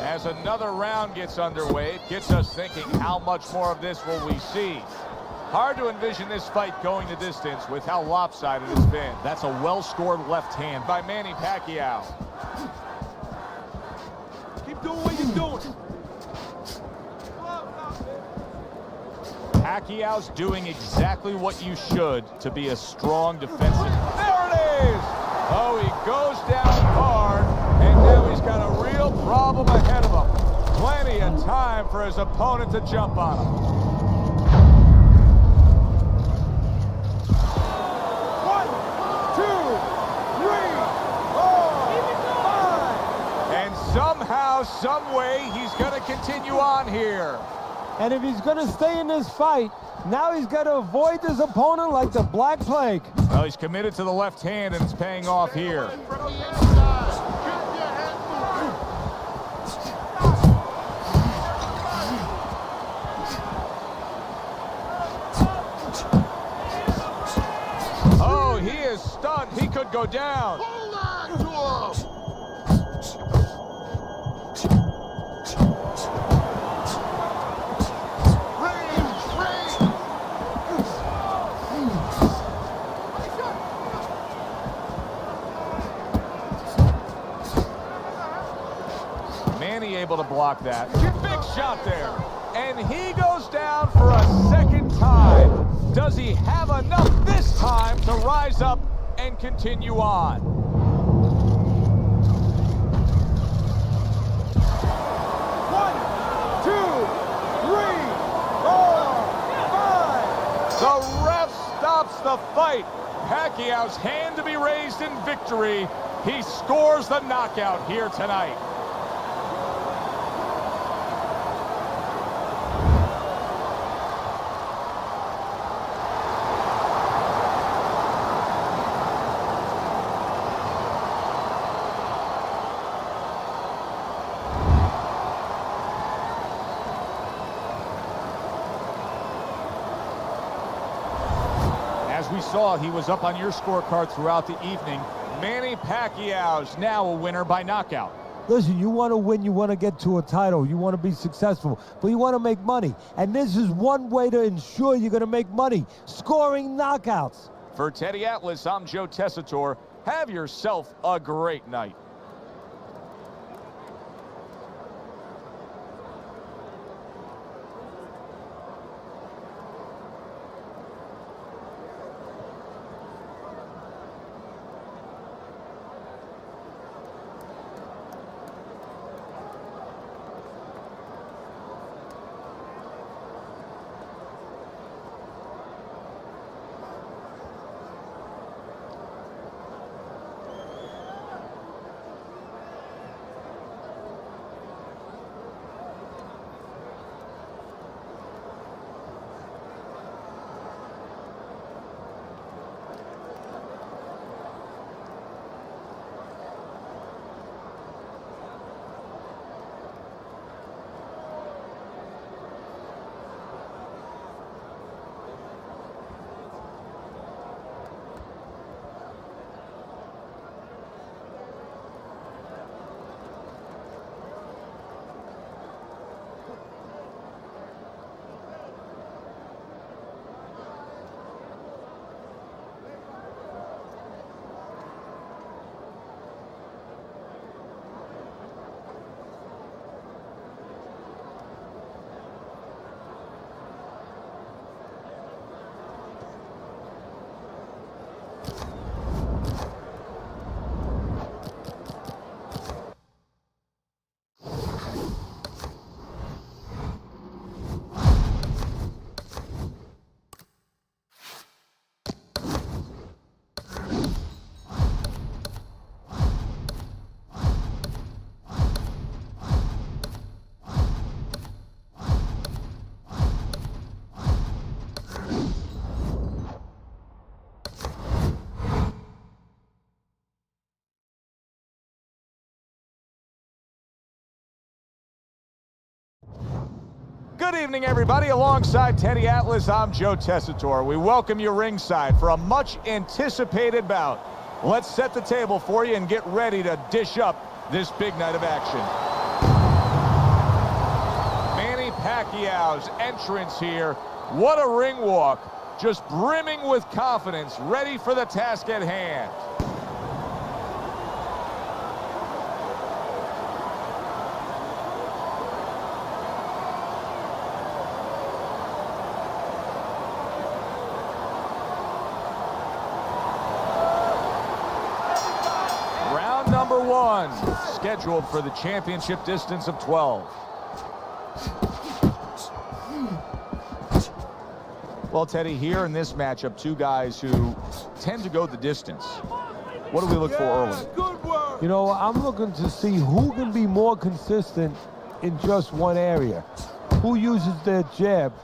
As another round gets underway, it gets us thinking, how much more of this will we see? Hard to envision this fight going the distance with how lopsided it's been. That's a well-scored left hand by Manny Pacquiao. Keep doing what you're doing. Pacquiao's doing exactly what you should to be a strong defensive. There it is! Oh, he goes down hard, and now he's got a real problem ahead of him. Plenty of time for his opponent to jump on him. 1, 2, 3, 4, 5. And somehow, some way, he's going to continue on here. And if he's going to stay in this fight, Now he's got to avoid his opponent like the Black Plague. Well, he's committed to the left hand, and it's paying off here. From the inside. Keep your head moving. Oh, he is stunned. He could go down. Hold on to him. Manny able to block that. Big shot there. And he goes down for a second time. Does he have enough this time to rise up and continue on? One, two, three, 4, 5. The ref stops the fight. Pacquiao's hand to be raised in victory. He scores the knockout here tonight. As we saw, he was up on your scorecard throughout the evening. Manny Pacquiao's now a winner by knockout. Listen, you want to win, you want to get to a title, you want to be successful, but you want to make money. And this is one way to ensure you're going to make money, scoring knockouts. For Teddy Atlas, I'm Joe Tessitore. Have yourself a great night. Good evening, everybody. Alongside Teddy Atlas, I'm Joe Tessitore. We welcome you ringside for a much-anticipated bout. Let's set the table for you and get ready to dish up this big night of action. Manny Pacquiao's entrance here. What a ring walk. Just brimming with confidence, ready for the task at hand. Number one, scheduled for the championship distance of 12. Well, Teddy, here in this matchup, two guys who tend to go the distance. What do we look for early? Good work. You know, I'm looking to see who can be more consistent in just one area. Who uses their jab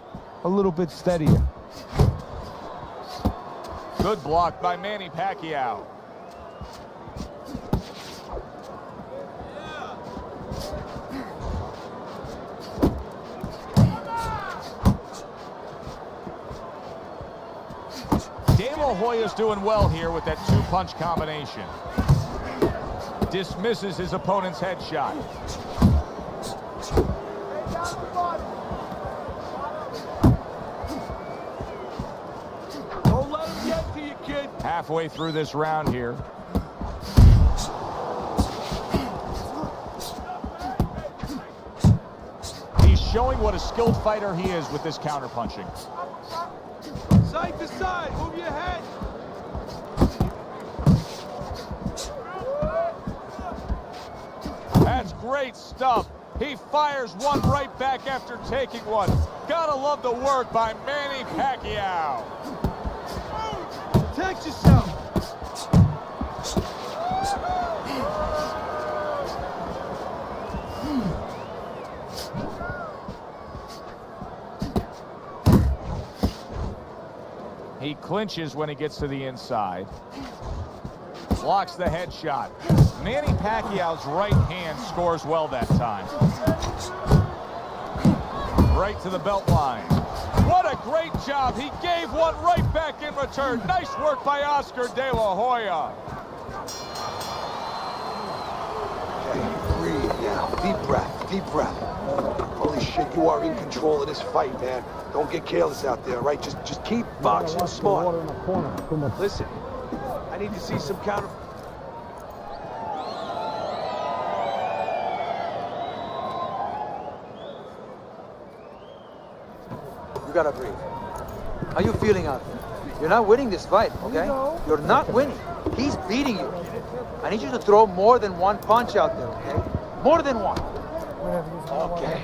a little bit steadier. Good block by Manny Pacquiao. De La Hoya's doing well here with that two-punch combination. Dismisses his opponent's headshot. Don't let him get to you, kid. Halfway through this round here. He's showing what a skilled fighter he is with this counterpunching. Side to side, move your head. That's great stuff. He fires one right back after taking one. Gotta love the work by Manny Pacquiao. Protect yourself. He clinches when he gets to the inside. Blocks the headshot. Manny Pacquiao's right hand scores well that time. Right to the belt line. What a great job. He gave one right back in return. Nice work by Oscar De La Hoya. Okay, breathe now. Deep breath, deep breath. Holy shit, you are in control of this fight, man. Don't get careless out there, all right? Just keep boxing smart. Listen, I need to see some counter... You gotta breathe. How you feeling out there? You're not winning this fight, okay? You're not winning. He's beating you. I need you to throw more than one punch out there, okay? More than one. Okay.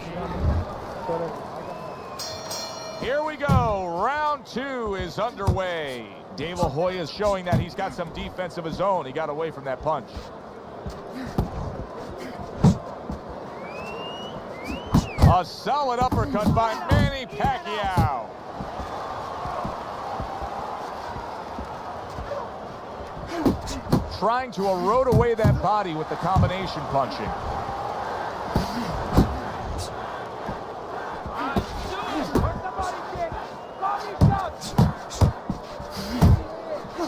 Here we go. Round two is underway. De La Hoya is showing that he's got some defense of his own. He got away from that punch. A solid uppercut by Manny Pacquiao. Trying to erode away that body with the combination punching.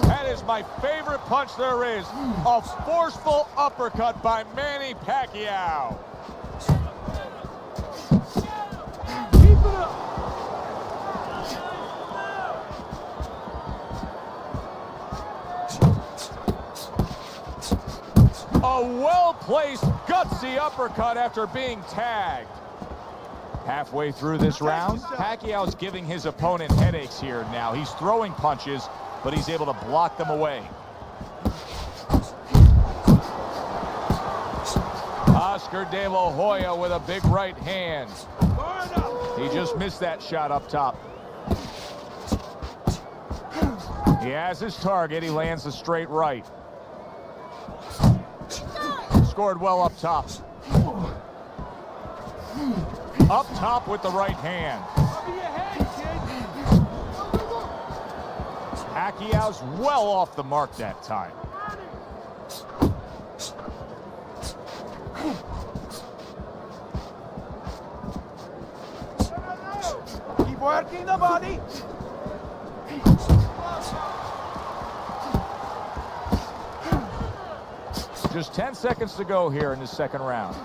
That is my favorite punch there is. A forceful uppercut by Manny Pacquiao. A well-placed, gutsy uppercut after being tagged. Halfway through this round, Pacquiao's giving his opponent headaches here now. He's throwing punches, but he's able to block them away. Oscar De La Hoya with a big right hand. He just missed that shot up top. He has his target. He lands a straight right. Scored well up top. Up top with the right hand. Pacquiao's well off the mark that time. Keep working the body. Just 10 seconds to go here in the second round.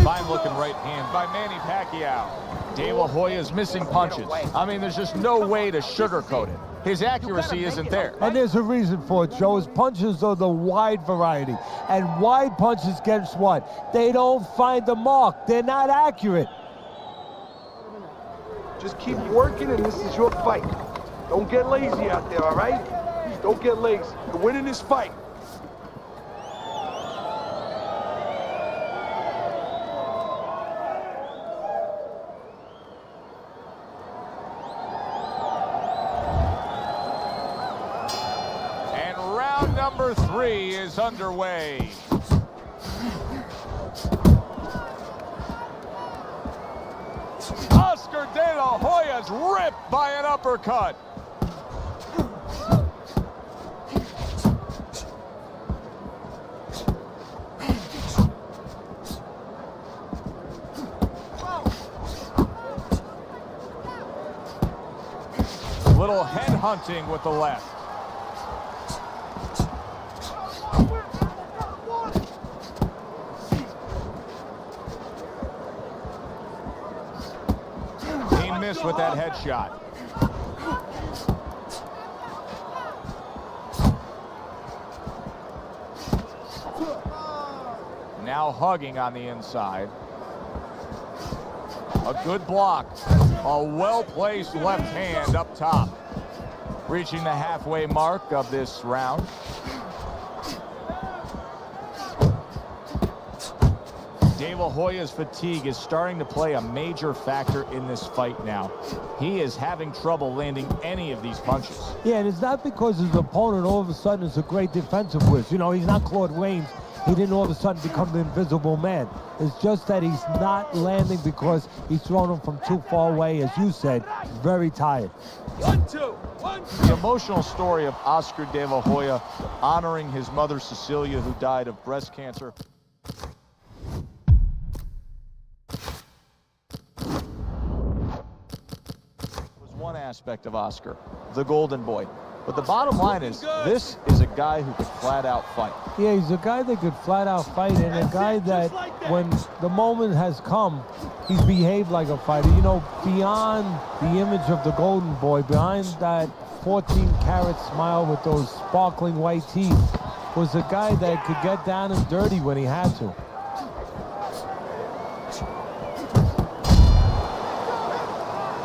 Fine looking right hand by Manny Pacquiao. De La Hoya's missing punches. I mean, there's just no way to sugarcoat it. His accuracy isn't there. And there's a reason for it, Joe. His punches are the wide variety. And wide punches, guess what? They don't find the mark. They're not accurate. Just keep working, and this is your fight. Don't get lazy out there, all right? Don't get lazy. You're winning this fight. And round number 3 is underway. was ripped by an uppercut. Little head hunting with the left. He missed with that headshot. Now hugging on the inside. A good block. A well-placed left hand up top. Reaching the halfway mark of this round. De La Hoya's fatigue is starting to play a major factor in this fight now. He is having trouble landing any of these punches. Yeah, and it's not because his opponent all of a sudden is a great defensive whiz. You know, he's not Claude Rains. He didn't all of a sudden become the invisible man. It's just that he's not landing because he's throwing him from too far away, as you said, very tired. 1, 2, 1, 2. The emotional story of Oscar De La Hoya honoring his mother Cecilia, who died of breast cancer. Was one aspect of Oscar, the golden boy. But the bottom line is, this is a guy who could flat out fight. Yeah, he's a guy that could flat out fight, and a guy that, when the moment has come, he's behaved like a fighter. You know, beyond the image of the golden boy, behind that 14-carat smile with those sparkling white teeth, was a guy that could get down and dirty when he had to.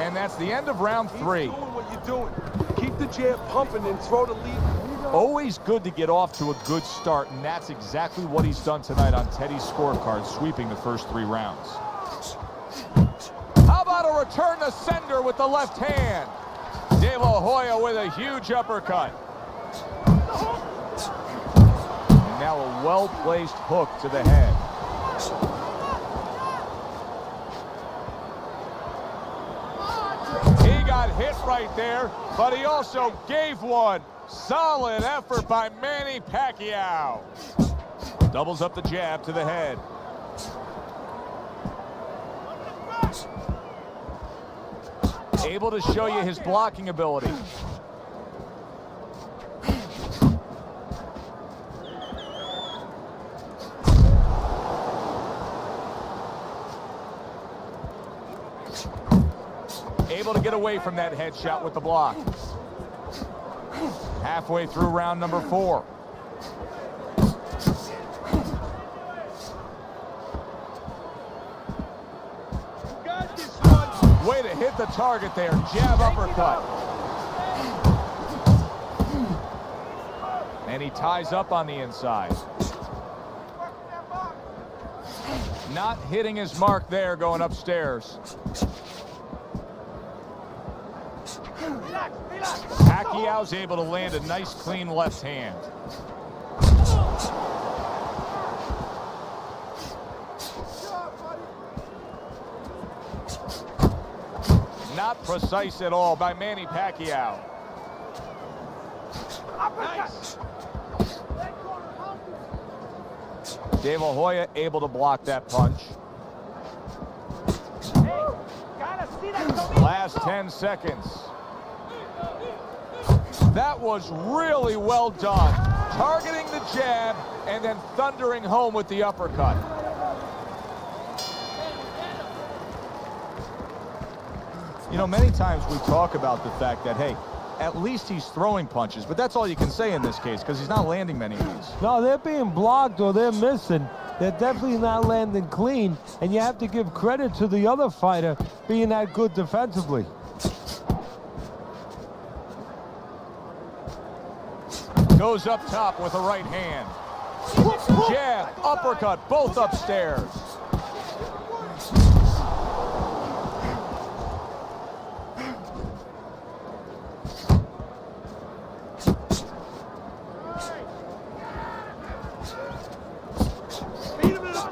And that's the end of round 3. Keep doing what you're doing. Keep the jab pumping and throw the lead. Always good to get off to a good start, and that's exactly what he's done tonight on Teddy's scorecard, sweeping the first 3 rounds. How about a return to sender with the left hand? De La Hoya with a huge uppercut. And now a well-placed hook to the head. He got hit right there, but he also gave one. Solid effort by Manny Pacquiao. Doubles up the jab to the head. Able to show you his blocking ability. Able to get away from that headshot with the block. Halfway through round number 4. Way to hit the target there. Jab uppercut. And he ties up on the inside. Not hitting his mark there, going upstairs. Pacquiao's able to land a nice, clean left hand. Not precise at all by Manny Pacquiao. Nice. De La Hoya able to block that punch. Last 10 seconds. That was really well done. Targeting the jab and then thundering home with the uppercut. You know, many times we talk about the fact that, hey, at least he's throwing punches, but that's all you can say in this case because he's not landing many of these. No, they're being blocked or they're missing. They're definitely not landing clean, and you have to give credit to the other fighter being that good defensively. Goes up top with a right hand. Jab, uppercut, both upstairs.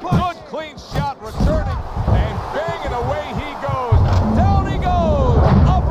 Good clean shot returning and banging away he goes. Down he goes. Up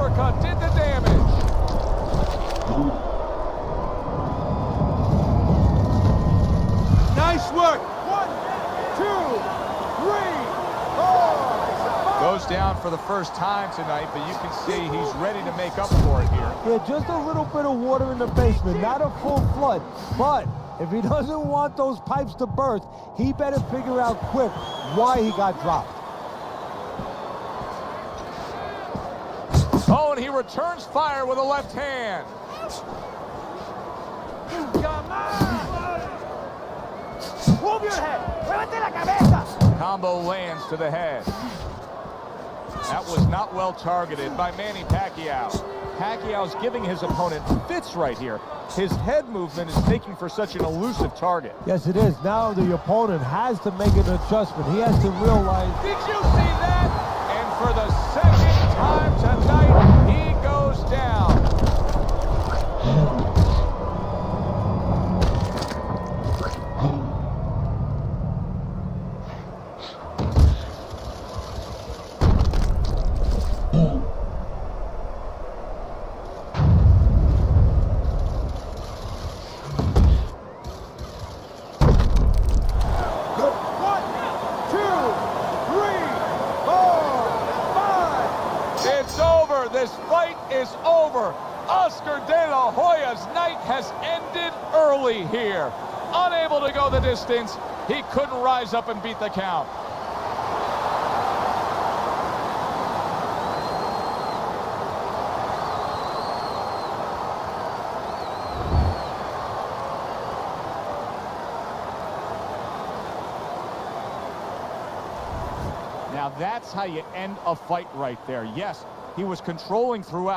Goes down for the first time tonight, but you can see he's ready to make up for it here. Yeah, just a little bit of water in the basement, not a full flood. But if he doesn't want those pipes to burst, he better figure out quick why he got dropped. Oh, and he returns fire with a left hand. Come on! Move your head! Muévete la cabeza! Combo lands to the head. That was not well targeted by Manny Pacquiao. Pacquiao's giving his opponent fits right here. His head movement is making for such an elusive target. Yes, it is. Now the opponent has to make an adjustment. He has to realize... Did you see that? And for the second time tonight, he goes down. This fight is over. Oscar De La Hoya's night has ended early here. Unable to go the distance, he couldn't rise up and beat the count. Now that's how you end a fight right there. Yes, he was controlling throughout.